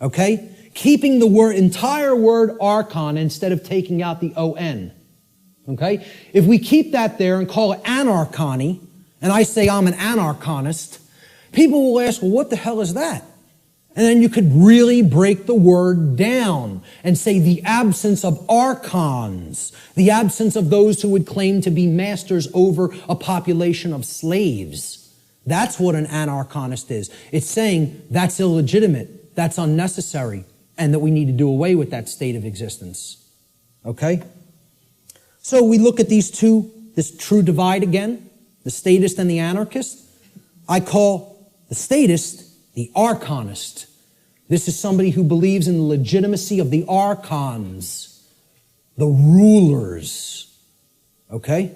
okay? Keeping the entire word archon instead of taking out the O-N, okay? If we keep that there and call it anarchony, and I say I'm an anarchonist, people will ask, well, what the hell is that? And then you could really break the word down and say the absence of archons, the absence of those who would claim to be masters over a population of slaves. That's what an anarchonist is. It's saying that's illegitimate, that's unnecessary, and that we need to do away with that state of existence. Okay? So we look at these two, this true divide again, the statist and the anarchist. I call the statist the archonist. This is somebody who believes in the legitimacy of the archons, the rulers. Okay?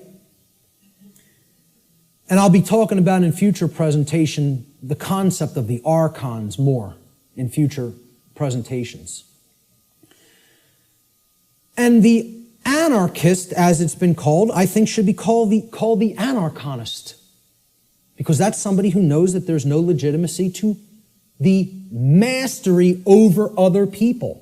And I'll be talking about in future presentation the concept of the archons more in future presentations. And the anarchist, as it's been called, I think should be called the anarchonist. Because that's somebody who knows that there's no legitimacy to the mastery over other people,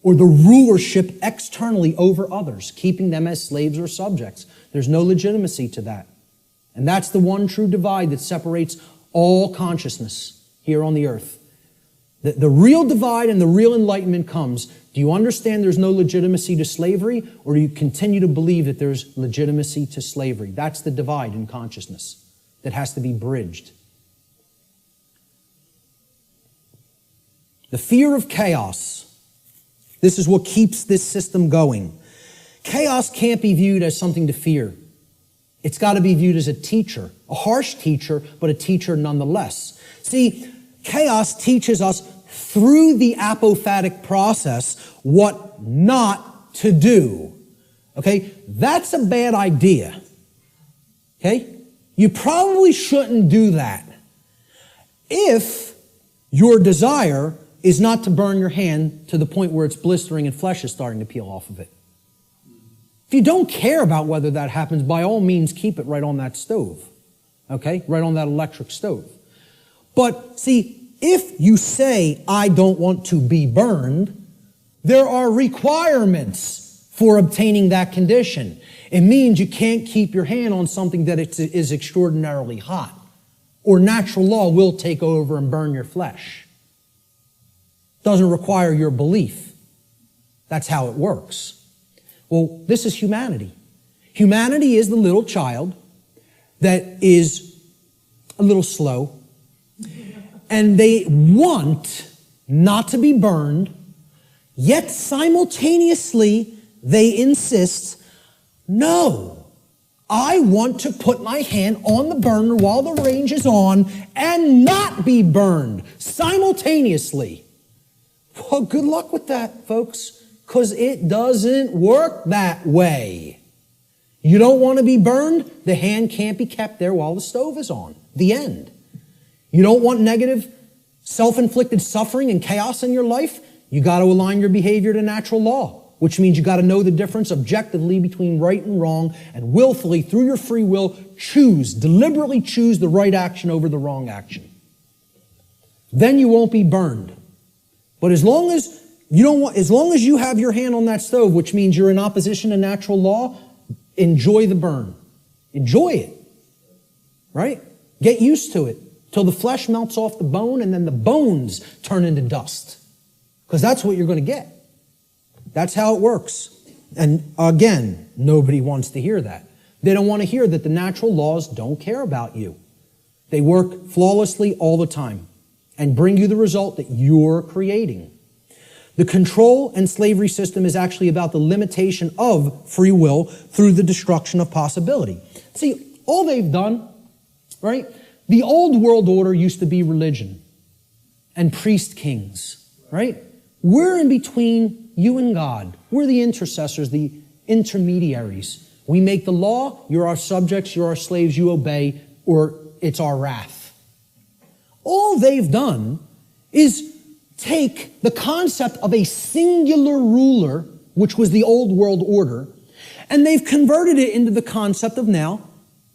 or the rulership externally over others, keeping them as slaves or subjects. There's no legitimacy to that. And that's the one true divide that separates all consciousness here on the earth. The real divide and the real enlightenment comes. Do you understand there's no legitimacy to slavery, or do you continue to believe that there's legitimacy to slavery? That's the divide in consciousness that has to be bridged. The fear of chaos. This is what keeps this system going. Chaos can't be viewed as something to fear. It's got to be viewed as a teacher, a harsh teacher, but a teacher nonetheless. See, chaos teaches us through the apophatic process what not to do. Okay? That's a bad idea. Okay? You probably shouldn't do that if your desire is not to burn your hand to the point where it's blistering and flesh is starting to peel off of it. If you don't care about whether that happens, by all means, keep it right on that stove. Okay? Right on that electric stove. But see, if you say, I don't want to be burned, There are requirements for obtaining that condition. It means you can't keep your hand on something that is extraordinarily hot, or natural law will take over and burn your flesh. Doesn't require your belief. That's how it works. Well, this is humanity. Humanity is the little child that is a little slow, and they want not to be burned, yet simultaneously they insist, no, I want to put my hand on the burner while the range is on and not be burned simultaneously. Well, good luck with that, folks, because it doesn't work that way. You don't want to be burned, the hand can't be kept there while the stove is on. The end. You don't want negative, self-inflicted suffering and chaos in your life? You got to align your behavior to natural law, which means you got to know the difference objectively between right and wrong, and willfully, through your free will, deliberately choose the right action over the wrong action. Then you won't be burned. But as long as you have your hand on that stove, which means you're in opposition to natural law, enjoy the burn. Enjoy it. Right? Get used to it till the flesh melts off the bone and then the bones turn into dust. Because that's what you're going to get. That's how it works. And again, nobody wants to hear that. They don't want to hear that the natural laws don't care about you. They work flawlessly all the time and bring you the result that you're creating. The control and slavery system is actually about the limitation of free will through the destruction of possibility. See, all they've done, right? The old world order used to be religion and priest kings, right? We're in between you and God. We're the intercessors, the intermediaries. We make the law, you're our subjects, you're our slaves, you obey, or it's our wrath. All they've done is take the concept of a singular ruler, which was the old world order, and they've converted it into the concept of now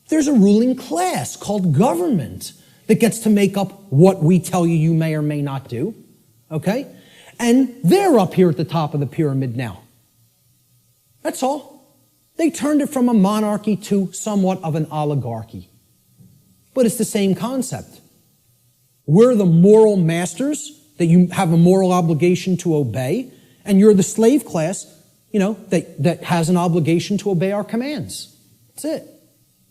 there's a ruling class called government that gets to make up what we tell you you may or may not do, okay? And they're up here at the top of the pyramid now. That's all. They turned it from a monarchy to somewhat of an oligarchy. But it's the same concept. We're the moral masters that you have a moral obligation to obey, and you're the slave class, that has an obligation to obey our commands. That's it.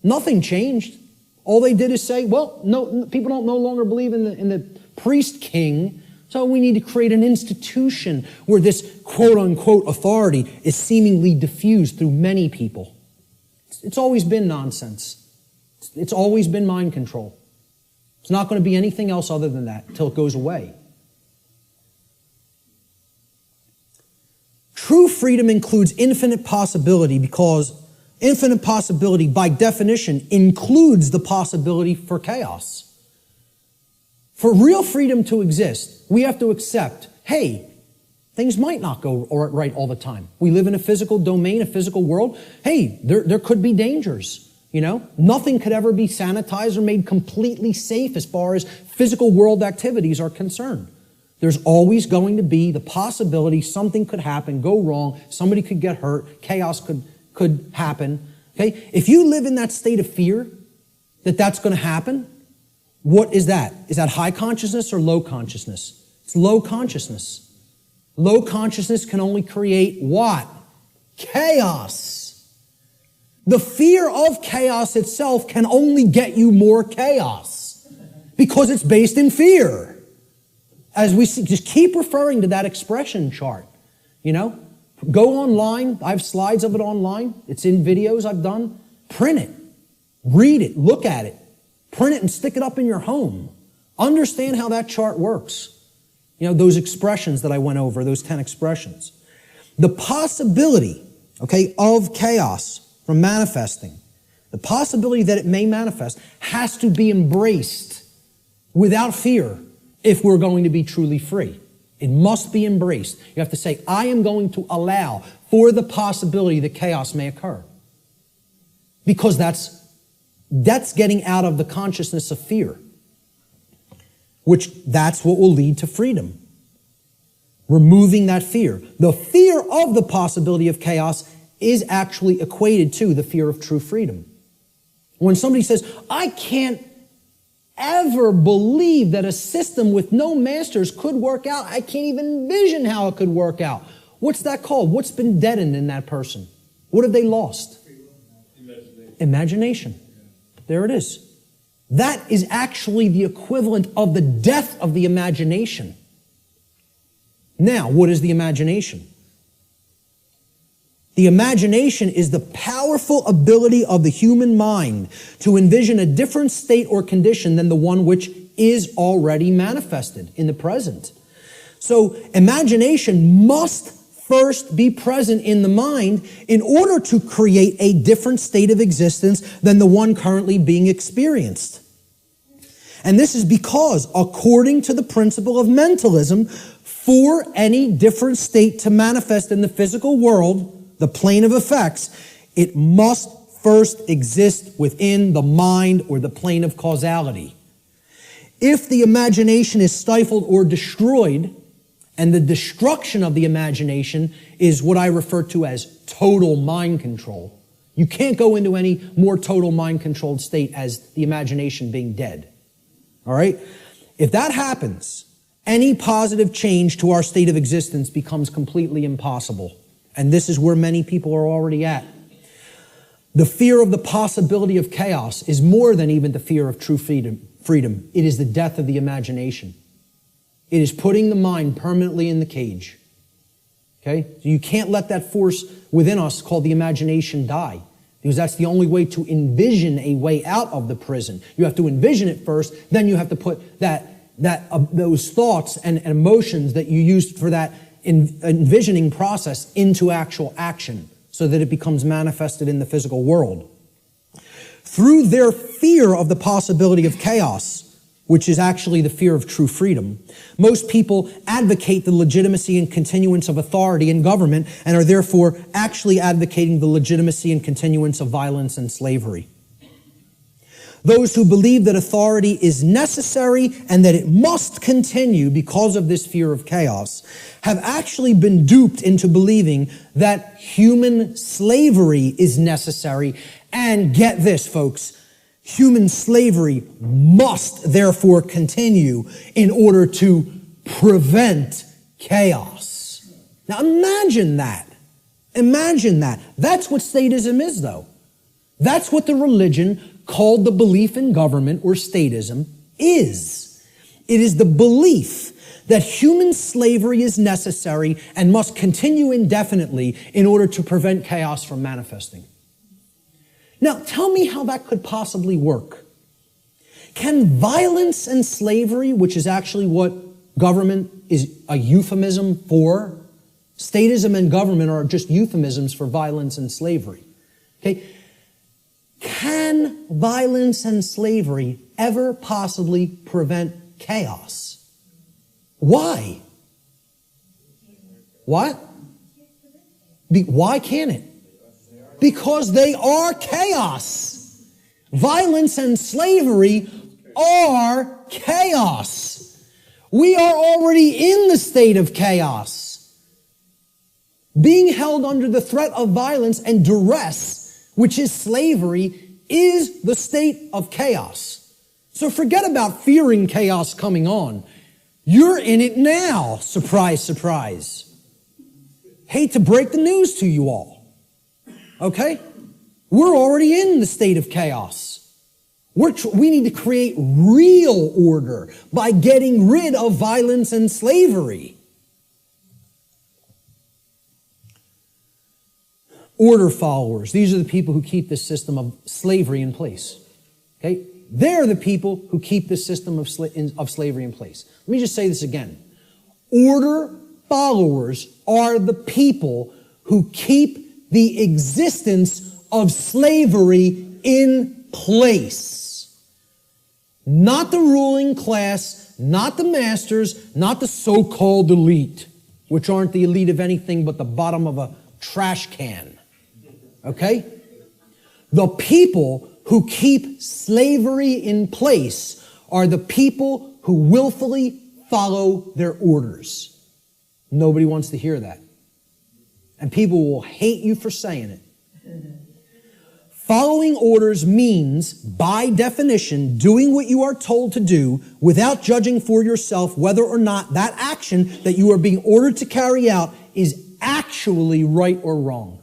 Nothing changed. All they did is say, well, no, people don't no longer believe in the priest king, so we need to create an institution where this quote-unquote authority is seemingly diffused through many people. It's always been nonsense. It's always been mind control. It's not going to be anything else other than that until it goes away. True freedom includes infinite possibility because infinite possibility, by definition, includes the possibility for chaos. For real freedom to exist, we have to accept, hey, things might not go right all the time. We live in a physical domain, a physical world. Hey, there could be dangers. Nothing could ever be sanitized or made completely safe as far as physical world activities are concerned. There's always going to be the possibility something could happen, go wrong, somebody could get hurt, chaos could happen. Okay? If you live in that state of fear that that's going to happen, what is that? Is that high consciousness or low consciousness? It's low consciousness. Low consciousness can only create what? Chaos. The fear of chaos itself can only get you more chaos because it's based in fear. As we see, just keep referring to that expression chart. Go online. I have slides of it online. It's in videos I've done. Print it. Read it. Look at it. Print it and stick it up in your home. Understand how that chart works. Those expressions that I went over, those 10 expressions. The possibility, of chaos from manifesting, the possibility that it may manifest has to be embraced without fear if we're going to be truly free. It must be embraced. You have to say, I am going to allow for the possibility that chaos may occur. Because that's getting out of the consciousness of fear, which that's what will lead to freedom. Removing that fear. The fear of the possibility of chaos is actually equated to the fear of true freedom. When somebody says, I can't ever believe that a system with no masters could work out, I can't even envision how it could work out. What's that called? What's been deadened in that person? What have they lost? Imagination. There it is. That is actually the equivalent of the death of the imagination. Now, what is the imagination? The imagination is the powerful ability of the human mind to envision a different state or condition than the one which is already manifested in the present. So, imagination must first be present in the mind in order to create a different state of existence than the one currently being experienced. And this is because, according to the principle of mentalism, for any different state to manifest in the physical world, the plane of effects, it must first exist within the mind or the plane of causality. If the imagination is stifled or destroyed, and the destruction of the imagination is what I refer to as total mind control. You can't go into any more total mind controlled state as the imagination being dead. All right? If that happens, any positive change to our state of existence becomes completely impossible. And this is where many people are already at. The fear of the possibility of chaos is more than even the fear of true freedom. It is the death of the imagination. It is putting the mind permanently in the cage. Okay? So you can't let that force within us called the imagination die, because that's the only way to envision a way out of the prison. You have to envision it first, then you have to put those thoughts and emotions that you used for that envisioning process into actual action so that it becomes manifested in the physical world. Through their fear of the possibility of chaos, which is actually the fear of true freedom, most people advocate the legitimacy and continuance of authority in government and are therefore actually advocating the legitimacy and continuance of violence and slavery. Those who believe that authority is necessary and that it must continue because of this fear of chaos have actually been duped into believing that human slavery is necessary. And get this, folks, human slavery must therefore continue in order to prevent chaos. Now imagine that. Imagine that. That's what statism is, though. That's what the religion called the belief in government or statism is. It is the belief that human slavery is necessary and must continue indefinitely in order to prevent chaos from manifesting. Now, tell me how that could possibly work. Can violence and slavery, which is actually what government is a euphemism for, statism and government are just euphemisms for violence and slavery. Okay? Can violence and slavery ever possibly prevent chaos? Why? What? Why can't it? Because they are chaos. Violence and slavery are chaos. We are already in the state of chaos. Being held under the threat of violence and duress, which is slavery, is the state of chaos. So forget about fearing chaos coming on. You're in it now. Surprise, surprise. Hate to break the news to you all. Okay? We're already in the state of chaos. We need to create real order by getting rid of violence and slavery. Order followers. These are the people who keep this system of slavery in place. Okay? They're the people who keep this system of slavery in place. Let me just say this again. Order followers are the people who keep the existence of slavery in place. Not the ruling class, not the masters, not the so-called elite, which aren't the elite of anything but the bottom of a trash can. Okay? The people who keep slavery in place are the people who willfully follow their orders. Nobody wants to hear that. And people will hate you for saying it. Following orders means, by definition, doing what you are told to do without judging for yourself whether or not that action that you are being ordered to carry out is actually right or wrong.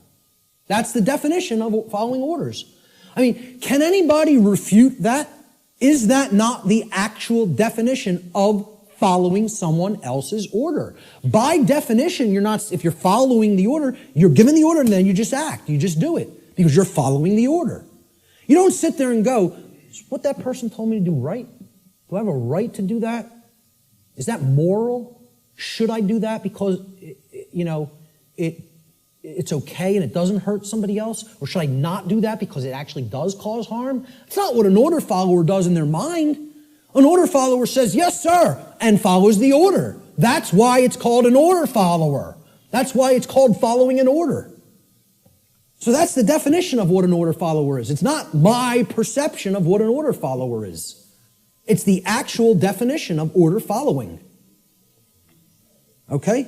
That's the definition of following orders. I mean, can anybody refute that? Is that not the actual definition of following someone else's order? By definition, if you're following the order, you're given the order and then you just act. You just do it because you're following the order. You don't sit there and go, is what that person told me to do right? Do I have a right to do that? Is that moral? Should I do that because, it's okay and it doesn't hurt somebody else? Or should I not do that because it actually does cause harm? It's not what an order follower does in their mind. An order follower says, yes, sir, and follows the order. That's why it's called an order follower. That's why it's called following an order. So that's the definition of what an order follower is. It's not my perception of what an order follower is. It's the actual definition of order following. Okay?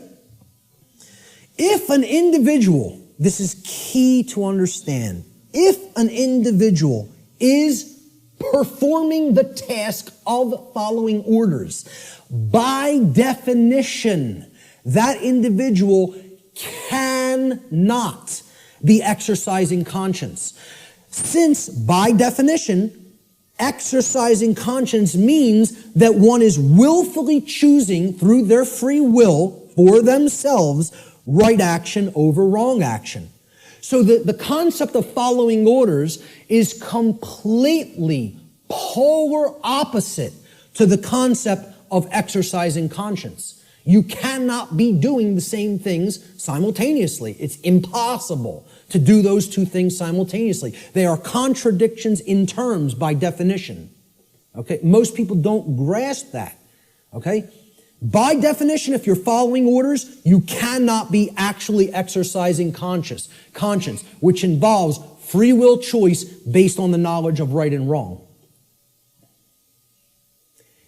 If an individual, this is key to understand, if an individual is performing the task of following orders, by definition, that individual cannot be exercising conscience. Since, by definition, exercising conscience means that one is willfully choosing through their free will for themselves right action over wrong action. So the concept of following orders is completely polar opposite to the concept of exercising conscience. You cannot be doing the same things simultaneously. It's impossible to do those two things simultaneously. They are contradictions in terms by definition. Okay? Most people don't grasp that. Okay? By definition, if you're following orders, you cannot be actually exercising conscience, which involves free will choice based on the knowledge of right and wrong.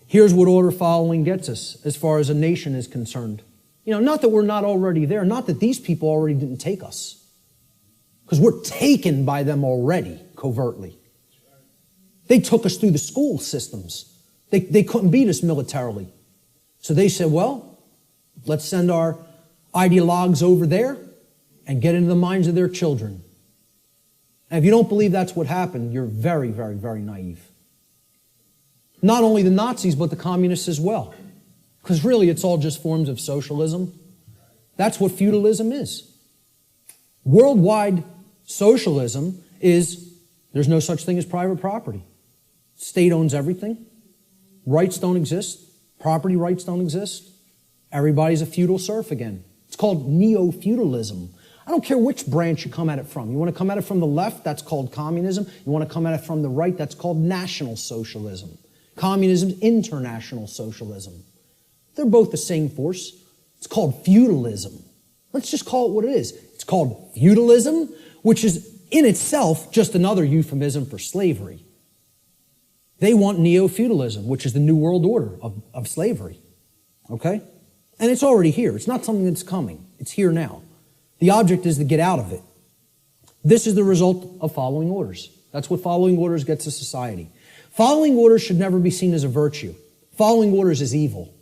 Here's what order following gets us as far as a nation is concerned. Not that we're not already there, not that these people already didn't take us, because we're taken by them already, covertly. They took us through the school systems. They couldn't beat us militarily. So they said, well, let's send our ideologues over there and get into the minds of their children. And if you don't believe that's what happened, you're very, very, very naive. Not only the Nazis, but the communists as well. Because really, it's all just forms of socialism. That's what feudalism is. Worldwide socialism is, there's no such thing as private property. State owns everything. Rights don't exist. Property rights don't exist. Everybody's a feudal serf again. It's called neo-feudalism. I don't care which branch you come at it from. You want to come at it from the left, that's called communism. You want to come at it from the right, that's called National Socialism. Communism is international socialism. They're both the same force. It's called feudalism. Let's just call it what it is. It's called feudalism, which is in itself just another euphemism for slavery. They want neo-feudalism, which is the New World Order of slavery. Okay? And it's already here. It's not something that's coming. It's here now. The object is to get out of it. This is the result of following orders. That's what following orders gets to society. Following orders should never be seen as a virtue. Following orders is evil.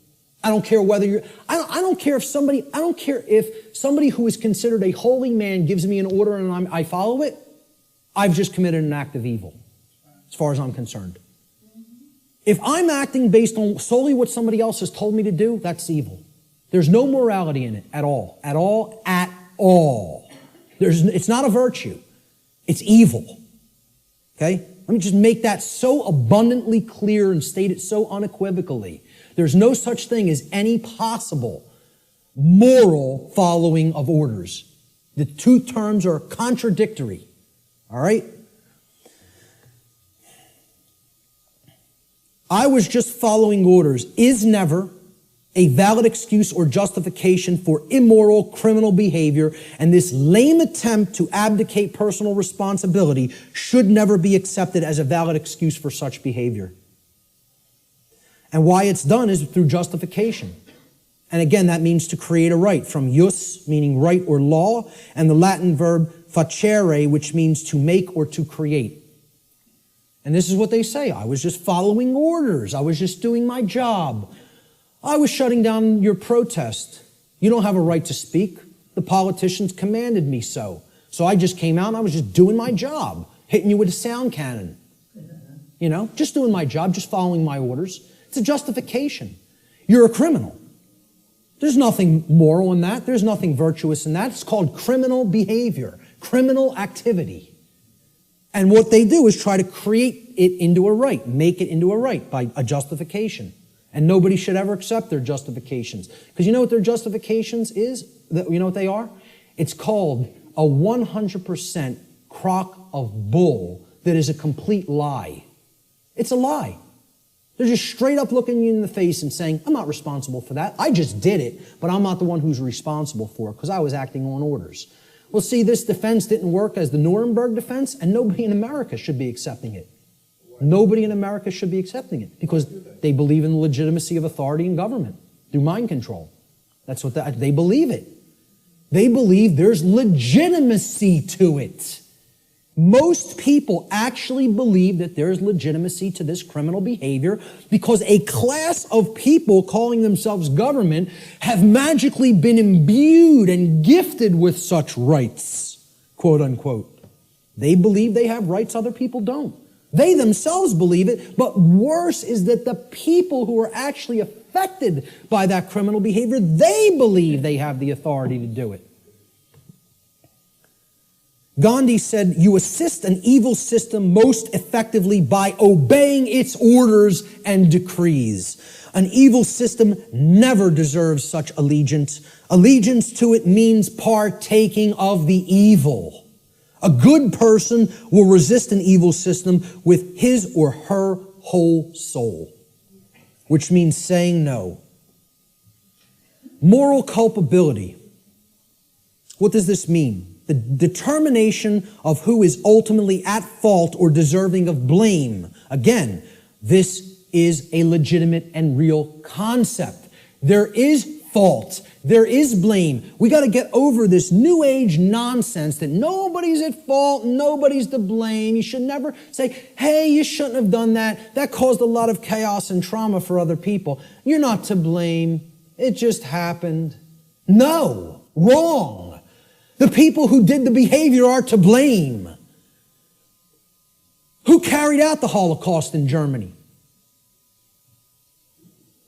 I don't care whether you're, I don't care if somebody who is considered a holy man gives me an order and I follow it, I've just committed an act of evil, as far as I'm concerned. If I'm acting based on solely what somebody else has told me to do, that's evil. There's no morality in it at all. At all. At all. It's not a virtue. It's evil. Okay? Let me just make that so abundantly clear and state it so unequivocally. There's no such thing as any possible moral following of orders. The two terms are contradictory. All right? I was just following orders is never a valid excuse or justification for immoral criminal behavior, and this lame attempt to abdicate personal responsibility should never be accepted as a valid excuse for such behavior. And why it's done is through justification. And again, that means to create a right, from jus, meaning right or law, and the Latin verb facere, which means to make or to create. And this is what they say. I was just following orders. I was just doing my job. I was shutting down your protest. You don't have a right to speak. The politicians commanded me so. So I just came out and I was just doing my job, hitting you with a sound cannon. You know, just doing my job, just following my orders. It's a justification. You're a criminal. There's nothing moral in that. There's nothing virtuous in that. It's called criminal behavior, criminal activity. And what they do is try to create it into a right, make it into a right by a justification. And nobody should ever accept their justifications. Because you know what their justifications is? You know what they are? It's called a 100% crock of bull that is a complete lie. It's a lie. They're just straight up looking you in the face and saying, I'm not responsible for that. I just did it, but I'm not the one who's responsible for it because I was acting on orders. Well, see, this defense didn't work as the Nuremberg defense, and nobody in America should be accepting it. Nobody in America should be accepting it because they believe in the legitimacy of authority and government through mind control. That's what they believe it. They believe there's legitimacy to it. Most people actually believe that there's legitimacy to this criminal behavior because a class of people calling themselves government have magically been imbued and gifted with such rights, quote unquote. They believe they have rights other people don't. They themselves believe it, but worse is that the people who are actually affected by that criminal behavior, they believe they have the authority to do it. Gandhi said, you assist an evil system most effectively by obeying its orders and decrees. An evil system never deserves such allegiance. Allegiance to it means partaking of the evil. A good person will resist an evil system with his or her whole soul, which means saying no. Moral culpability. What does this mean? The determination of who is ultimately at fault or deserving of blame. Again, this is a legitimate and real concept. There is fault. There is blame. We got to get over this new age nonsense that nobody's at fault, nobody's to blame. You should never say, hey, you shouldn't have done that. That caused a lot of chaos and trauma for other people. You're not to blame. It just happened. No, wrong. The people who did the behavior are to blame. Who carried out the Holocaust in Germany?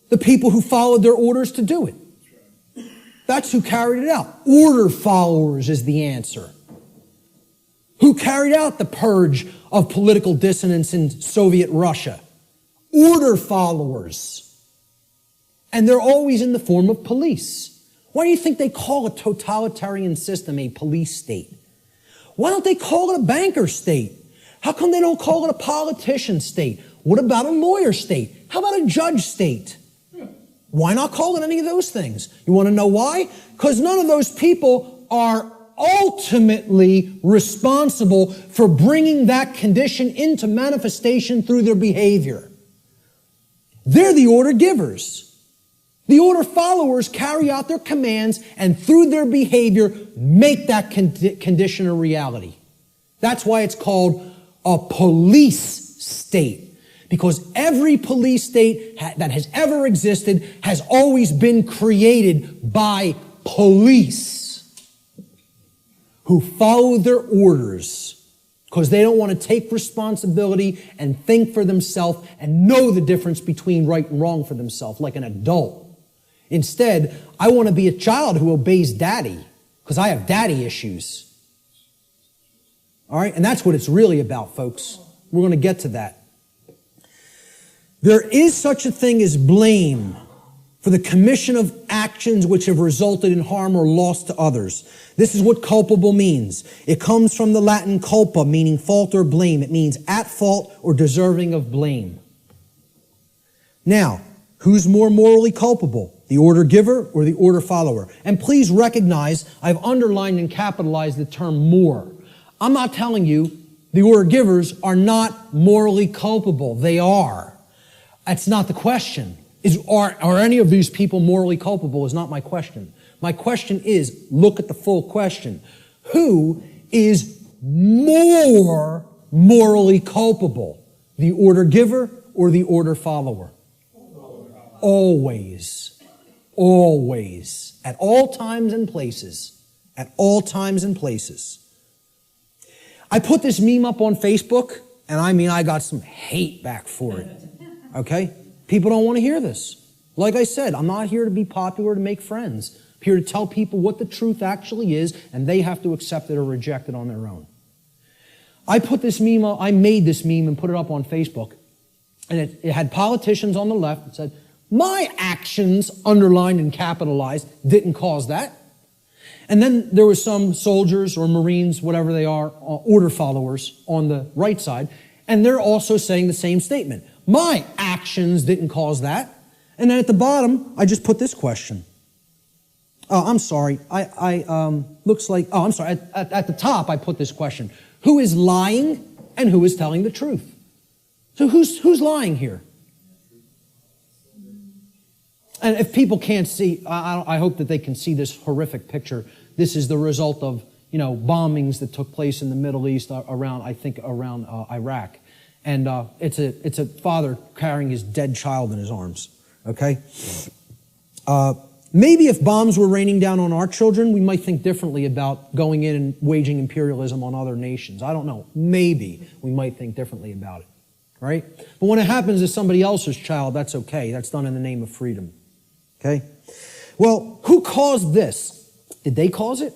The people who followed their orders to do it. That's who carried it out. Order followers is the answer. Who carried out the purge of political dissonance in Soviet Russia? Order followers. And they're always in the form of police. Why do you think they call a totalitarian system a police state? Why don't they call it a banker state? How come they don't call it a politician state? What about a lawyer state? How about a judge state? Why not call it any of those things? You want to know why? Because none of those people are ultimately responsible for bringing that condition into manifestation through their behavior. They're the order givers. The order followers carry out their commands and through their behavior make that condition a reality. That's why it's called a police state. Because every police state that has ever existed has always been created by police who follow their orders because they don't want to take responsibility and think for themselves and know the difference between right and wrong for themselves like an adult. Instead, I want to be a child who obeys daddy because I have daddy issues. All right? And that's what it's really about, folks. We're going to get to that. There is such a thing as blame for the commission of actions which have resulted in harm or loss to others. This is what culpable means. It comes from the Latin culpa, meaning fault or blame. It means at fault or deserving of blame. Now, who's more morally culpable? The order giver or the order follower? And please recognize I've underlined and capitalized the term more. I'm not telling you the order givers are not morally culpable. They are. That's not the question. Are any of these people morally culpable is not my question. My question is, look at the full question. Who is more morally culpable? The order giver or the order follower? Always. Always. At all times and places. At all times and places. I put this meme up on Facebook, and I got some hate back for it. Okay? People don't want to hear this. Like I said, I'm not here to be popular, to make friends. I'm here to tell people what the truth actually is, and they have to accept it or reject it on their own. I made this meme and put it up on Facebook, and it had politicians on the left that said, my actions, underlined and capitalized, didn't cause that. And then there was some soldiers or Marines, whatever they are, order followers on the right side, and they're also saying the same statement. My actions didn't cause that. And then at the bottom, I just put this question. Oh, I'm sorry. Looks like, oh, I'm sorry. At the top, I put this question. Who is lying and who is telling the truth? So who's lying here? And if people can't see, I hope that they can see this horrific picture. This is the result of, bombings that took place in the Middle East around Iraq. And it's a father carrying his dead child in his arms. Okay? Maybe if bombs were raining down on our children, we might think differently about going in and waging imperialism on other nations. I don't know. Maybe we might think differently about it. Right? But when it happens to somebody else's child, that's okay. That's done in the name of freedom. Okay? Well, who caused this? Did they cause it?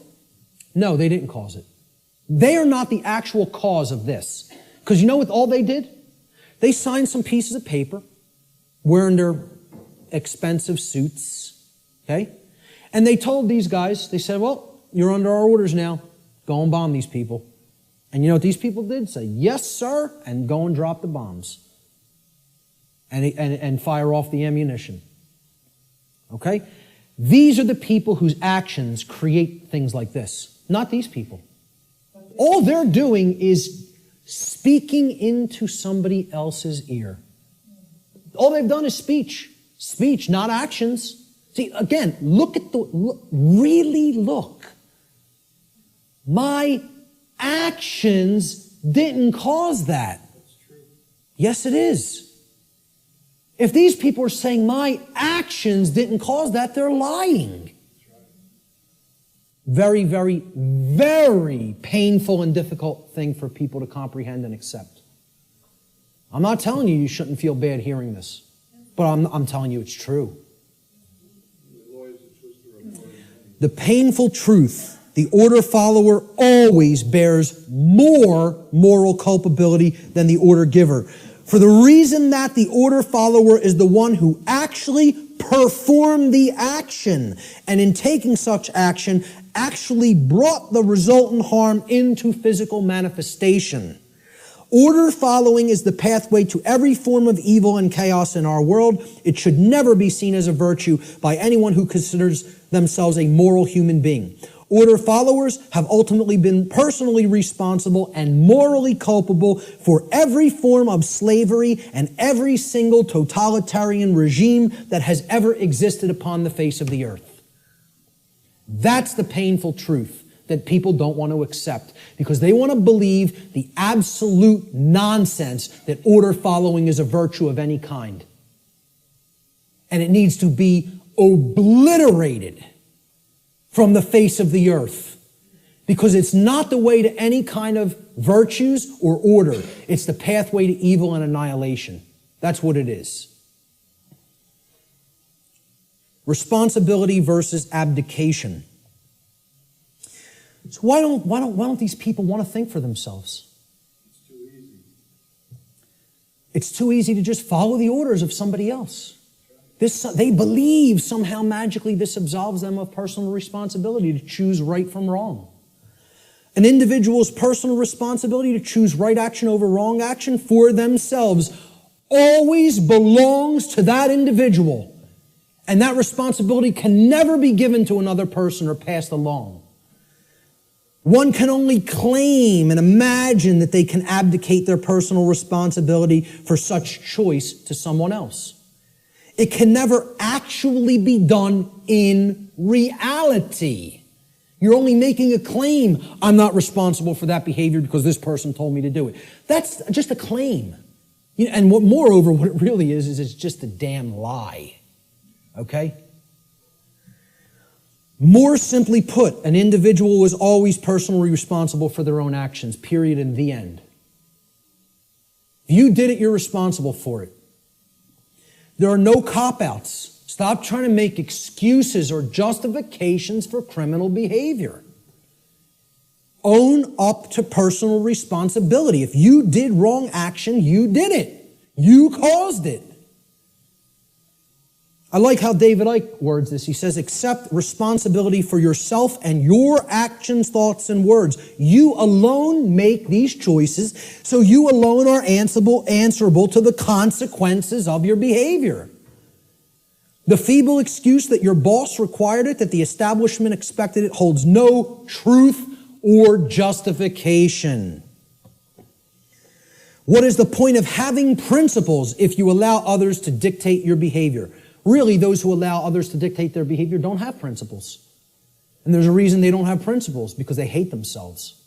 No, they didn't cause it. They are not the actual cause of this. Because you know what all they did? They signed some pieces of paper, wearing their expensive suits, okay? And they told these guys, they said, well, you're under our orders now. Go and bomb these people. And you know what these people did? Say, yes, sir, and go and drop the bombs. And fire off the ammunition. Okay? These are the people whose actions create things like this. Not these people. All they're doing is speaking into somebody else's ear. All they've done is speech. Speech, not actions. See, again, really look. My actions didn't cause that. Yes, it is. If these people are saying my actions didn't cause that, they're lying. Very, very, very painful and difficult thing for people to comprehend and accept. I'm not telling you shouldn't feel bad hearing this, but I'm telling you it's true. The painful truth, the order follower always bears more moral culpability than the order giver. For the reason that the order follower is the one who actually performed the action, and in taking such action, actually brought the resultant harm into physical manifestation. Order following is the pathway to every form of evil and chaos in our world. It should never be seen as a virtue by anyone who considers themselves a moral human being. Order followers have ultimately been personally responsible and morally culpable for every form of slavery and every single totalitarian regime that has ever existed upon the face of the earth. That's the painful truth that people don't want to accept because they want to believe the absolute nonsense that order following is a virtue of any kind. And it needs to be obliterated from the face of the earth because it's not the way to any kind of virtues or order. It's the pathway to evil and annihilation. That's what it is. Responsibility versus abdication. So why don't these people want to think for themselves? It's too easy. It's too easy to just follow the orders of somebody else. They believe somehow magically this absolves them of personal responsibility to choose right from wrong. An individual's personal responsibility to choose right action over wrong action for themselves always belongs to that individual. And that responsibility can never be given to another person or passed along. One can only claim and imagine that they can abdicate their personal responsibility for such choice to someone else. It can never actually be done in reality. You're only making a claim. I'm not responsible for that behavior because this person told me to do it. That's just a claim. And moreover, what it really is it's just a damn lie. Okay? More simply put, an individual is always personally responsible for their own actions, period, and the end. If you did it, you're responsible for it. There are no cop-outs. Stop trying to make excuses or justifications for criminal behavior. Own up to personal responsibility. If you did wrong action, you did it. You caused it. I like how David Icke words this. He says, accept responsibility for yourself and your actions, thoughts, and words. You alone make these choices, so you alone are answerable to the consequences of your behavior. The feeble excuse that your boss required it, that the establishment expected it, holds no truth or justification. What is the point of having principles if you allow others to dictate your behavior? Really, those who allow others to dictate their behavior don't have principles. And there's a reason they don't have principles, because they hate themselves.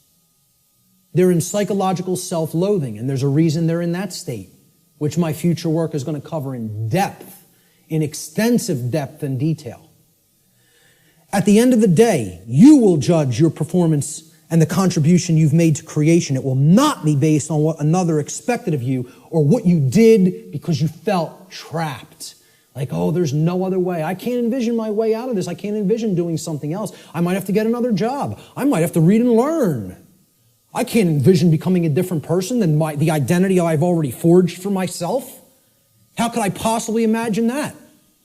They're in psychological self-loathing, and there's a reason they're in that state, which my future work is going to cover in depth, in extensive depth and detail. At the end of the day, you will judge your performance and the contribution you've made to creation. It will not be based on what another expected of you or what you did because you felt trapped. Like, oh, there's no other way. I can't envision my way out of this. I can't envision doing something else. I might have to get another job. I might have to read and learn. I can't envision becoming a different person than the identity I've already forged for myself. How could I possibly imagine that?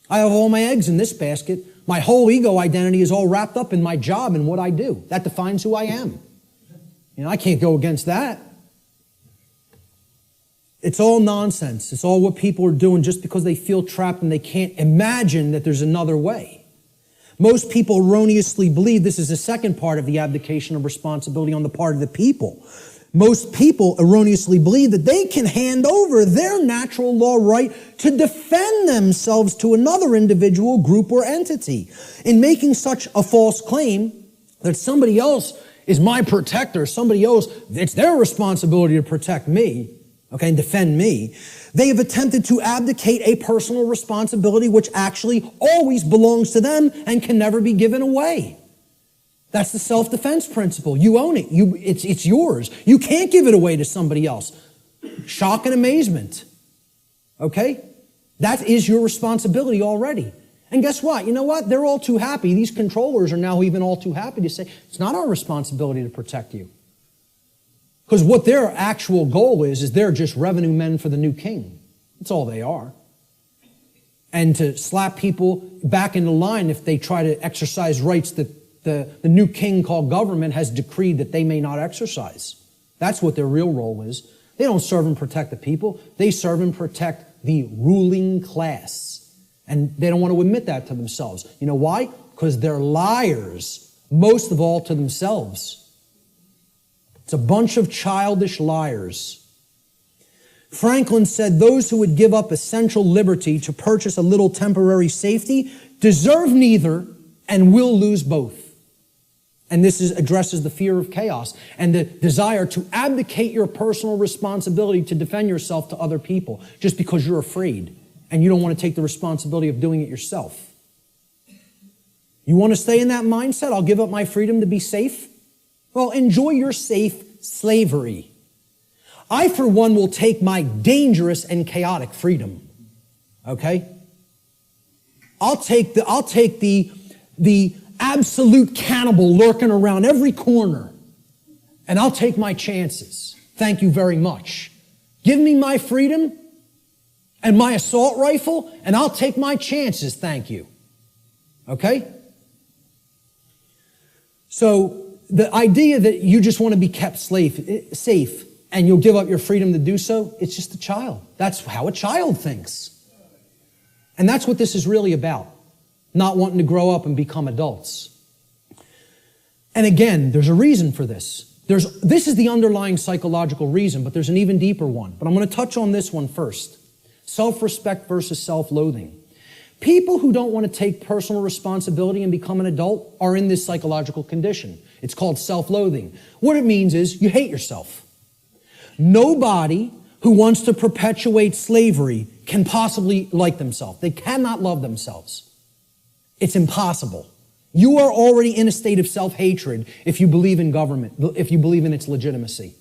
I have all my eggs in this basket. My whole ego identity is all wrapped up in my job and what I do. That defines who I am. I can't go against that. It's all nonsense. It's all what people are doing just because they feel trapped and they can't imagine that there's another way. Most people erroneously believe this is the second part of the abdication of responsibility on the part of the people. Most people erroneously believe that they can hand over their natural law right to defend themselves to another individual, group, or entity. In making such a false claim that somebody else is my protector, somebody else, it's their responsibility to protect me, and defend me, they have attempted to abdicate a personal responsibility which actually always belongs to them and can never be given away. That's the self-defense principle. You own it. It's yours. You can't give it away to somebody else. Shock and amazement. Okay? That is your responsibility already. And guess what? You know what? They're all too happy. These controllers are now even all too happy to say, it's not our responsibility to protect you. Because what their actual goal is they're just revenue men for the new king. That's all they are. And to slap people back into line if they try to exercise rights that the new king called government has decreed that they may not exercise. That's what their real role is. They don't serve and protect the people. They serve and protect the ruling class. And they don't want to admit that to themselves. You know why? Because they're liars, most of all to themselves. It's a bunch of childish liars. Franklin said those who would give up essential liberty to purchase a little temporary safety deserve neither and will lose both. And this addresses the fear of chaos and the desire to abdicate your personal responsibility to defend yourself to other people just because you're afraid and you don't want to take the responsibility of doing it yourself. You want to stay in that mindset? I'll give up my freedom to be safe? Well, enjoy your safe slavery. I, for one, will take my dangerous and chaotic freedom. Okay? I'll take the absolute cannibal lurking around every corner, and I'll take my chances. Thank you very much. Give me my freedom and my assault rifle, and I'll take my chances. Thank you. Okay? So, the idea that you just want to be kept safe and you'll give up your freedom to do so, it's just a child. That's how a child thinks. And that's what this is really about. Not wanting to grow up and become adults. And again, there's a reason for this. This is the underlying psychological reason, but there's an even deeper one. But I'm going to touch on this one first. Self-respect versus self-loathing. People who don't want to take personal responsibility and become an adult are in this psychological condition. It's called self-loathing. What it means is you hate yourself. Nobody who wants to perpetuate slavery can possibly like themselves. They cannot love themselves. It's impossible. You are already in a state of self-hatred if you believe in government, if you believe in its legitimacy.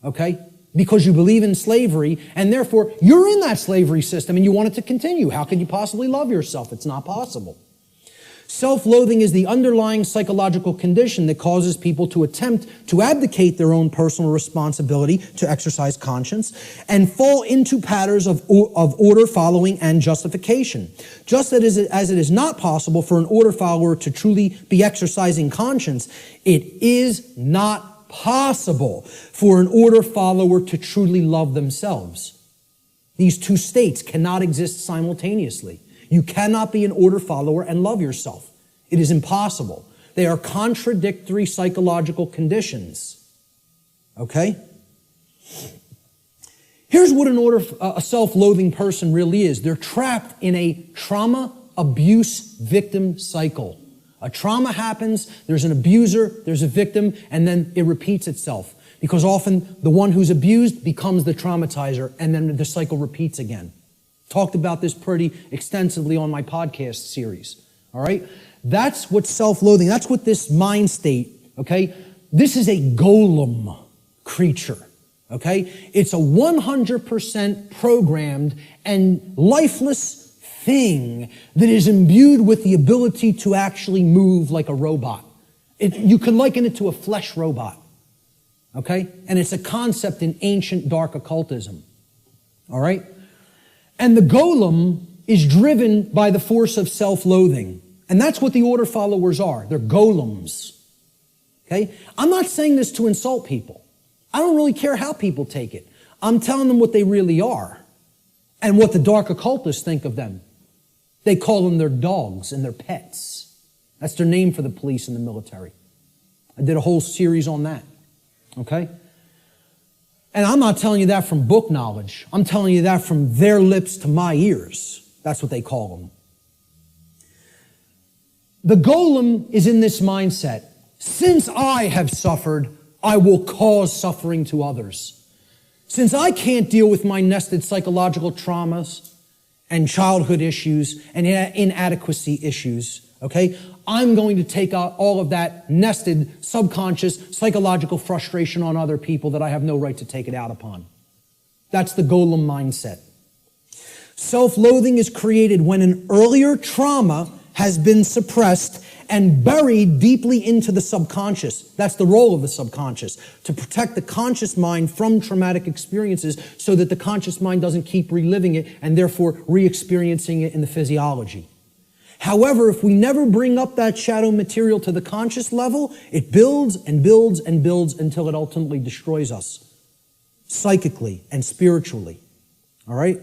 Okay? Because you believe in slavery, and therefore you're in that slavery system and you want it to continue. How can you possibly love yourself? It's not possible. Self-loathing is the underlying psychological condition that causes people to attempt to abdicate their own personal responsibility to exercise conscience and fall into patterns of order following and justification. Just as it is not possible for an order follower to truly be exercising conscience, it is not possible for an order follower to truly love themselves. These two states cannot exist simultaneously. You cannot be an order follower and love yourself. It is impossible. They are contradictory psychological conditions. Okay? Here's what a self-loathing person really is. They're trapped in a trauma abuse victim cycle. A trauma happens, there's an abuser, there's a victim, and then it repeats itself. Because often the one who's abused becomes the traumatizer, and then the cycle repeats again. Talked about this pretty extensively on my podcast series. All right? That's what self-loathing, that's what this mind state, okay? This is a golem creature, okay? It's a 100% programmed and lifeless thing that is imbued with the ability to actually move like a robot. You can liken it to a flesh robot, okay? And it's a concept in ancient dark occultism, all right? And the golem is driven by the force of self-loathing. And that's what the order followers are. They're golems. Okay? I'm not saying this to insult people. I don't really care how people take it. I'm telling them what they really are and what the dark occultists think of them. They call them their dogs and their pets. That's their name for the police and the military. I did a whole series on that. Okay? And I'm not telling you that from book knowledge. I'm telling you that from their lips to my ears. That's what they call them. The golem is in this mindset. Since I have suffered, I will cause suffering to others. Since I can't deal with my nested psychological traumas and childhood issues and inadequacy issues, okay, I'm going to take out all of that nested subconscious psychological frustration on other people that I have no right to take it out upon. That's the golem mindset. Self-loathing is created when an earlier trauma has been suppressed and buried deeply into the subconscious. That's the role of the subconscious, to protect the conscious mind from traumatic experiences so that the conscious mind doesn't keep reliving it and therefore re-experiencing it in the physiology. However, if we never bring up that shadow material to the conscious level, it builds and builds and builds until it ultimately destroys us, psychically and spiritually. All right?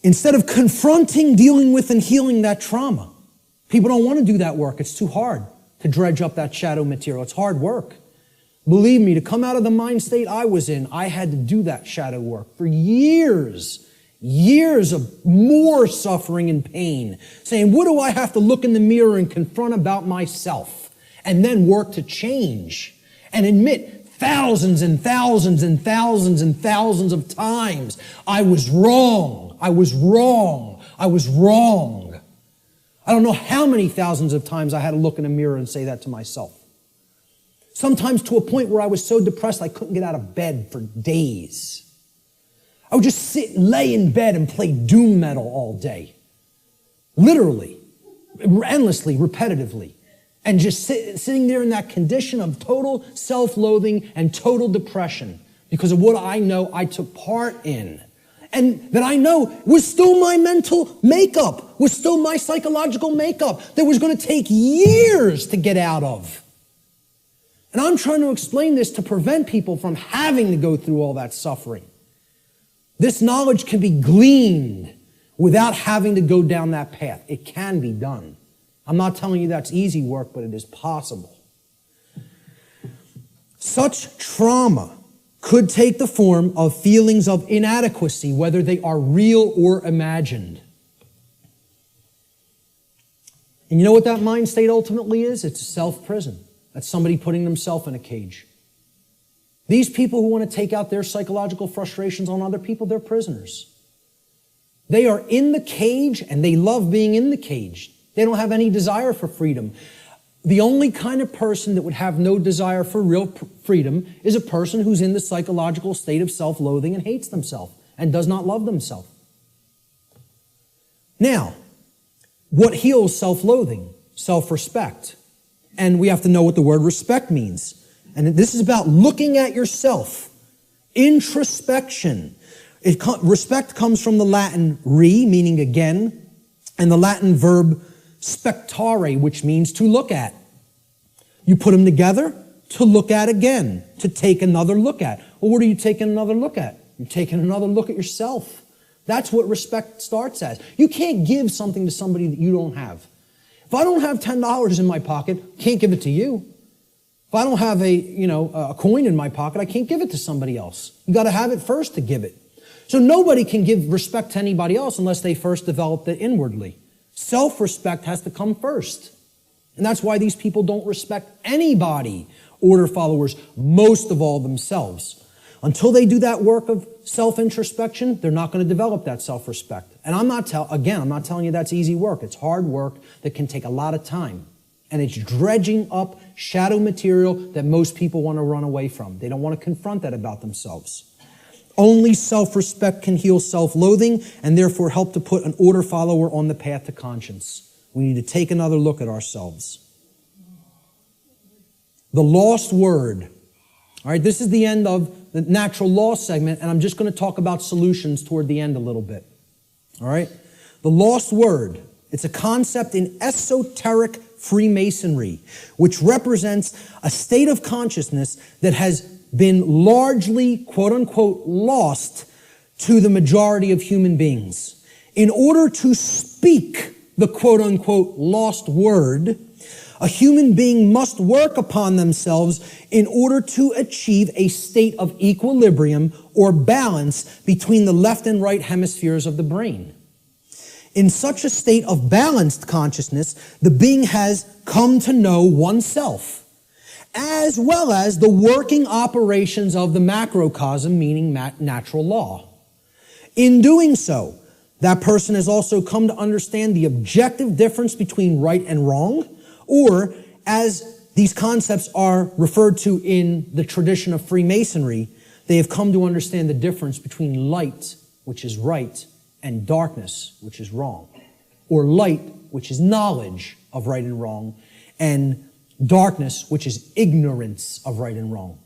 Instead of confronting, dealing with, and healing that trauma, people don't want to do that work. It's too hard to dredge up that shadow material. It's hard work. Believe me, to come out of the mind state I was in, I had to do that shadow work for years of more suffering and pain, saying, what do I have to look in the mirror and confront about myself? And then work to change and admit thousands and thousands and thousands and thousands of times, I was wrong. I was wrong. I was wrong. I don't know how many thousands of times I had to look in a mirror and say that to myself. Sometimes to a point where I was so depressed I couldn't get out of bed for days. I would just sit and lay in bed and play doom metal all day. Literally, endlessly, repetitively. And just sitting there in that condition of total self-loathing and total depression because of what I know I took part in. And that I know was still my mental makeup, was still my psychological makeup that was going to take years to get out of. And I'm trying to explain this to prevent people from having to go through all that suffering. This knowledge can be gleaned without having to go down that path. It can be done. I'm not telling you that's easy work, but it is possible. Such trauma could take the form of feelings of inadequacy, whether they are real or imagined. And you know what that mind state ultimately is? It's a self-prison. That's somebody putting themselves in a cage. These people who want to take out their psychological frustrations on other people, they're prisoners. They are in the cage and they love being in the cage. They don't have any desire for freedom. The only kind of person that would have no desire for real freedom is a person who's in the psychological state of self-loathing and hates themselves and does not love themselves. Now, what heals self-loathing? Self-respect. And we have to know what the word respect means. And this is about looking at yourself. Introspection. Respect comes from the Latin re, meaning again, and the Latin verb spectare, which means to look at. You put them together, to look at again, to take another look at. Well, what are you taking another look at? You're taking another look at yourself. That's what respect starts as. You can't give something to somebody that you don't have. If I don't have $10 in my pocket, I can't give it to you. If I don't have a coin in my pocket, I can't give it to somebody else. You got to have it first to give it. So nobody can give respect to anybody else unless they first developed it inwardly. Self-respect has to come first. And that's why these people don't respect anybody, order followers, most of all themselves. Until they do that work of self-introspection, they're not going to develop that self-respect. And I'm not telling you that's easy work. It's hard work that can take a lot of time. And it's dredging up shadow material that most people want to run away from. They don't want to confront that about themselves. Only self-respect can heal self-loathing and therefore help to put an order follower on the path to conscience. We need to take another look at ourselves. The lost word. All right, this is the end of the natural law segment, and I'm just going to talk about solutions toward the end a little bit. All right? The lost word. It's a concept in esoteric Freemasonry, which represents a state of consciousness that has been largely, quote-unquote, lost to the majority of human beings. In order to speak the quote-unquote lost word, a human being must work upon themselves in order to achieve a state of equilibrium or balance between the left and right hemispheres of the brain. In such a state of balanced consciousness, the being has come to know oneself, as well as the working operations of the macrocosm, meaning natural law. In doing so, that person has also come to understand the objective difference between right and wrong, or as these concepts are referred to in the tradition of Freemasonry, they have come to understand the difference between light, which is right, and darkness, which is wrong. Or light, which is knowledge of right and wrong, and darkness, which is ignorance of right and wrong,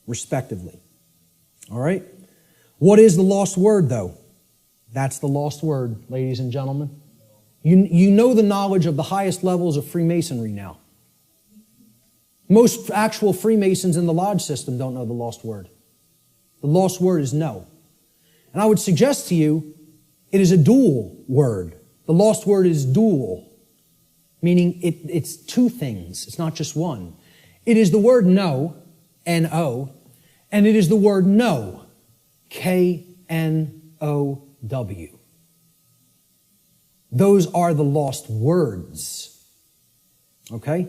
respectively. All right? What is the lost word, though? That's the lost word, ladies and gentlemen. You know the knowledge of the highest levels of Freemasonry now. Most actual Freemasons in the lodge system don't know the lost word. The lost word is no. And I would suggest to you, it is a dual word. The lost word is dual, meaning it's two things. It's not just one. It is the word no, N-O, and it is the word know, K-N-O-W. Those are the lost words. Okay?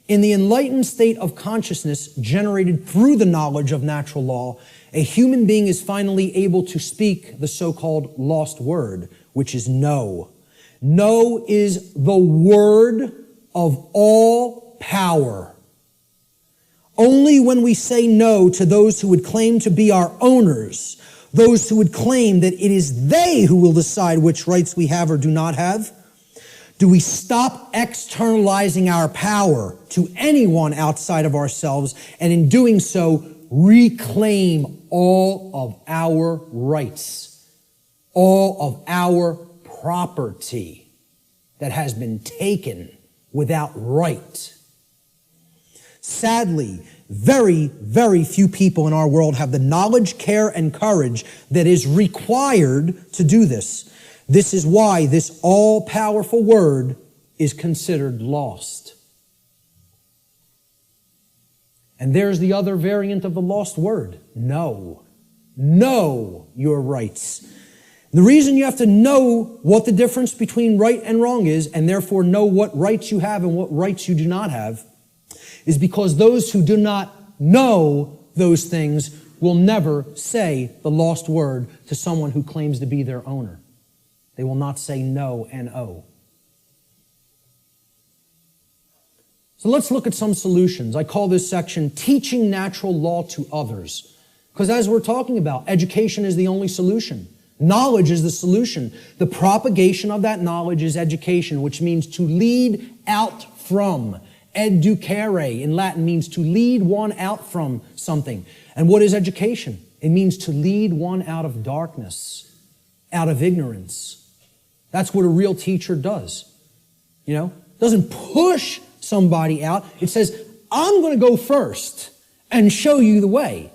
In the enlightened state of consciousness generated through the knowledge of natural law, a human being is finally able to speak the so-called lost word, which is no. No is the word of all power. Only when we say no to those who would claim to be our owners, those who would claim that it is they who will decide which rights we have or do not have, do we stop externalizing our power to anyone outside of ourselves, and in doing so, reclaim all of our rights, all of our property that has been taken without right. Sadly, very, very few people in our world have the knowledge, care, and courage that is required to do this. This is why this all-powerful word is considered lost. And there's the other variant of the lost word, know. Know your rights. The reason you have to know what the difference between right and wrong is, and therefore know what rights you have and what rights you do not have, is because those who do not know those things will never say the lost word to someone who claims to be their owner. They will not say no, N-O. So let's look at some solutions. I call this section Teaching Natural Law to Others. Because as we're talking about, education is the only solution. Knowledge is the solution. The propagation of that knowledge is education, which means to lead out from. Educare in Latin means to lead one out from something. And what is education? It means to lead one out of darkness, out of ignorance. That's what a real teacher does. You know, doesn't push somebody out. It says, I'm going to go first and show you the way.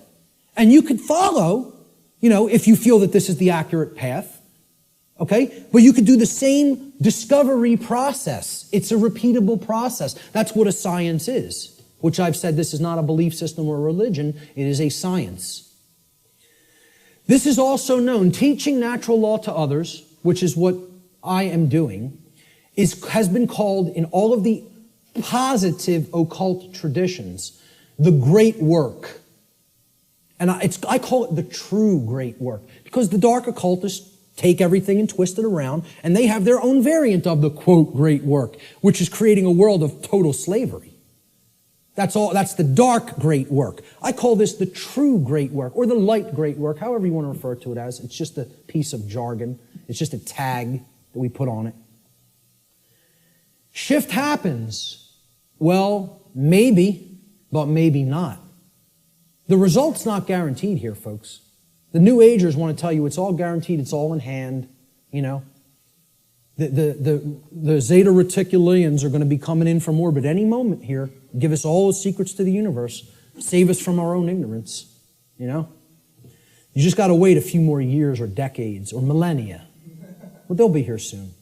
And you could follow, you know, if you feel that this is the accurate path. Okay? But you could do the same discovery process. It's a repeatable process. That's what a science is, which I've said this is not a belief system or a religion. It is a science. This is also known, teaching natural law to others, which is what I am doing, has been called in all of the positive occult traditions the great work. And I call it the true great work, because the dark occultists take everything and twist it around, and they have their own variant of the, quote, great work, which is creating a world of total slavery. That's the dark great work. I call this the true great work, or the light great work, however you want to refer to it as. It's just a piece of jargon. It's just a tag that we put on it. Shift happens. Well, maybe, but maybe not. The result's not guaranteed here, folks. The New Agers want to tell you it's all guaranteed, it's all in hand, you know. The Zeta Reticulians are going to be coming in from orbit any moment here, give us all the secrets to the universe, save us from our own ignorance, you know. You just got to wait a few more years or decades or millennia. But they'll be here soon.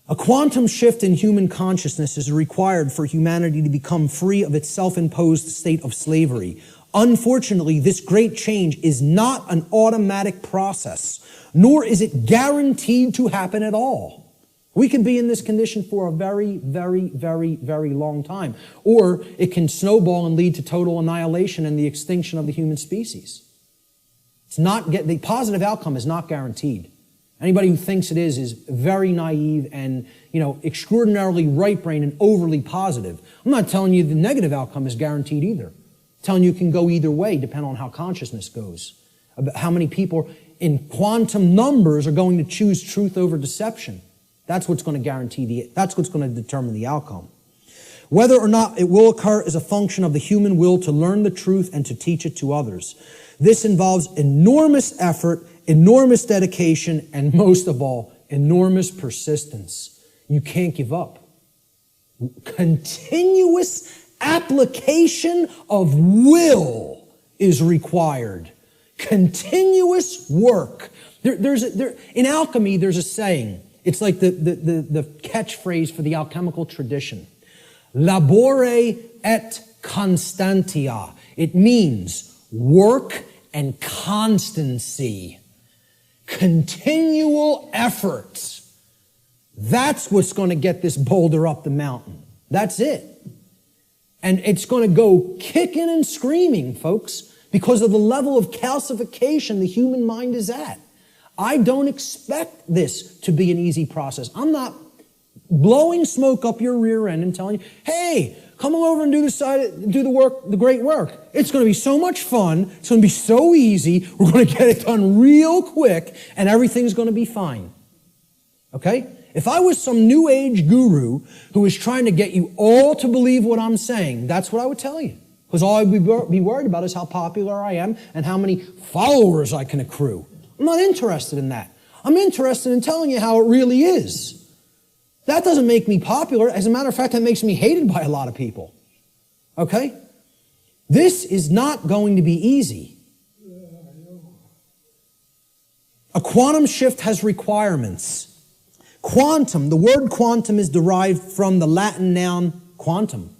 A quantum shift in human consciousness is required for humanity to become free of its self-imposed state of slavery. Unfortunately, this great change is not an automatic process, nor is it guaranteed to happen at all. We can be in this condition for a very, very, very, very long time. Or it can snowball and lead to total annihilation and the extinction of the human species. The positive outcome is not guaranteed. Anybody who thinks it is very naive and, you know, extraordinarily right-brained and overly positive. I'm not telling you the negative outcome is guaranteed either. I'm telling you it can go either way, depending on how consciousness goes. About how many people in quantum numbers are going to choose truth over deception. That's what's going to that's what's going to determine the outcome. Whether or not it will occur is a function of the human will to learn the truth and to teach it to others. This involves enormous effort, enormous dedication, and most of all, enormous persistence. You can't give up. Continuous application of will is required. Continuous work. In alchemy, there's a saying. It's like the catchphrase for the alchemical tradition. Labore et constantia. It means work and constancy. Continual effort. That's what's going to get this boulder up the mountain. That's it. And it's going to go kicking and screaming, folks, because of the level of calcification the human mind is at. I don't expect this to be an easy process. I'm not blowing smoke up your rear end and telling you, hey, come over and do the work, the great work. It's going to be so much fun. It's going to be so easy. We're going to get it done real quick, and everything's going to be fine. Okay? If I was some new age guru who was trying to get you all to believe what I'm saying, that's what I would tell you. Because all I'd be worried about is how popular I am and how many followers I can accrue. I'm not interested in that. I'm interested in telling you how it really is. That doesn't make me popular. As a matter of fact, that makes me hated by a lot of people. Okay? This is not going to be easy. A quantum shift has requirements. Quantum, the word quantum is derived from the Latin noun quantum.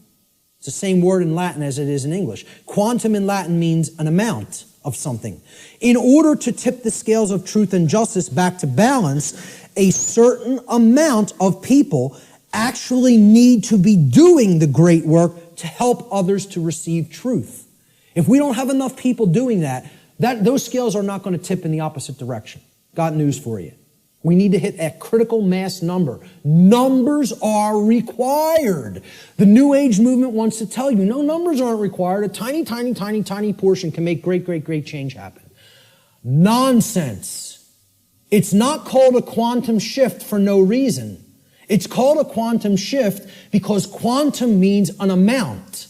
It's the same word in Latin as it is in English. Quantum in Latin means an amount, of something. In order to tip the scales of truth and justice back to balance, a certain amount of people actually need to be doing the great work to help others to receive truth. If we don't have enough people doing that, those scales are not going to tip in the opposite direction. Got news for you. We need to hit a critical mass number. Numbers are required. The New Age movement wants to tell you, no, numbers aren't required. A tiny, tiny, tiny, tiny portion can make great, great, great change happen. Nonsense. It's not called a quantum shift for no reason. It's called a quantum shift because quantum means an amount.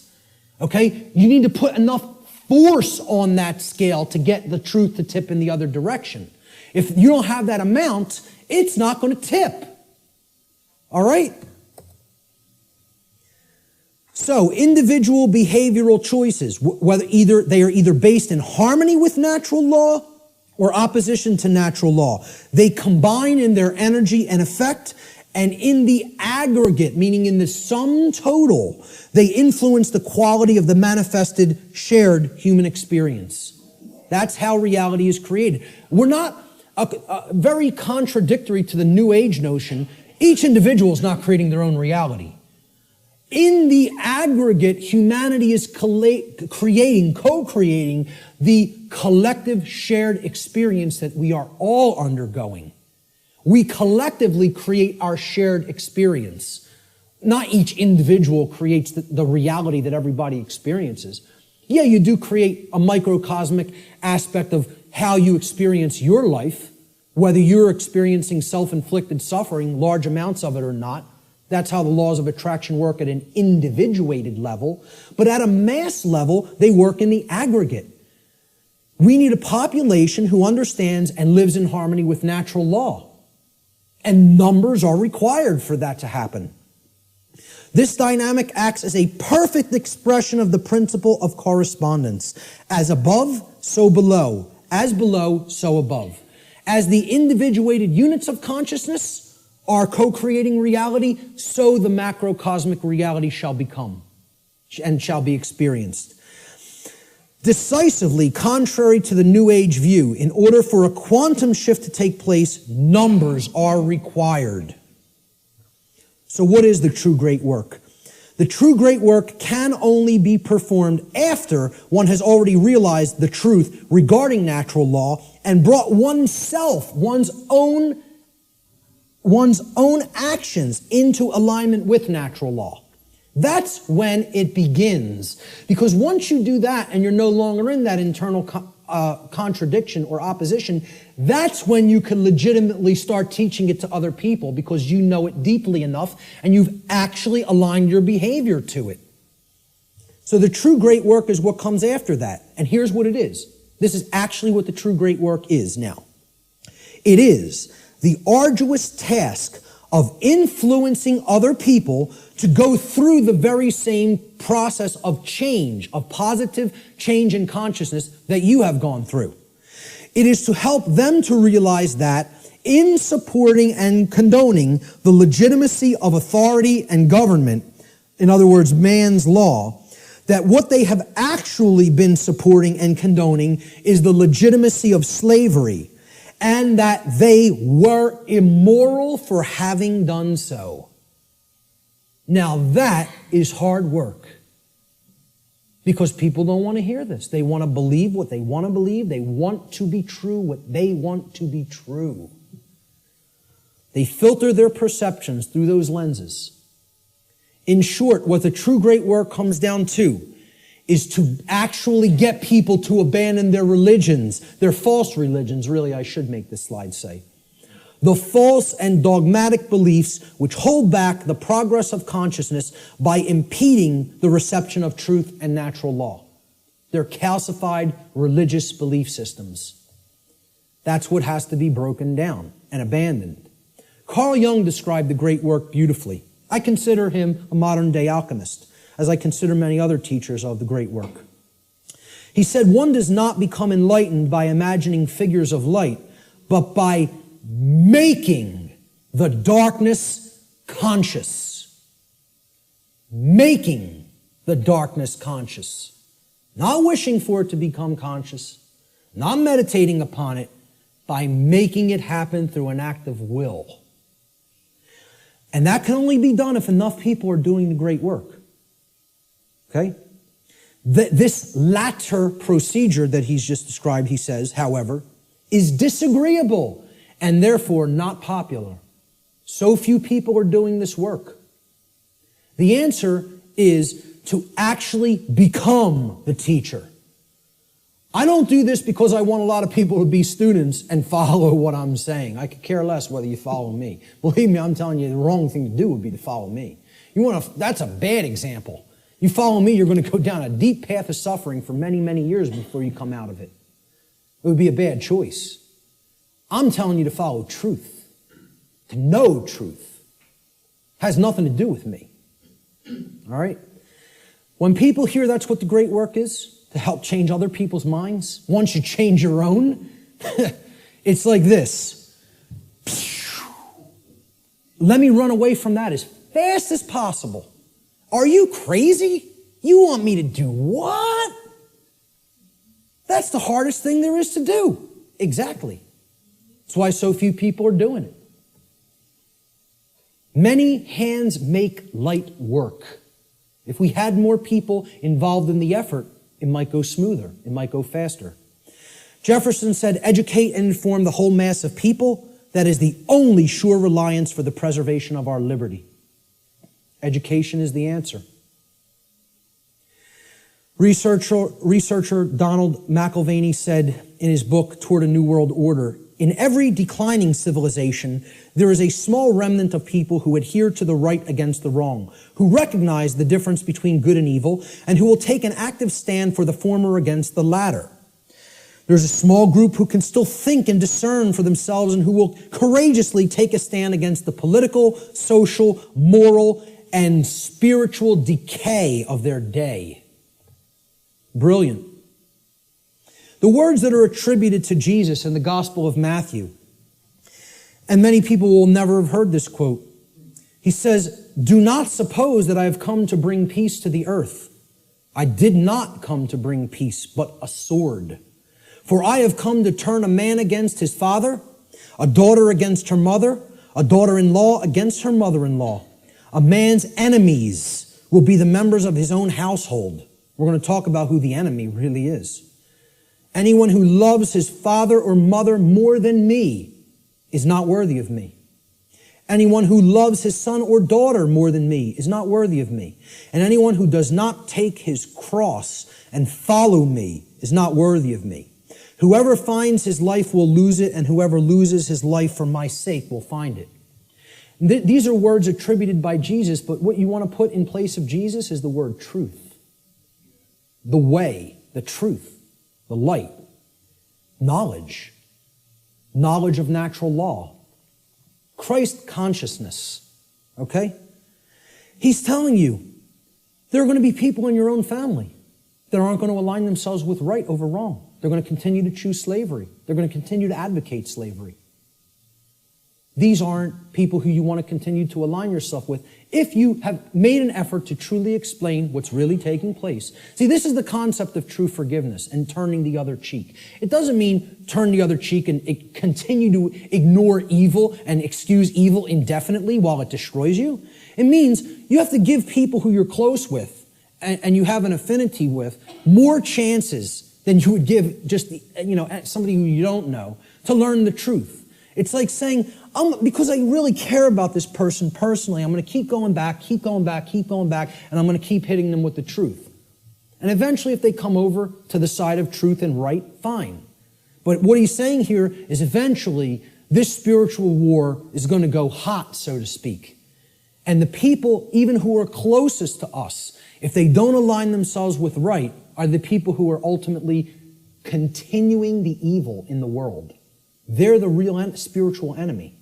Okay? You need to put enough force on that scale to get the truth to tip in the other direction. If you don't have that amount, it's not going to tip. All right? So, individual behavioral choices, whether they are either based in harmony with natural law or opposition to natural law. They combine in their energy and effect, and in the aggregate, meaning in the sum total, they influence the quality of the manifested, shared human experience. That's how reality is created. We're not very contradictory to the New Age notion. Each individual is not creating their own reality. In the aggregate, humanity is co-creating the collective shared experience that we are all undergoing. We collectively create our shared experience. Not each individual creates the reality that everybody experiences. Yeah, you do create a microcosmic aspect of how you experience your life, whether you're experiencing self-inflicted suffering, large amounts of it or not. That's how the laws of attraction work at an individuated level. But at a mass level, they work in the aggregate. We need a population who understands and lives in harmony with natural law. And numbers are required for that to happen. This dynamic acts as a perfect expression of the principle of correspondence. As above, so below. As below, so above. As the individuated units of consciousness are co-creating reality, so the macrocosmic reality shall become and shall be experienced. Decisively contrary to the New Age view, in order for a quantum shift to take place, numbers are required. So what is the true great work? The true great work can only be performed after one has already realized the truth regarding natural law and brought oneself, one's own actions into alignment with natural law. That's when it begins. Because once you do that and you're no longer in that internal contradiction or opposition, that's when you can legitimately start teaching it to other people because you know it deeply enough and you've actually aligned your behavior to it. So the true great work is what comes after that. And here's what it is. This is actually what the true great work is now. It is the arduous task of influencing other people to go through the very same process of change, of positive change in consciousness that you have gone through. It is to help them to realize that in supporting and condoning the legitimacy of authority and government, in other words, man's law, that what they have actually been supporting and condoning is the legitimacy of slavery, and that they were immoral for having done so. Now that is hard work. Because people don't want to hear this. They want to believe what they want to believe. They want to be true what they want to be true. They filter their perceptions through those lenses. In short, what the true great work comes down to is to actually get people to abandon their religions, their false religions, really, I should make this slide say. The false and dogmatic beliefs which hold back the progress of consciousness by impeding the reception of truth and natural law. They're calcified religious belief systems. That's what has to be broken down and abandoned. Carl Jung described the great work beautifully. I consider him a modern-day alchemist, as I consider many other teachers of the great work. He said, one does not become enlightened by imagining figures of light, but by making the darkness conscious. Making the darkness conscious. Not wishing for it to become conscious, not meditating upon it, by making it happen through an act of will. And that can only be done if enough people are doing the great work. Okay? This latter procedure that he's just described, he says, however, is disagreeable and therefore not popular. So few people are doing this work. The answer is to actually become the teacher. I don't do this because I want a lot of people to be students and follow what I'm saying. I could care less whether you follow me. Believe me, I'm telling you, the wrong thing to do would be to follow me. That's a bad example. You follow me, you're going to go down a deep path of suffering for many, many years before you come out of it. It would be a bad choice. I'm telling you to follow truth, to know truth. It has nothing to do with me. All right? When people hear that's what the great work is, to help change other people's minds, once you change your own, it's like this. Let me run away from that as fast as possible. Are you crazy? You want me to do what? That's the hardest thing there is to do. Exactly. That's why so few people are doing it. Many hands make light work. If we had more people involved in the effort, it might go smoother. It might go faster. Jefferson said, educate and inform the whole mass of people. That is the only sure reliance for the preservation of our liberty. Education is the answer. Researcher Donald McIlvaney said in his book, Toward a New World Order, in every declining civilization, there is a small remnant of people who adhere to the right against the wrong, who recognize the difference between good and evil, and who will take an active stand for the former against the latter. There's a small group who can still think and discern for themselves and who will courageously take a stand against the political, social, moral, and spiritual decay of their day. Brilliant. The words that are attributed to Jesus in the Gospel of Matthew, and many people will never have heard this quote. He says, do not suppose that I have come to bring peace to the earth. I did not come to bring peace, but a sword. For I have come to turn a man against his father, a daughter against her mother, a daughter-in-law against her mother-in-law. A man's enemies will be the members of his own household. We're going to talk about who the enemy really is. Anyone who loves his father or mother more than me is not worthy of me. Anyone who loves his son or daughter more than me is not worthy of me. And anyone who does not take his cross and follow me is not worthy of me. Whoever finds his life will lose it, and whoever loses his life for my sake will find it. These are words attributed by Jesus, but what you want to put in place of Jesus is the word truth. The way, the truth, the light, knowledge of natural law, Christ consciousness, okay? He's telling you there are going to be people in your own family that aren't going to align themselves with right over wrong. They're going to continue to choose slavery. They're going to continue to advocate slavery. These aren't people who you want to continue to align yourself with if you have made an effort to truly explain what's really taking place. See, this is the concept of true forgiveness and turning the other cheek. It doesn't mean turn the other cheek and continue to ignore evil and excuse evil indefinitely while it destroys you. It means you have to give people who you're close with and you have an affinity with more chances than you would give just somebody who you don't know to learn the truth. It's like saying, because I really care about this person personally, I'm going to keep going back, and I'm going to keep hitting them with the truth. And eventually, if they come over to the side of truth and right, fine. But what he's saying here is eventually, this spiritual war is going to go hot, so to speak. And the people, even who are closest to us, if they don't align themselves with right, are the people who are ultimately continuing the evil in the world. They're the real spiritual enemy.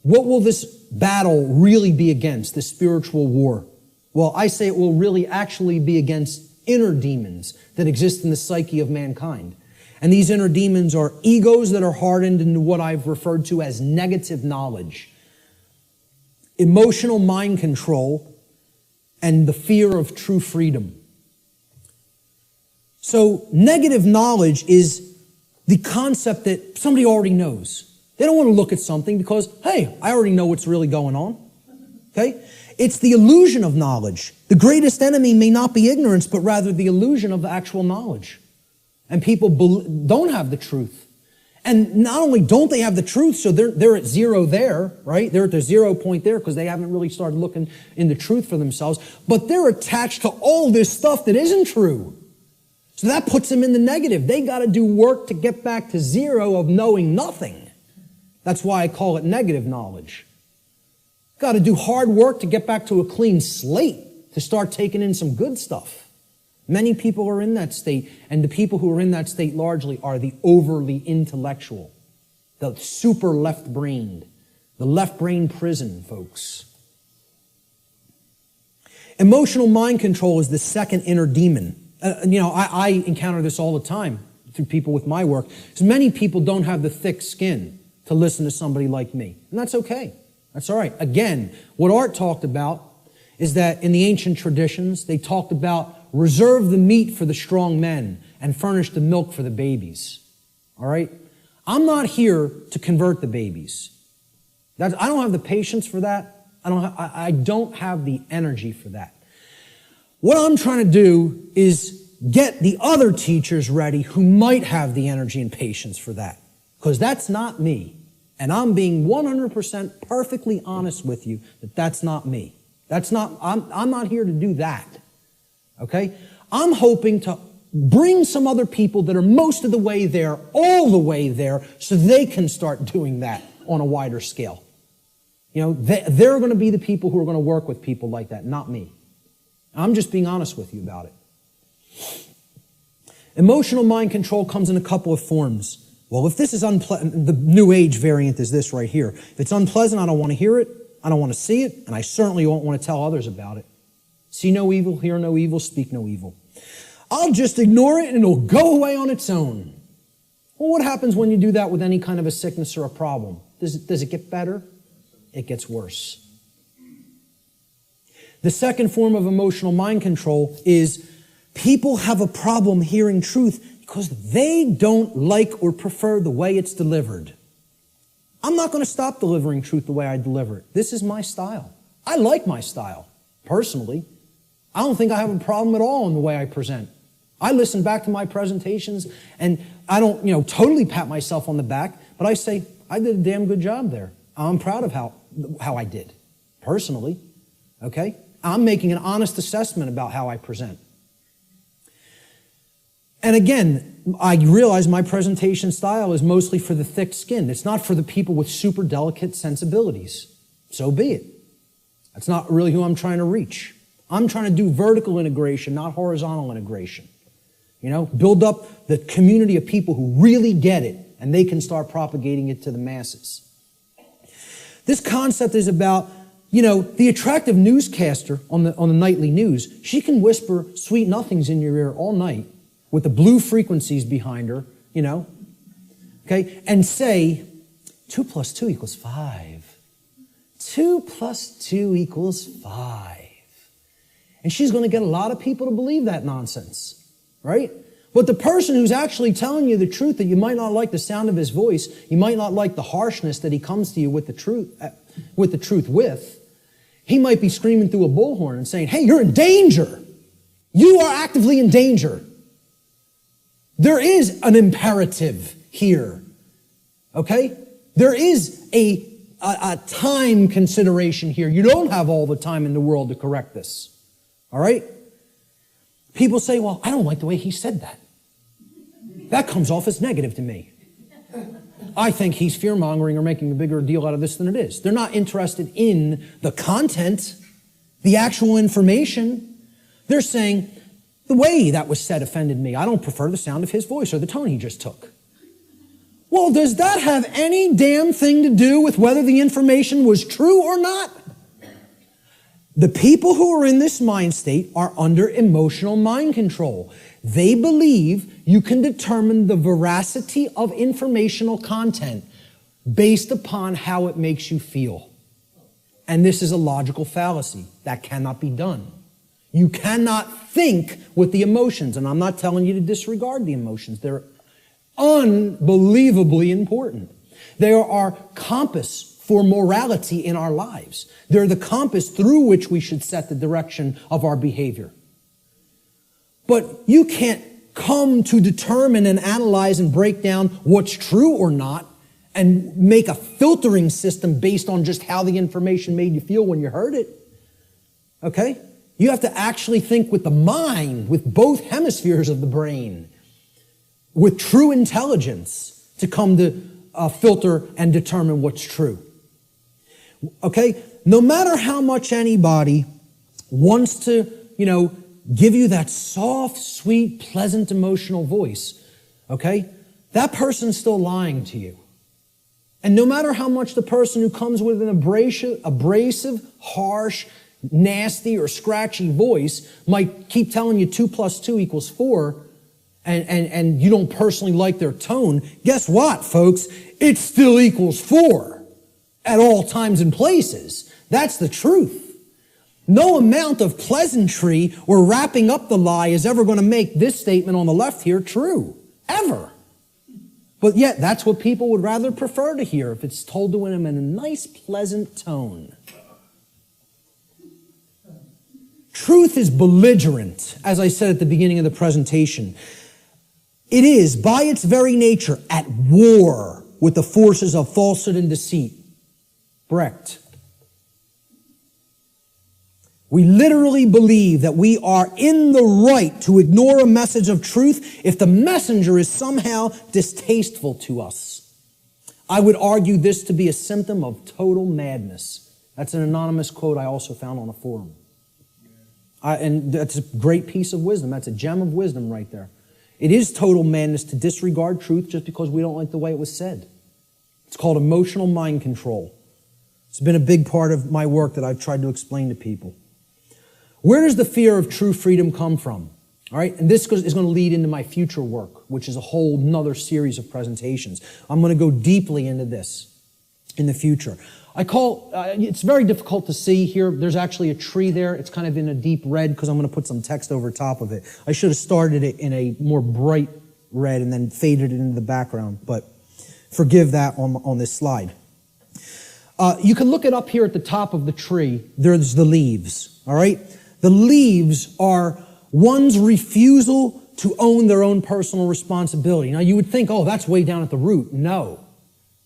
What will this battle really be against, this spiritual war? Well, I say it will really actually be against inner demons that exist in the psyche of mankind. And these inner demons are egos that are hardened into what I've referred to as negative knowledge, emotional mind control, and the fear of true freedom. So negative knowledge is the concept that somebody already knows. They don't want to look at something because, hey, I already know what's really going on. Okay? It's the illusion of knowledge. The greatest enemy may not be ignorance, but rather the illusion of actual knowledge. And people don't have the truth. And not only don't they have the truth, so they're at zero there, right? They're at the 0 point there because they haven't really started looking into truth for themselves, but they're attached to all this stuff that isn't true. So that puts them in the negative. They got to do work to get back to zero of knowing nothing. That's why I call it negative knowledge. Got to do hard work to get back to a clean slate, to start taking in some good stuff. Many people are in that state, and the people who are in that state largely are the overly intellectual, the super left-brained, the left-brain prison, folks. Emotional mind control is the second inner demon. I encounter this all the time through people with my work, because many people don't have the thick skin to listen to somebody like me, and that's okay. That's all right. Again, what Art talked about is that in the ancient traditions, they talked about reserve the meat for the strong men and furnish the milk for the babies. All right? I'm not here to convert the babies. I don't have the patience for that. I don't have the energy for that. What I'm trying to do is get the other teachers ready who might have the energy and patience for that. Because that's not me. And I'm being 100% perfectly honest with you that that's not me. I'm not here to do that. Okay? I'm hoping to bring some other people that are most of the way there, all the way there, so they can start doing that on a wider scale. They're going to be the people who are going to work with people like that, not me. I'm just being honest with you about it. Emotional mind control comes in a couple of forms. Well, if this is unpleasant, the New Age variant is this right here. If it's unpleasant, I don't want to hear it, I don't want to see it, and I certainly won't want to tell others about it. See no evil, hear no evil, speak no evil. I'll just ignore it and it'll go away on its own. Well, what happens when you do that with any kind of a sickness or a problem? Does it get better? It gets worse. The second form of emotional mind control is people have a problem hearing truth because they don't like or prefer the way it's delivered. I'm not going to stop delivering truth the way I deliver it. This is my style. I like my style, personally. I don't think I have a problem at all in the way I present. I listen back to my presentations and I don't, totally pat myself on the back, but I say, I did a damn good job there. I'm proud of how I did, personally. Okay? I'm making an honest assessment about how I present. And again, I realize my presentation style is mostly for the thick-skinned. It's not for the people with super delicate sensibilities. So be it. That's not really who I'm trying to reach. I'm trying to do vertical integration, not horizontal integration. Build up the community of people who really get it, and they can start propagating it to the masses. This concept is about, the attractive newscaster on the nightly news. She can whisper sweet nothings in your ear all night with the blue frequencies behind her, okay, and say, 2 + 2 = 5. 2 + 2 = 5. And she's going to get a lot of people to believe that nonsense, right? But the person who's actually telling you the truth, that you might not like the sound of his voice, you might not like the harshness that he comes to you with the truth with, he might be screaming through a bullhorn and saying, hey, you're in danger. You are actively in danger. There is an imperative here, okay? There is a time consideration here. You don't have all the time in the world to correct this. All right? People say, well, I don't like the way he said that. That comes off as negative to me. I think he's fear-mongering or making a bigger deal out of this than it is. They're not interested in the content, the actual information. They're saying, the way that was said offended me. I don't prefer the sound of his voice or the tone he just took. Well, does that have any damn thing to do with whether the information was true or not? The people who are in this mind state are under emotional mind control. They believe you can determine the veracity of informational content based upon how it makes you feel. And this is a logical fallacy. That cannot be done. You cannot think with the emotions. And I'm not telling you to disregard the emotions. They're unbelievably important. They are our compass for morality in our lives. They're the compass through which we should set the direction of our behavior. But you can't come to determine and analyze and break down what's true or not and make a filtering system based on just how the information made you feel when you heard it. Okay? You have to actually think with the mind, with both hemispheres of the brain, with true intelligence to come to filter and determine what's true. Okay? No matter how much anybody wants to, give you that soft, sweet, pleasant, emotional voice, okay? That person's still lying to you. And no matter how much the person who comes with an abrasive, harsh, nasty, or scratchy voice might keep telling you 2 + 2 = 4, and you don't personally like their tone, guess what, folks? It still equals 4 at all times and places. That's the truth. No amount of pleasantry or wrapping up the lie is ever going to make this statement on the left here true. Ever. But yet, that's what people would rather prefer to hear if it's told to them in a nice, pleasant tone. Truth is belligerent, as I said at the beginning of the presentation. It is, by its very nature, at war with the forces of falsehood and deceit. Brecht. We literally believe that we are in the right to ignore a message of truth if the messenger is somehow distasteful to us. I would argue this to be a symptom of total madness. That's an anonymous quote I also found on a forum. And that's a great piece of wisdom. That's a gem of wisdom right there. It is total madness to disregard truth just because we don't like the way it was said. It's called emotional mind control. It's been a big part of my work that I've tried to explain to people. Where does the fear of true freedom come from? All right, and this is going to lead into my future work, which is a whole nother series of presentations. I'm going to go deeply into this in the future. It's very difficult to see here. There's actually a tree there. It's kind of in a deep red because I'm going to put some text over top of it. I should have started it in a more bright red and then faded it into the background, but forgive that on this slide. You can look it up here at the top of the tree. There's the leaves, all right? The leaves are one's refusal to own their own personal responsibility. Now, you would think, oh, that's way down at the root. No.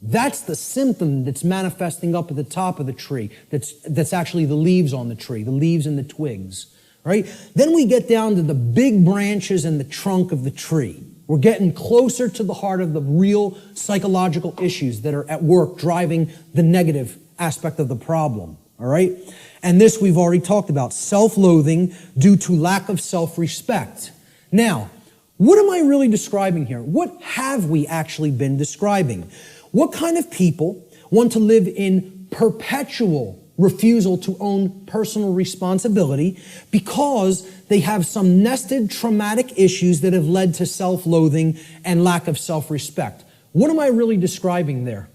That's the symptom that's manifesting up at the top of the tree. That's actually the leaves on the tree, the leaves and the twigs, right? Then we get down to the big branches and the trunk of the tree. We're getting closer to the heart of the real psychological issues that are at work driving the negative aspect of the problem, all right? And this we've already talked about, self-loathing due to lack of self-respect. Now, what am I really describing here? What have we actually been describing? What kind of people want to live in perpetual refusal to own personal responsibility because they have some nested traumatic issues that have led to self-loathing and lack of self-respect? What am I really describing there?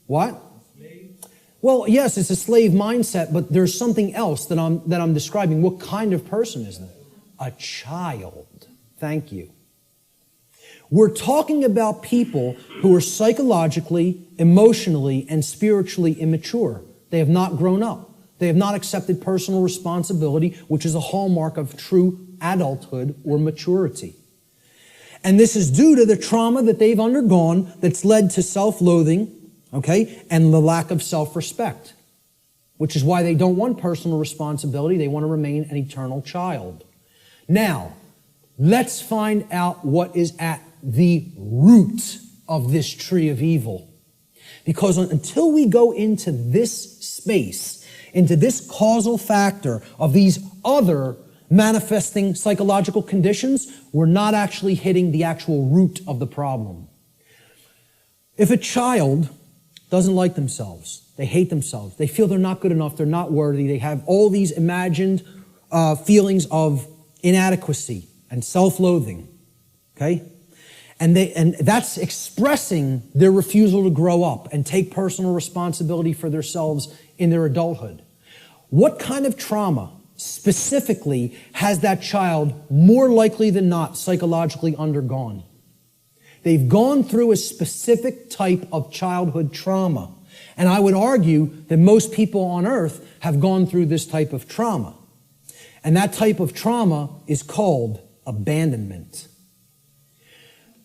What? Well, yes, it's a slave mindset, but there's something else that I'm describing. What kind of person is that? A child. Thank you. We're talking about people who are psychologically, emotionally, and spiritually immature. They have not grown up. They have not accepted personal responsibility, which is a hallmark of true adulthood or maturity. And this is due to the trauma that they've undergone that's led to self-loathing, okay, and the lack of self-respect, which is why they don't want personal responsibility. They want to remain an eternal child. Now, let's find out what is at the root of this tree of evil. Because until we go into this space, into this causal factor of these other manifesting psychological conditions, we're not actually hitting the actual root of the problem. If a child doesn't like themselves, they hate themselves, they feel they're not good enough, they're not worthy, they have all these imagined feelings of inadequacy and self-loathing, okay? And that's expressing their refusal to grow up and take personal responsibility for themselves in their adulthood. What kind of trauma, specifically has that child more likely than not psychologically undergone. They've gone through a specific type of childhood trauma. And I would argue that most people on earth have gone through this type of trauma. And that type of trauma is called abandonment.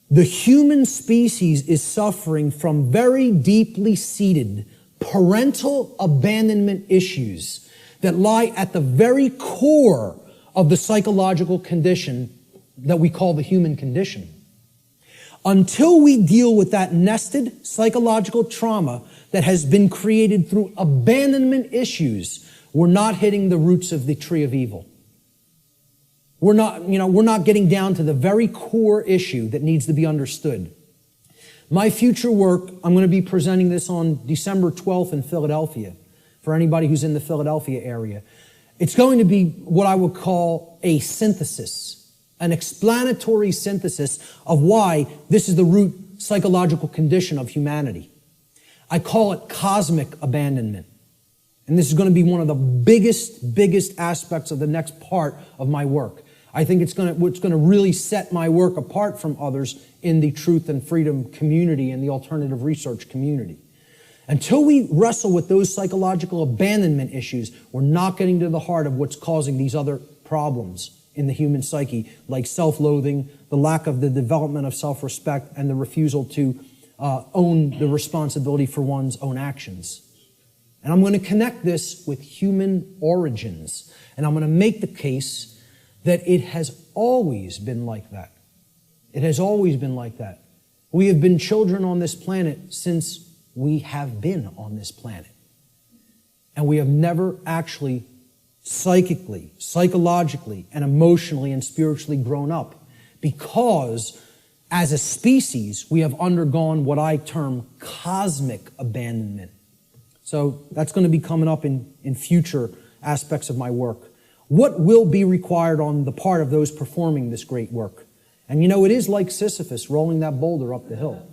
The human species is suffering from very deeply seated parental abandonment issues that lie at the very core of the psychological condition that we call the human condition. Until we deal with that nested psychological trauma that has been created through abandonment issues, we're not hitting the roots of the tree of evil. We're not getting down to the very core issue that needs to be understood. My future work, I'm going to be presenting this on December 12th in Philadelphia, for anybody who's in the Philadelphia area. It's going to be what I would call a synthesis, an explanatory synthesis of why this is the root psychological condition of humanity. I call it cosmic abandonment. And this is going to be one of the biggest aspects of the next part of my work. I think it's going to really set my work apart from others in the truth and freedom community and the alternative research community. Until we wrestle with those psychological abandonment issues, we're not getting to the heart of what's causing these other problems in the human psyche, like self-loathing, the lack of the development of self-respect, and the refusal to own the responsibility for one's own actions. And I'm going to connect this with human origins. And I'm going to make the case that it has always been like that. It has always been like that. We have been children on this planet since we have been on this planet. And we have never actually psychically, psychologically, and emotionally and spiritually grown up, because as a species, we have undergone what I term cosmic abandonment. So that's going to be coming up in future aspects of my work. What will be required on the part of those performing this great work? And you know, it is like Sisyphus rolling that boulder up the hill.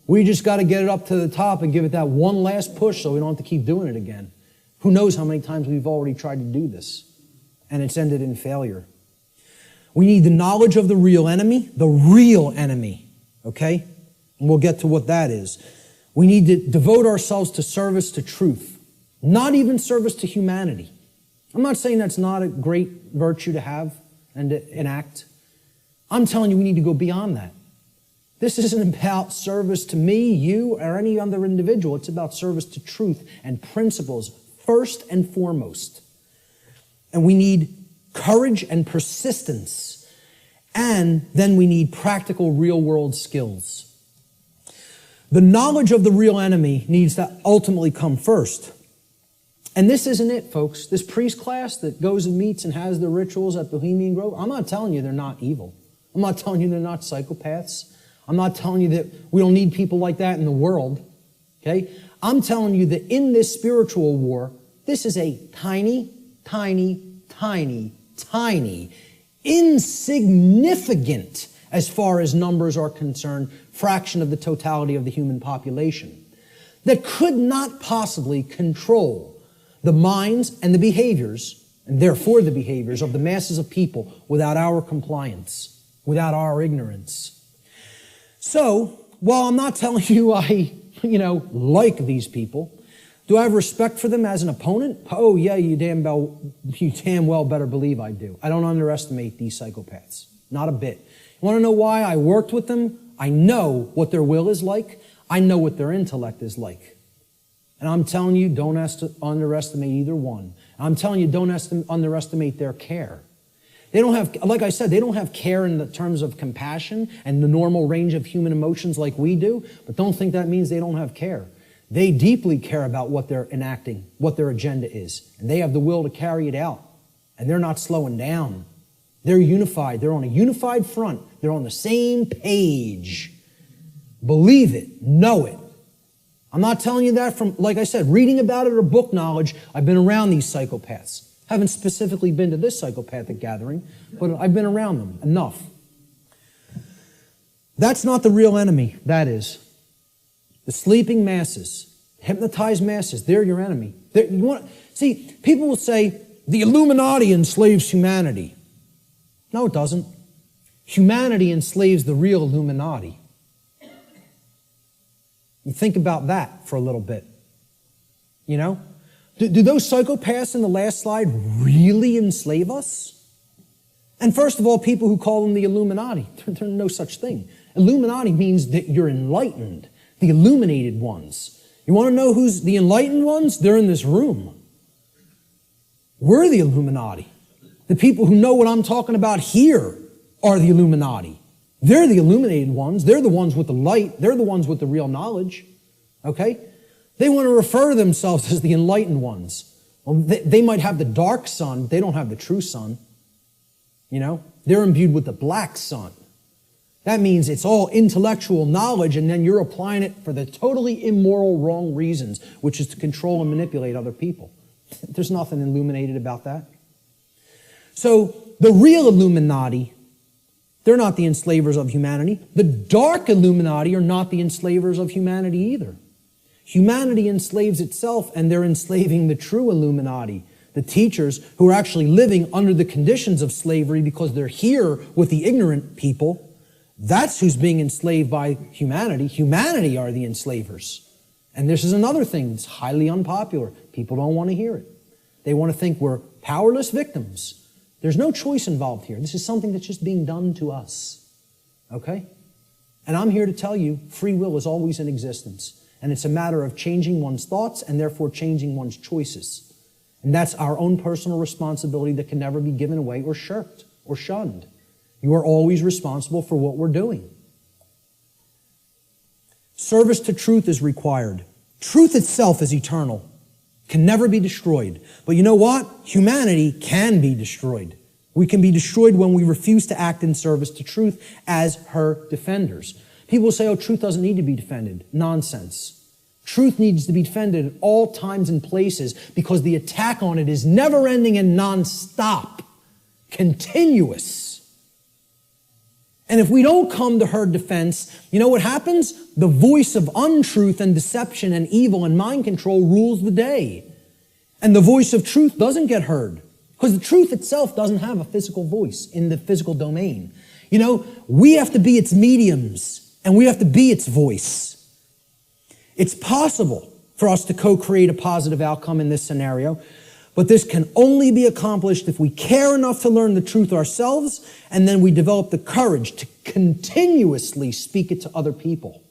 We just got to get it up to the top and give it that one last push so we don't have to keep doing it again. Who knows how many times we've already tried to do this, and it's ended in failure. We need the knowledge of the real enemy, okay? And we'll get to what that is. We need to devote ourselves to service to truth, not even service to humanity. I'm not saying that's not a great virtue to have and to enact. I'm telling you we need to go beyond that. This isn't about service to me, you, or any other individual. It's about service to truth and principles first and foremost. And we need courage and persistence. And then we need practical real-world skills. The knowledge of the real enemy needs to ultimately come first. And this isn't it, folks. This priest class that goes and meets and has the rituals at Bohemian Grove, I'm not telling you they're not evil. I'm not telling you they're not psychopaths. I'm not telling you that we don't need people like that in the world. Okay? I'm telling you that in this spiritual war, this is a tiny, insignificant, as far as numbers are concerned, fraction of the totality of the human population that could not possibly control the minds and the behaviors, and therefore the behaviors of the masses of people without our compliance, without our ignorance. So, while I'm not telling you I, like these people, do I have respect for them as an opponent? Oh yeah, you damn well better believe I do. I don't underestimate these psychopaths. Not a bit. You want to know why I worked with them? I know what their will is like. I know what their intellect is like. And I'm telling you, don't underestimate either one. I'm telling you, don't underestimate their care. They don't have, like I said, they don't have care in the terms of compassion and the normal range of human emotions like we do, but don't think that means they don't have care. They deeply care about what they're enacting, what their agenda is, and they have the will to carry it out, and they're not slowing down. They're unified. They're on a unified front. They're on the same page. Believe it. Know it. I'm not telling you that from, like I said, reading about it or book knowledge. I've been around these psychopaths. Haven't specifically been to this psychopathic gathering, but I've been around them enough. That's not the real enemy, that is. The sleeping masses, hypnotized masses, they're your enemy. See, people will say, the Illuminati enslaves humanity. No, it doesn't. Humanity enslaves the real Illuminati. You think about that for a little bit. You know? Do those psychopaths in the last slide really enslave us? And first of all, people who call them the Illuminati, there's no such thing. Illuminati means that you're enlightened, the illuminated ones. You want to know who's the enlightened ones? They're in this room. We're the Illuminati. The people who know what I'm talking about here are the Illuminati. They're the illuminated ones. They're the ones with the light. They're the ones with the real knowledge. Okay? They want to refer to themselves as the enlightened ones. Well, they might have the dark sun, but they don't have the true sun. You know? They're imbued with the black sun. That means it's all intellectual knowledge, and then you're applying it for the totally immoral, wrong reasons, which is to control and manipulate other people. There's nothing illuminated about that. So, the real Illuminati, they're not the enslavers of humanity. The dark Illuminati are not the enslavers of humanity either. Humanity enslaves itself, and they're enslaving the true Illuminati, the teachers who are actually living under the conditions of slavery because they're here with the ignorant people. That's who's being enslaved by humanity. Humanity are the enslavers. And this is another thing that's highly unpopular. People don't want to hear it. They want to think we're powerless victims. There's no choice involved here. This is something that's just being done to us. Okay? And I'm here to tell you, free will is always in existence. And it's a matter of changing one's thoughts and therefore changing one's choices. And that's our own personal responsibility that can never be given away or shirked or shunned. You are always responsible for what we're doing. Service to truth is required. Truth itself is eternal, can never be destroyed. But you know what? Humanity can be destroyed. We can be destroyed when we refuse to act in service to truth as her defenders. People say, oh, truth doesn't need to be defended. Nonsense. Truth needs to be defended at all times and places because the attack on it is never-ending and non-stop, continuous. And if we don't come to her defense, you know what happens? The voice of untruth and deception and evil and mind control rules the day. And the voice of truth doesn't get heard because the truth itself doesn't have a physical voice in the physical domain. You know, we have to be its mediums and we have to be its voice. It's possible for us to co-create a positive outcome in this scenario, but this can only be accomplished if we care enough to learn the truth ourselves, and then we develop the courage to continuously speak it to other people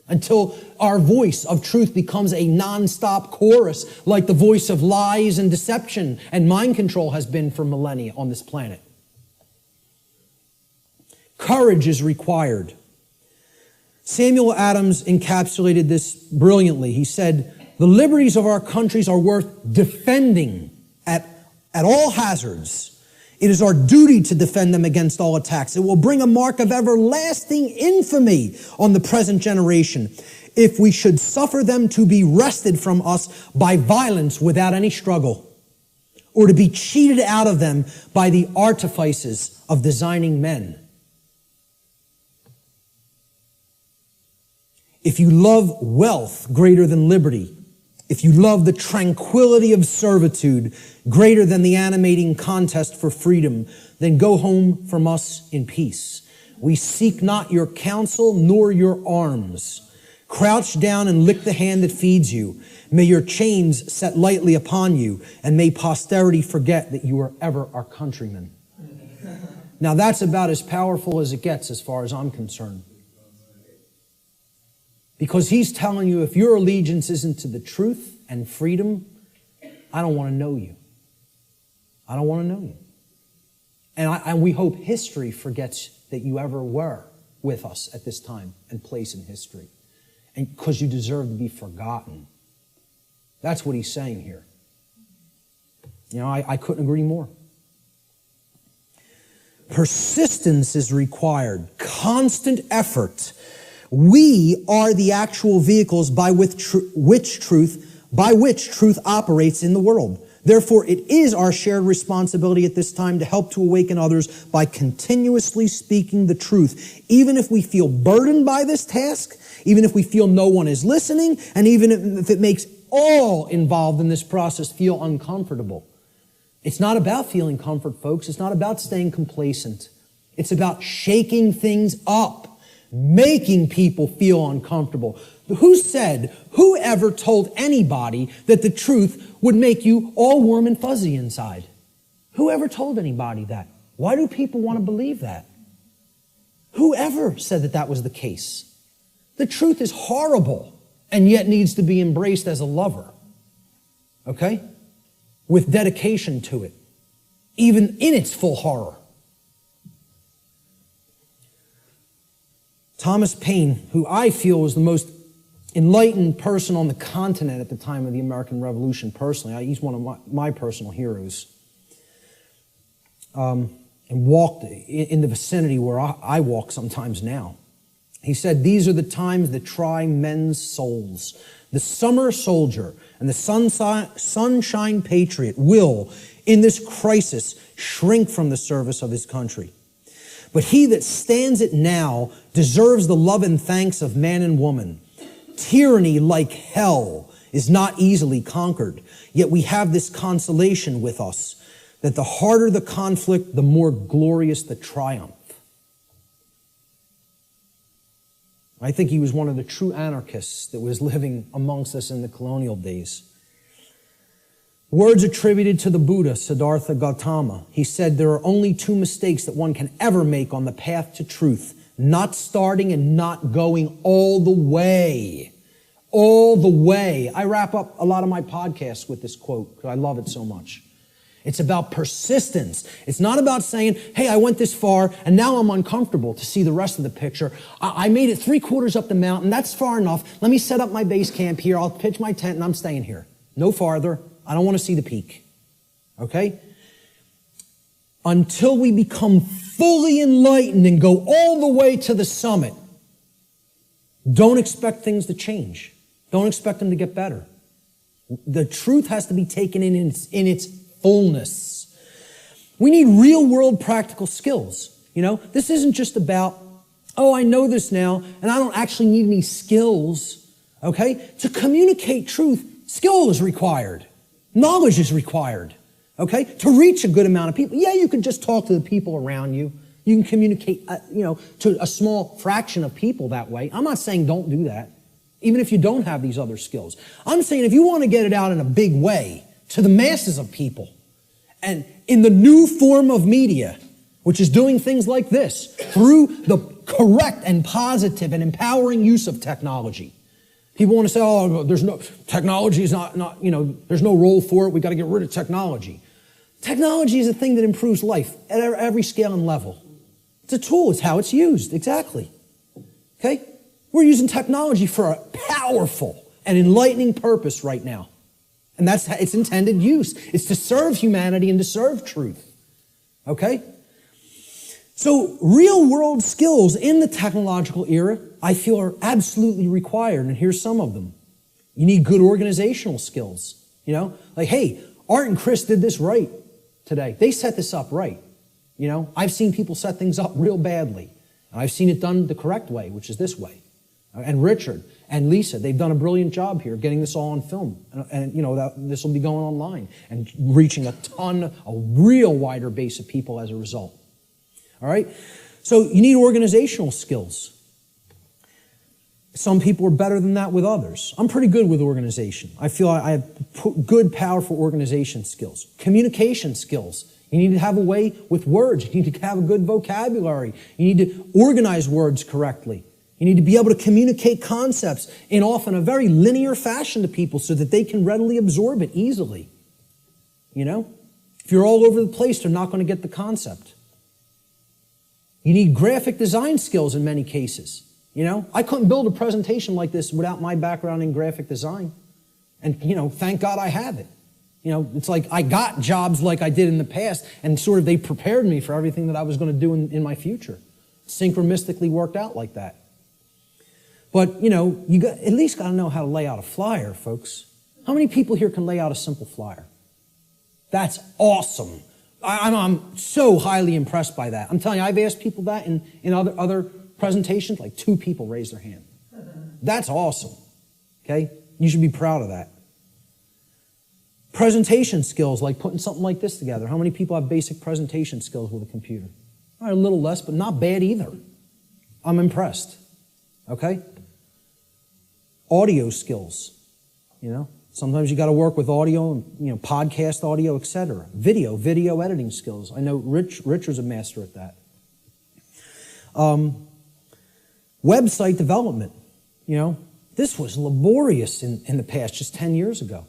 until our voice of truth becomes a non-stop chorus like the voice of lies and deception and mind control has been for millennia on this planet. Courage is required. Samuel Adams encapsulated this brilliantly. He said, the liberties of our countries are worth defending at all hazards. It is our duty to defend them against all attacks. It will bring a mark of everlasting infamy on the present generation if we should suffer them to be wrested from us by violence without any struggle, or to be cheated out of them by the artifices of designing men. If you love wealth greater than liberty, if you love the tranquility of servitude greater than the animating contest for freedom, then go home from us in peace. We seek not your counsel nor your arms. Crouch down and lick the hand that feeds you. May your chains set lightly upon you, and may posterity forget that you are ever our countrymen. Now that's about as powerful as it gets as far as I'm concerned. Because he's telling you, if your allegiance isn't to the truth and freedom, I don't want to know you. I don't want to know you. And we hope history forgets that you ever were with us at this time and place in history. And because you deserve to be forgotten. That's what he's saying here. You know, I couldn't agree more. Persistence is required. Constant effort. We are the actual vehicles by which truth operates in the world. Therefore, it is our shared responsibility at this time to help to awaken others by continuously speaking the truth, even if we feel burdened by this task, even if we feel no one is listening, and even if it makes all involved in this process feel uncomfortable. It's not about feeling comfort, folks. It's not about staying complacent. It's about shaking things up, making people feel uncomfortable. Who ever told anybody that the truth would make you all warm and fuzzy inside? Who ever told anybody that? Why do people want to believe that? Whoever said that that was the case? The truth is horrible and yet needs to be embraced as a lover. Okay? With dedication to it, even in its full horror. Thomas Paine, who I feel was the most enlightened person on the continent at the time of the American Revolution, personally, he's one of my personal heroes, and walked in the vicinity where I walk sometimes now. He said, "These are the times that try men's souls. The summer soldier and the sunshine patriot will, in this crisis, shrink from the service of his country. But he that stands it now deserves the love and thanks of man and woman. Tyranny, like hell, is not easily conquered. Yet we have this consolation with us, that the harder the conflict, the more glorious the triumph." I think he was one of the true anarchists that was living amongst us in the colonial days. Words attributed to the Buddha, Siddhartha Gautama. He said, "There are only two mistakes that one can ever make on the path to truth: not starting and not going all the way." All the way. I wrap up a lot of my podcasts with this quote because I love it so much. It's about persistence. It's not about saying, "Hey, I went this far and now I'm uncomfortable to see the rest of the picture. I made it 3/4 up the mountain. That's far enough. Let me set up my base camp here. I'll pitch my tent and I'm staying here. No farther. I don't want to see the peak." Okay? Until we become fully enlightened and go all the way to the summit, don't expect things to change. Don't expect them to get better. The truth has to be taken in its fullness. We need real world practical skills. This isn't just about, "Oh, I know this now and I don't actually need any skills." Okay? To communicate truth, skill is required. Knowledge is required. Okay? To reach a good amount of people. Yeah, you can just talk to the people around you. You can communicate, to a small fraction of people that way. I'm not saying don't do that, even if you don't have these other skills. I'm saying if you want to get it out in a big way to the masses of people, and in the new form of media, which is doing things like this, through the correct and positive and empowering use of technology. People want to say, "Oh, technology is not, there's no role for it. We got to get rid of technology." Technology is a thing that improves life at every scale and level. It's a tool. It's how it's used. Exactly. Okay? We're using technology for a powerful and enlightening purpose right now. And that's its intended use. It's to serve humanity and to serve truth. Okay? So real world skills in the technological era, I feel, are absolutely required. And here's some of them. You need good organizational skills. Like, hey, Art and Chris did this right today. They set this up right. I've seen people set things up real badly. And I've seen it done the correct way, which is this way. And Richard and Lisa, they've done a brilliant job here getting this all on film. And this will be going online and reaching a real wider base of people as a result. All right? So you need organizational skills. Some people are better than that with others. I'm pretty good with organization. I feel I have good, powerful organization skills. Communication skills. You need to have a way with words. You need to have a good vocabulary. You need to organize words correctly. You need to be able to communicate concepts in often a very linear fashion to people so that they can readily absorb it easily. If you're all over the place, they're not going to get the concept. You need graphic design skills in many cases. I couldn't build a presentation like this without my background in graphic design. And, thank God I have it. It's like I got jobs like I did in the past, and sort of they prepared me for everything that I was going to do in my future. Synchronistically worked out like that. But, you at least got to know how to lay out a flyer, folks. How many people here can lay out a simple flyer? That's awesome. I'm so highly impressed by that. I'm telling you, I've asked people that in other presentations, like 2 people raised their hand. That's awesome. Okay? You should be proud of that. Presentation skills, like putting something like this together. How many people have basic presentation skills with a computer? All right, a little less, but not bad either. I'm impressed. Okay? Audio skills, you know. Sometimes you got to work with audio, you know, podcast audio, etc. Video editing skills. I know Richard's a master at that. Website development, you know. This was laborious in the past, just 10 years ago.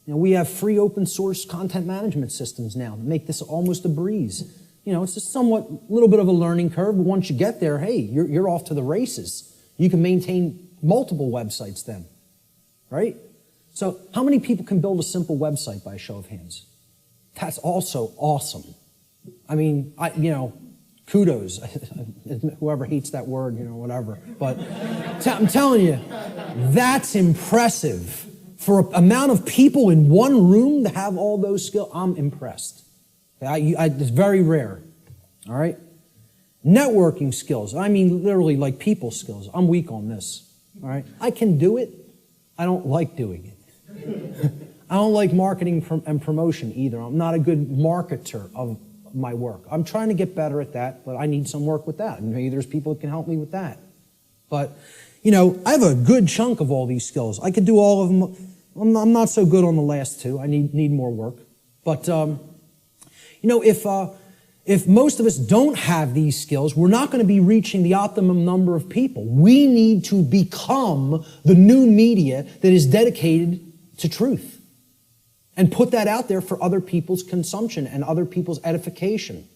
You know, we have free open source content management systems now that make this almost a breeze. You know, it's just little bit of a learning curve, but once you get there, hey, you're off to the races. You can maintain multiple websites then, right? So how many people can build a simple website by a show of hands? That's also awesome. I mean, you know, kudos. Whoever hates that word, you know, whatever. But I'm telling you, that's impressive. For an amount of people in one room to have all those skills, I'm impressed. It's very rare. All right? Networking skills. I mean, literally like people skills. I'm weak on this. All right? I can do it. I don't like doing it. I don't like marketing and promotion either. I'm not a good marketer of my work. I'm trying to get better at that, but I need some work with that. And maybe there's people that can help me with that. But, you know, I have a good chunk of all these skills. I could do all of them. I'm not so good on the last two. I need more work. But, you know, if most of us don't have these skills, we're not going to be reaching the optimum number of people. We need to become the new media that is dedicated to truth and put that out there for other people's consumption and other people's edification.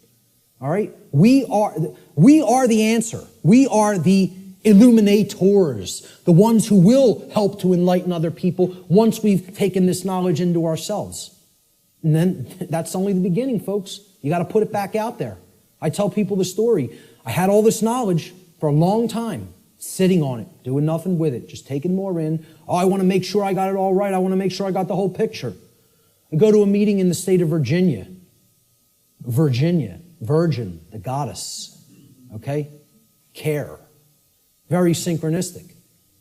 All right? We are the answer. We are the illuminators, the ones who will help to enlighten other people once we've taken this knowledge into ourselves. And then that's only the beginning, folks. You got to put it back out there. I tell people the story. I had all this knowledge for a long time, sitting on it, doing nothing with it, just taking more in. Oh, I want to make sure I got it all right. I want to make sure I got the whole picture. I go to a meeting in the state of Virginia. Virgin, the goddess. Okay? Care. Very synchronistic.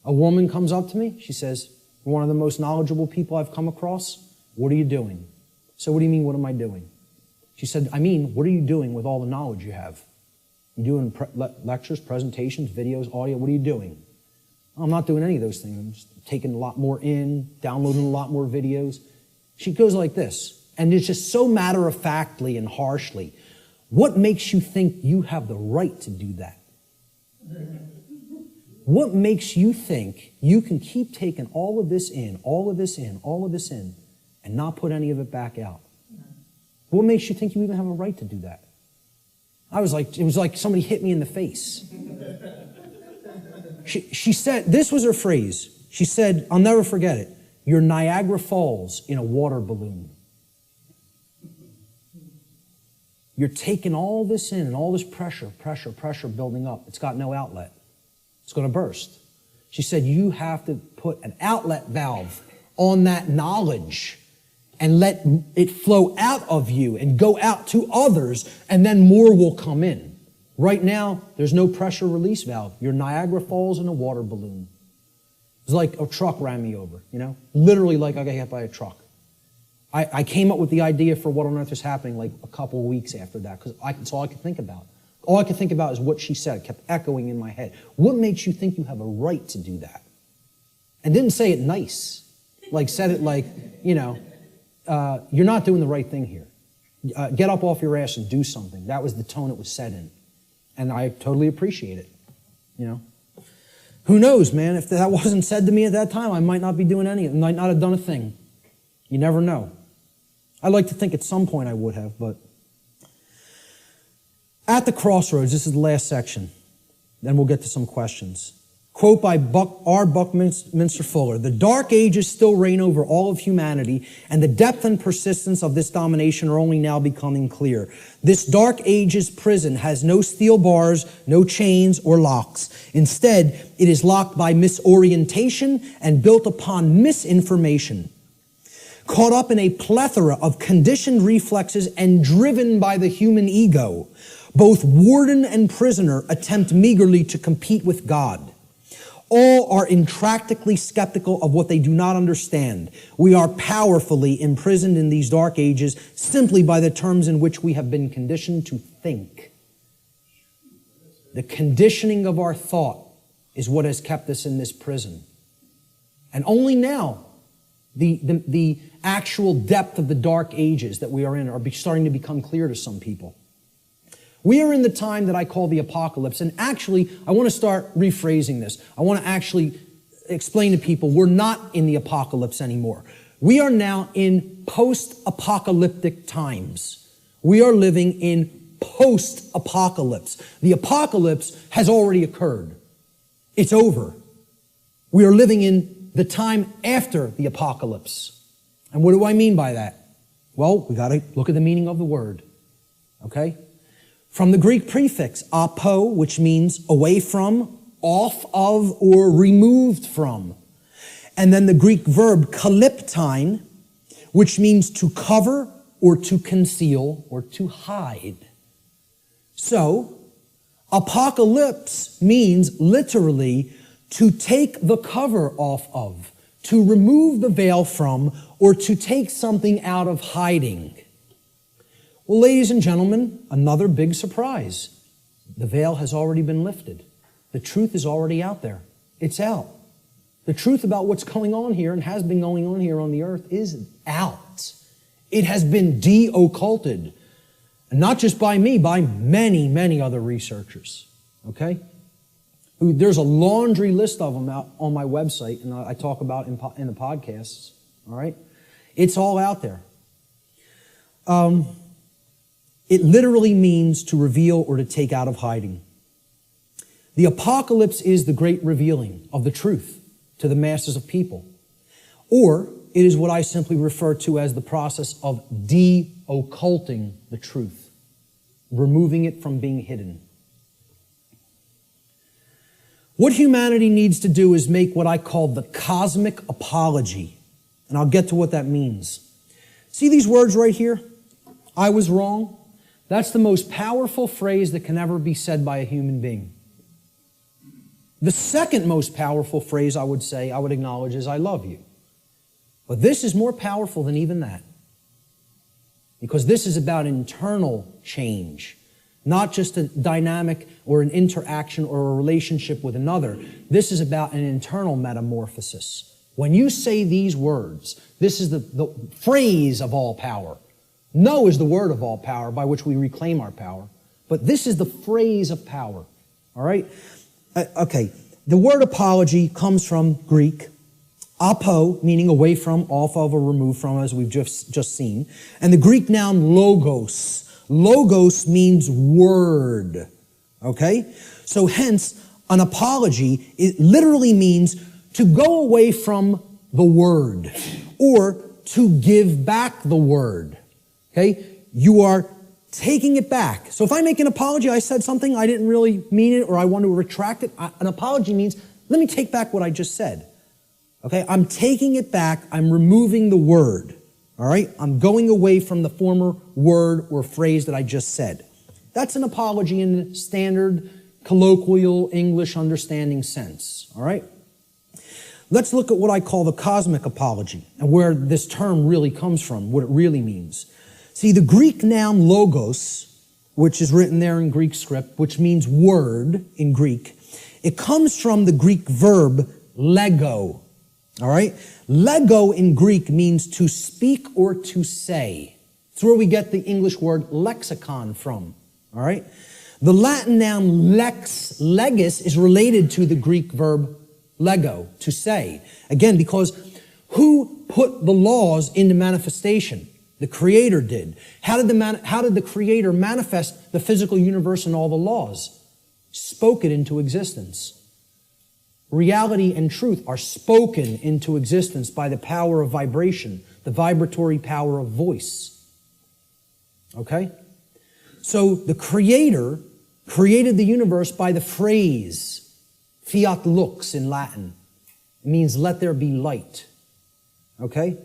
A woman comes up to me. She says, "You're one of the most knowledgeable people I've come across. What are you doing?" So what do you mean, what am I doing? She said, I mean, what are you doing with all the knowledge you have? You doing lectures, presentations, videos, audio? What are you doing? I'm not doing any of those things. I'm just taking a lot more in, downloading a lot more videos. She goes like this, and it's just so matter-of-factly and harshly. What makes you think you have the right to do that? What makes you think you can keep taking all of this in, all of this in, all of this in, and not put any of it back out? What makes you think you even have a right to do that? It was like somebody hit me in the face. She said, this was her phrase. She said, I'll never forget it. You're Niagara Falls in a water balloon. You're taking all this in and all this pressure building up. It's got no outlet. It's going to burst. She said, you have to put an outlet valve on that knowledge and let it flow out of you and go out to others, and then more will come in. Right now, there's no pressure release valve. You're Niagara Falls in a water balloon. It's like a truck ran me over, you know? Literally like I got hit by a truck. I came up with the idea for what on earth is happening like a couple of weeks after that, because that's all I could think about. All I could think about is what she said. It kept echoing in my head. What makes you think you have a right to do that? And didn't say it nice. Like said it like, you know, you're not doing the right thing here. Get up off your ass and do something. That was the tone it was said in. And I totally appreciate it, you know. Who knows, man? If that wasn't said to me at that time, I might not be doing anything. I might not have done a thing. You never know. I'd like to think at some point I would have, but at the crossroads, this is the last section. Then we'll get to some questions. Quote by R. Buckminster Fuller, "The dark ages still reign over all of humanity, and the depth and persistence of this domination are only now becoming clear. This dark ages prison has no steel bars, no chains or locks. Instead, it is locked by misorientation and built upon misinformation. Caught up in a plethora of conditioned reflexes and driven by the human ego, both warden and prisoner attempt meagerly to compete with God. All are intractably skeptical of what they do not understand. We are powerfully imprisoned in these dark ages simply by the terms in which we have been conditioned to think. The conditioning of our thought is what has kept us in this prison. And only now, the actual depth of the dark ages that we are in are starting to become clear to some people. We are in the time that I call the apocalypse. And actually, I want to start rephrasing this. I want to actually explain to people we're not in the apocalypse anymore. We are now in post-apocalyptic times. We are living in post-apocalypse. The apocalypse has already occurred. It's over. We are living in the time after the apocalypse. And what do I mean by that? Well, we got to look at the meaning of the word. Okay? From the Greek prefix, apo, which means away from, off of, or removed from. And then the Greek verb kalyptine, which means to cover, or to conceal, or to hide. So, apocalypse means literally to take the cover off of, to remove the veil from, or to take something out of hiding. Well, ladies and gentlemen, another big surprise. The veil has already been lifted. The truth is already out there. It's out. The truth about what's going on here and has been going on here on the earth is out. It has been de-occulted. And not just by me, by many, many other researchers. Okay? There's a laundry list of them out on my website, and I talk about in the podcasts. All right? It's all out there. It literally means to reveal or to take out of hiding. The apocalypse is the great revealing of the truth to the masses of people. Or it is what I simply refer to as the process of de-occulting the truth, removing it from being hidden. What humanity needs to do is make what I call the cosmic apology. And I'll get to what that means. See these words right here? I was wrong. That's the most powerful phrase that can ever be said by a human being. The second most powerful phrase I would acknowledge is I love you. But this is more powerful than even that. Because this is about internal change. Not just a dynamic or an interaction or a relationship with another. This is about an internal metamorphosis. When you say these words, this is the phrase of all power. No is the word of all power by which we reclaim our power. But this is the phrase of power. All right? Okay. The word apology comes from Greek. Apo, meaning away from, off of, or removed from, as we've just seen. And the Greek noun logos. Logos means word. Okay? So hence, an apology, it literally means to go away from the word. Or to give back the word. Okay? You are taking it back. So if I make an apology, I said something, I didn't really mean it, or I want to retract it. An apology means, let me take back what I just said. Okay? I'm taking it back. I'm removing the word. All right? I'm going away from the former word or phrase that I just said. That's an apology in the standard colloquial English understanding sense. All right? Let's look at what I call the cosmic apology and where this term really comes from, what it really means. See, the Greek noun logos, which is written there in Greek script, which means word in Greek, it comes from the Greek verb lego. All right? Lego in Greek means to speak or to say. It's where we get the English word lexicon from. All right? The Latin noun lex legis is related to the Greek verb lego, to say. Again, because who put the laws into manifestation? The Creator did. How did the Creator manifest the physical universe and all the laws? Spoke it into existence. Reality and truth are spoken into existence by the power of vibration, the vibratory power of voice. Okay? So the Creator created the universe by the phrase, fiat lux in Latin. It means let there be light. Okay?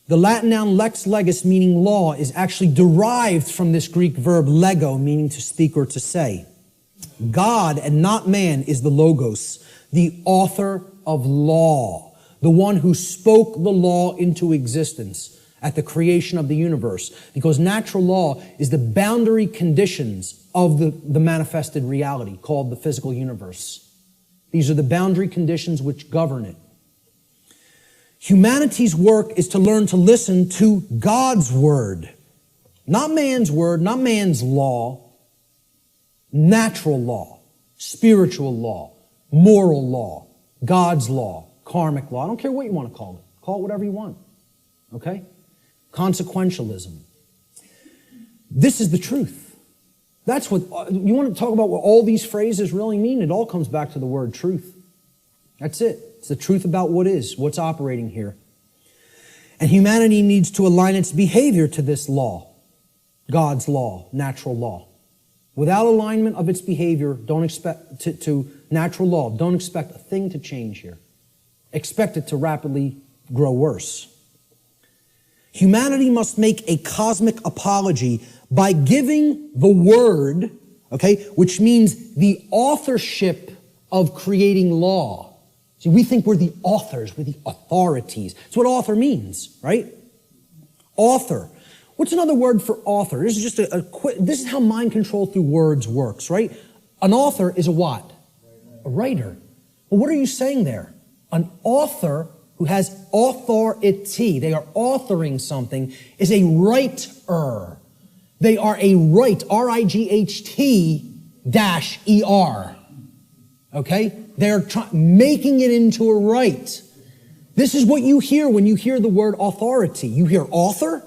The Latin noun lex legis, meaning law, is actually derived from this Greek verb lego, meaning to speak or to say. God and not man is the logos, the author of law, the one who spoke the law into existence at the creation of the universe, because natural law is the boundary conditions of the manifested reality called the physical universe. These are the boundary conditions which govern it. Humanity's work is to learn to listen to God's word, not man's word, not man's law, natural law, spiritual law, moral law, God's law, karmic law. I don't care what you want to call it. Call it whatever you want. Okay? Consequentialism. This is the truth. That's what, you want to talk about what all these phrases really mean? It all comes back to the word truth. That's it. It's the truth about what is, what's operating here. And humanity needs to align its behavior to this law, God's law, natural law. Without alignment of its behavior, don't expect to natural law, don't expect a thing to change here. Expect it to rapidly grow worse. Humanity must make a cosmic apology by giving the word, okay, which means the authorship of creating law. See, we think we're the authors, we're the authorities. That's what author means, right? Author. What's another word for author? This is just this is how mind control through words works, right? An author is a what? A writer. Well, what are you saying there? An author who has authority, they are authoring something, is a writer. They are a right, R-I-G-H-T-E-R. Okay? They're making it into a right. This is what you hear when you hear the word authority. You hear author,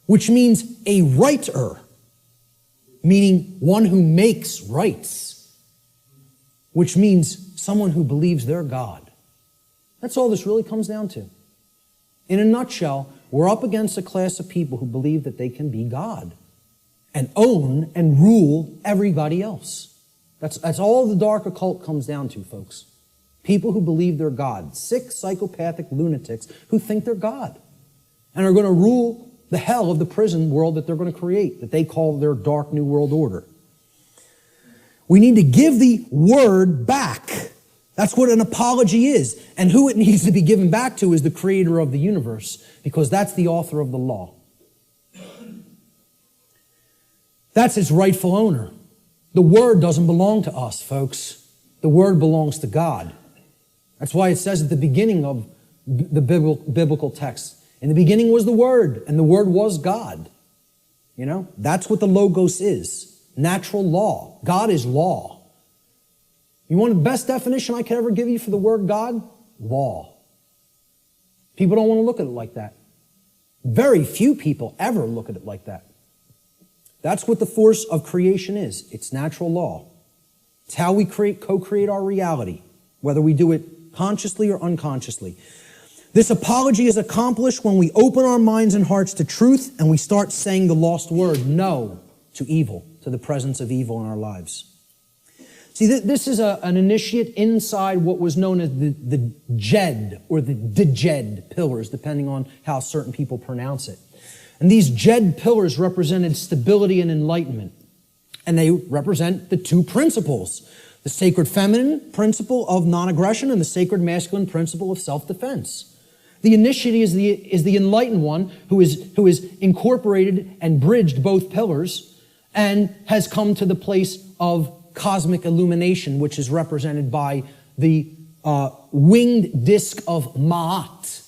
which means a writer, meaning one who makes rights, which means someone who believes they're God. That's all this really comes down to. In a nutshell, we're up against a class of people who believe that they can be God and own and rule everybody else. That's all the dark occult comes down to, folks. People who believe they're God. Sick, psychopathic lunatics who think they're God and are going to rule the hell of the prison world that they're going to create, that they call their dark new world order. We need to give the word back. That's what an apology is. And who it needs to be given back to is the creator of the universe, because that's the author of the law. That's its rightful owner. The word doesn't belong to us, folks. The word belongs to God. That's why it says at the beginning of the biblical text, in the beginning was the Word, and the Word was God. You know, that's what the Logos is. Natural law. God is law. You want the best definition I could ever give you for the word God? Law. People don't want to look at it like that. Very few people ever look at it like that. That's what the force of creation is. It's natural law. It's how we co-create our reality, whether we do it consciously or unconsciously. This apology is accomplished when we open our minds and hearts to truth and we start saying the lost word, no, to evil, to the presence of evil in our lives. See, this is an initiate inside what was known as the Jed or the Djed pillars, depending on how certain people pronounce it. And these Jed pillars represented stability and enlightenment. And they represent the two principles, the sacred feminine principle of non-aggression and the sacred masculine principle of self-defense. The initiate is the enlightened one who is incorporated and bridged both pillars and has come to the place of cosmic illumination, which is represented by the winged disc of Ma'at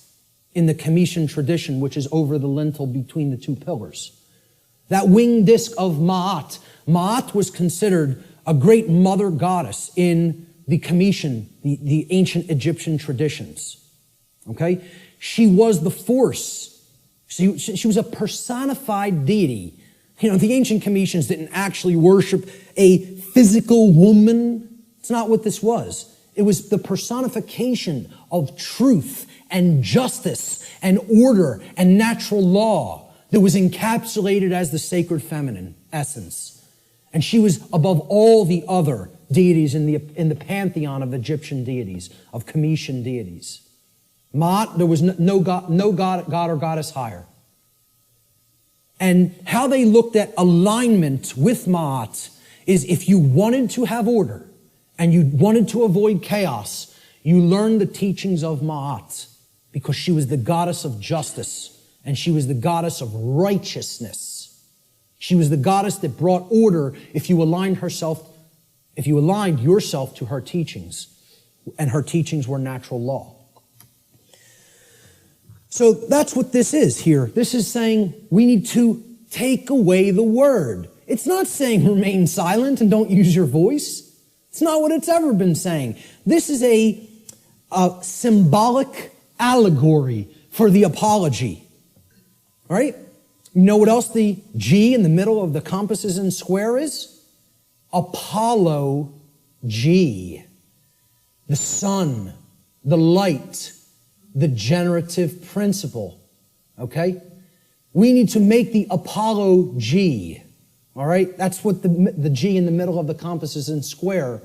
in the Comitian tradition, which is over the lintel between the two pillars. That winged disc of Ma'at. Ma'at was considered a great mother goddess in the Comitian, the ancient Egyptian traditions. Okay? She was the force. She was a personified deity. You know, the ancient Comitians didn't actually worship a physical woman. It's not what this was. It was the personification of truth and justice and order and natural law that was encapsulated as the sacred feminine essence. And she was above all the other deities in the pantheon of Egyptian deities, of Comitian deities. Ma'at, there was no god or goddess higher. And how they looked at alignment with Ma'at is if you wanted to have order and you wanted to avoid chaos, you learned the teachings of Ma'at, because she was the goddess of justice, and she was the goddess of righteousness. She was the goddess that brought order if you aligned yourself to her teachings, and her teachings were natural law. So that's what this is here. This is saying we need to take away the word. It's not saying remain silent and don't use your voice. It's not what it's ever been saying. This is a symbolic allegory for the apology. All right? You know what else the G in the middle of the compasses and square is? Apollo G. The sun, the light, the generative principle. Okay? We need to make the Apollo G. All right? That's what the G in the middle of the compasses and square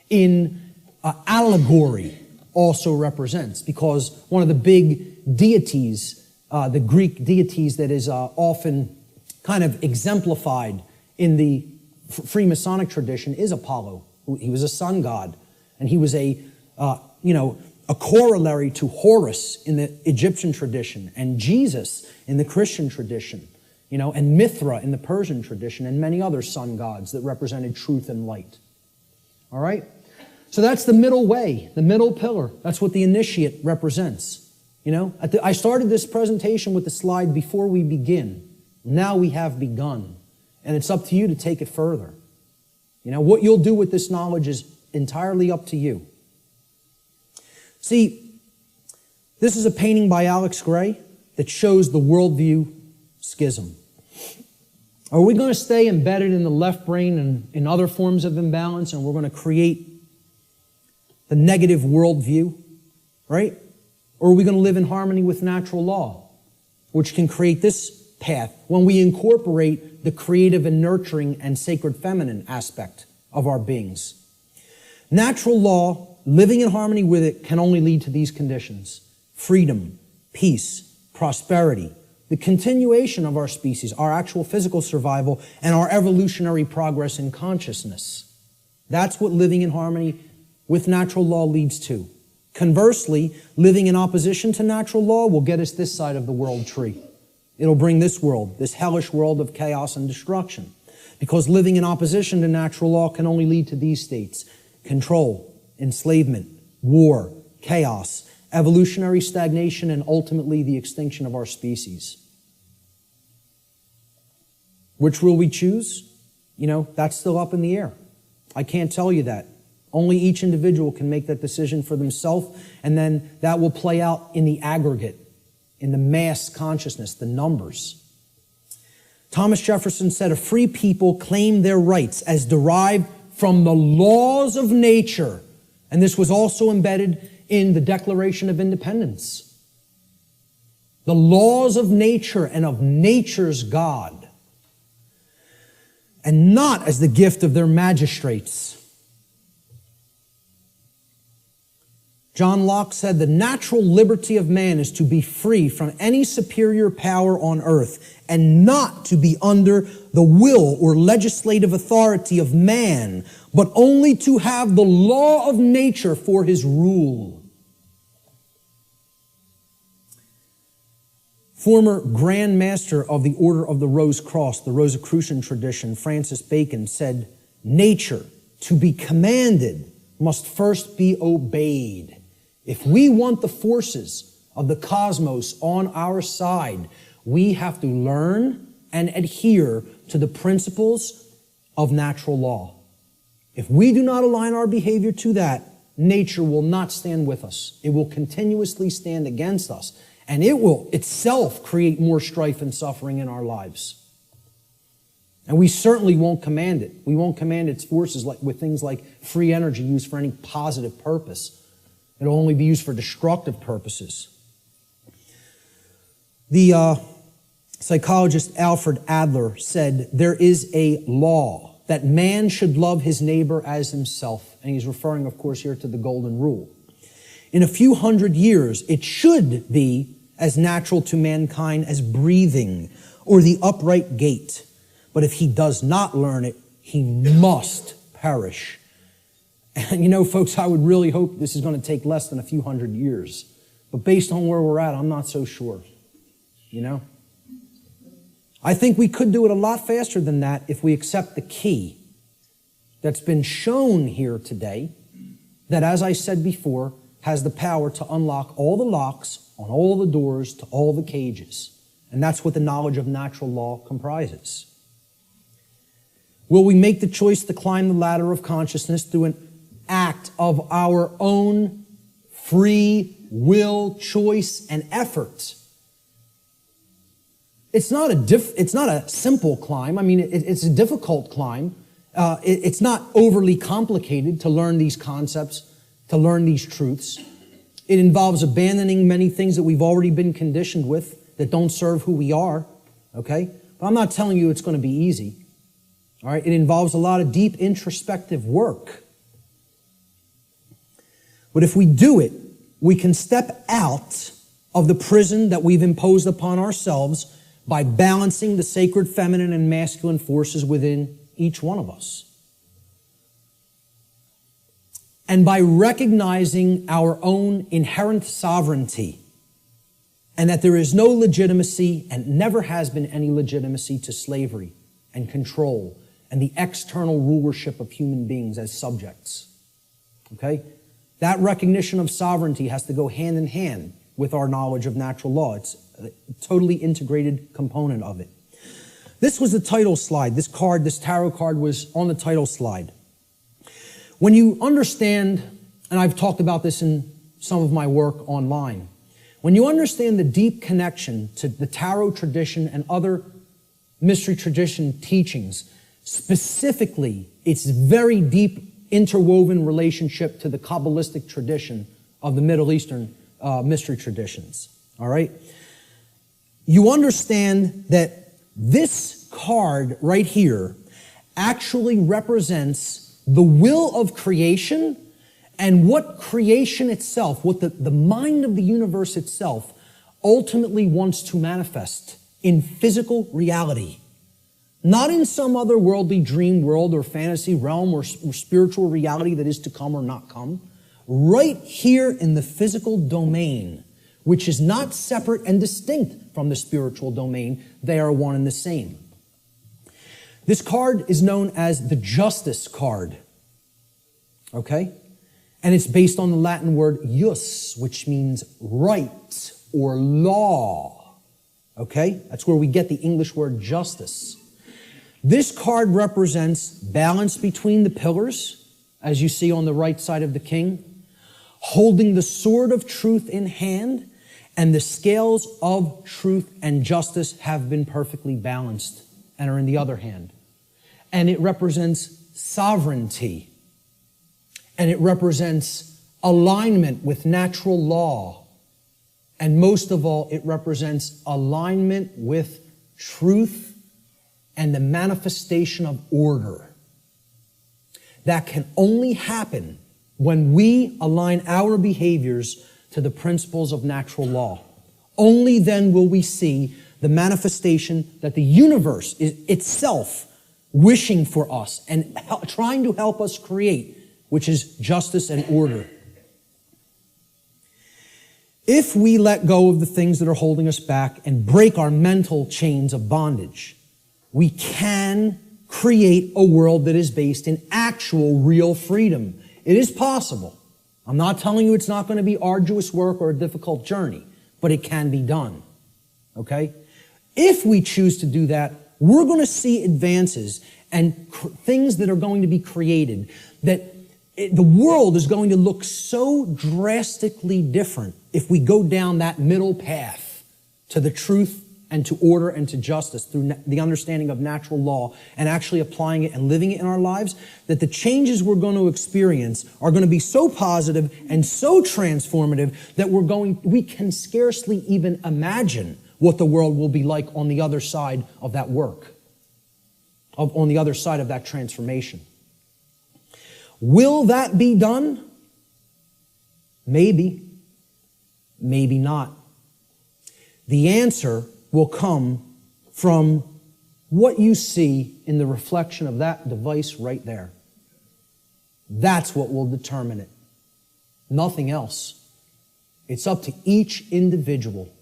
in allegory also represents, because one of the big deities, the Greek deities that is often kind of exemplified in the Freemasonic tradition is Apollo. He was a sun god, and he was a corollary to Horus in the Egyptian tradition, and Jesus in the Christian tradition, and Mithra in the Persian tradition, and many other sun gods that represented truth and light. All right? So that's the middle way, the middle pillar. That's what the initiate represents. I started this presentation with the slide before we begin. Now we have begun. And it's up to you to take it further. What you'll do with this knowledge is entirely up to you. See, this is a painting by Alex Gray that shows the worldview schism. Are we going to stay embedded in the left brain and in other forms of imbalance, and we're going to create the negative worldview, right? Or are we going to live in harmony with natural law, which can create this path when we incorporate the creative and nurturing and sacred feminine aspect of our beings? Natural law, living in harmony with it, can only lead to these conditions: freedom, peace, prosperity, the continuation of our species, our actual physical survival, and our evolutionary progress in consciousness. That's what living in harmony with natural law leads to. Conversely, living in opposition to natural law will get us this side of the world tree. It'll bring this world, this hellish world of chaos and destruction. Because living in opposition to natural law can only lead to these states: control, enslavement, war, chaos, evolutionary stagnation, and ultimately the extinction of our species. Which will we choose? That's still up in the air. I can't tell you that. Only each individual can make that decision for themselves, and then that will play out in the aggregate, in the mass consciousness, the numbers. Thomas Jefferson said, "A free people claim their rights as derived from the laws of nature." And this was also embedded in the Declaration of Independence. The laws of nature and of nature's God, and not as the gift of their magistrates. John Locke said, "The natural liberty of man is to be free from any superior power on earth, and not to be under the will or legislative authority of man, but only to have the law of nature for his rule." Former Grand Master of the Order of the Rose Cross, the Rosicrucian tradition, Francis Bacon, said, "Nature, to be commanded, must first be obeyed." If we want the forces of the cosmos on our side, we have to learn and adhere to the principles of natural law. If we do not align our behavior to that, nature will not stand with us. It will continuously stand against us, and it will itself create more strife and suffering in our lives. And we certainly won't command it. We won't command its forces with things like free energy used for any positive purpose. It'll only be used for destructive purposes. The psychologist Alfred Adler said, "There is a law that man should love his neighbor as himself." And he's referring, of course, here to the Golden Rule. "In a few hundred years, it should be as natural to mankind as breathing or the upright gait. But if he does not learn it, he must perish." And you know, folks, I would really hope this is going to take less than a few hundred years. But based on where we're at, I'm not so sure. You know? I think we could do it a lot faster than that if we accept the key that's been shown here today, that, as I said before, has the power to unlock all the locks on all the doors to all the cages. And that's what the knowledge of natural law comprises. Will we make the choice to climb the ladder of consciousness through an act of our own free will, choice, and effort? It's not a simple climb. I mean, it's a difficult climb. It's not overly complicated to learn these concepts, to learn these truths. It involves abandoning many things that we've already been conditioned with that don't serve who we are, okay? But I'm not telling you it's going to be easy, all right? It involves a lot of deep introspective work. But if we do it, we can step out of the prison that we've imposed upon ourselves by balancing the sacred feminine and masculine forces within each one of us. And by recognizing our own inherent sovereignty, and that there is no legitimacy and never has been any legitimacy to slavery and control and the external rulership of human beings as subjects. Okay? That recognition of sovereignty has to go hand in hand with our knowledge of natural law. It's a totally integrated component of it. This was the title slide. This tarot card was on the title slide. When you understand, and I've talked about this in some of my work online, when you understand the deep connection to the tarot tradition and other mystery tradition teachings, specifically its very deep interwoven relationship to the Kabbalistic tradition of the Middle Eastern mystery traditions, all right? You understand that this card right here actually represents the will of creation and what creation itself, what the mind of the universe itself ultimately wants to manifest in physical reality. Not in some other worldly dream world or fantasy realm or spiritual reality that is to come or not come. Right here in the physical domain, which is not separate and distinct from the spiritual domain. They are one and the same. This card is known as the Justice card. Okay? And it's based on the Latin word jus, which means right or law. Okay? That's where we get the English word justice. This card represents balance between the pillars, as you see on the right side of the king, holding the sword of truth in hand, and the scales of truth and justice have been perfectly balanced and are in the other hand. And it represents sovereignty. And it represents alignment with natural law. And most of all, it represents alignment with truth and the manifestation of order. That can only happen when we align our behaviors to the principles of natural law. Only then will we see the manifestation that the universe is itself wishing for us and trying to help us create, which is justice and order. If we let go of the things that are holding us back and break our mental chains of bondage, we can create a world that is based in actual, real freedom. It is possible. I'm not telling you it's not going to be arduous work or a difficult journey, but it can be done. Okay? If we choose to do that, we're going to see advances and things that are going to be created that the world is going to look so drastically different if we go down that middle path to the truth and to order and to justice through the understanding of natural law and actually applying it and living it in our lives, that the changes we're going to experience are going to be so positive and so transformative that we can scarcely even imagine what the world will be like on the other side of that work, on the other side of that transformation. Will that be done? Maybe. Maybe not. The answer will come from what you see in the reflection of that device right there. That's what will determine it. Nothing else. It's up to each individual.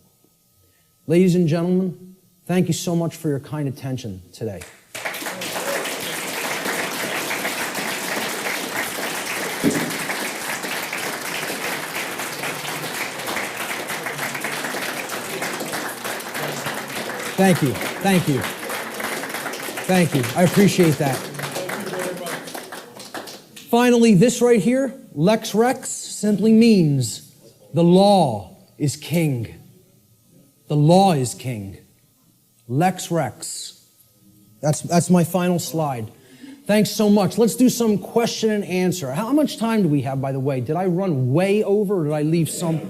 Ladies and gentlemen, thank you so much for your kind attention today. Thank you. Thank you. Thank you. I appreciate that. Finally, this right here, Lex Rex, simply means the law is king. The law is king. Lex Rex. That's my final slide. Thanks so much. Let's do some question and answer. How much time do we have, by the way? Did I run way over or did I leave some?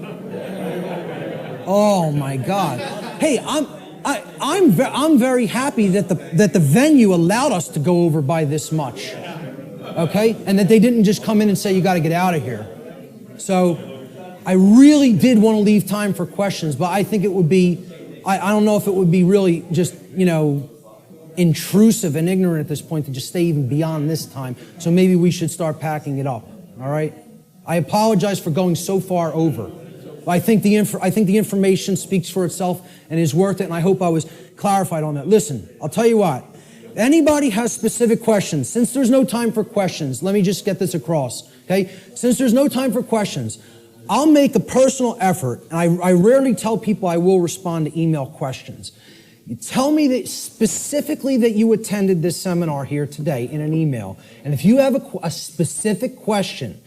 Oh my God. Hey, I'm very happy that the venue allowed us to go over by this much. Okay? And that they didn't just come in and say, you got to get out of here. So I really did want to leave time for questions, but I think it would be, I don't know if it would be really just, intrusive and ignorant at this point to just stay even beyond this time. So maybe we should start packing it up. All right? I apologize for going so far over. But I think the information speaks for itself and is worth it, and I hope I was clarified on that. Listen, I'll tell you what. Anybody has specific questions, since there's no time for questions, let me just get this across, okay? Since there's no time for questions, I'll make a personal effort, and I rarely tell people I will respond to email questions. You tell me that specifically that you attended this seminar here today in an email, and if you have a specific question,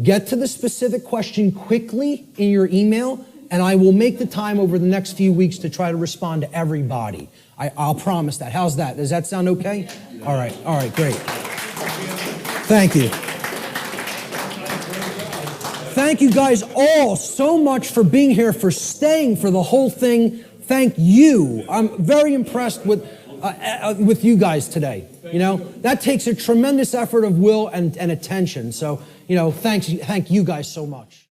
get to the specific question quickly in your email, and I will make the time over the next few weeks to try to respond to everybody. I'll promise that. How's that? Does that sound okay? All right, great. Thank you. Thank you guys all so much for being here, for staying for the whole thing. Thank you. I'm very impressed with you guys today. That takes a tremendous effort of will and attention. So, thank you guys so much.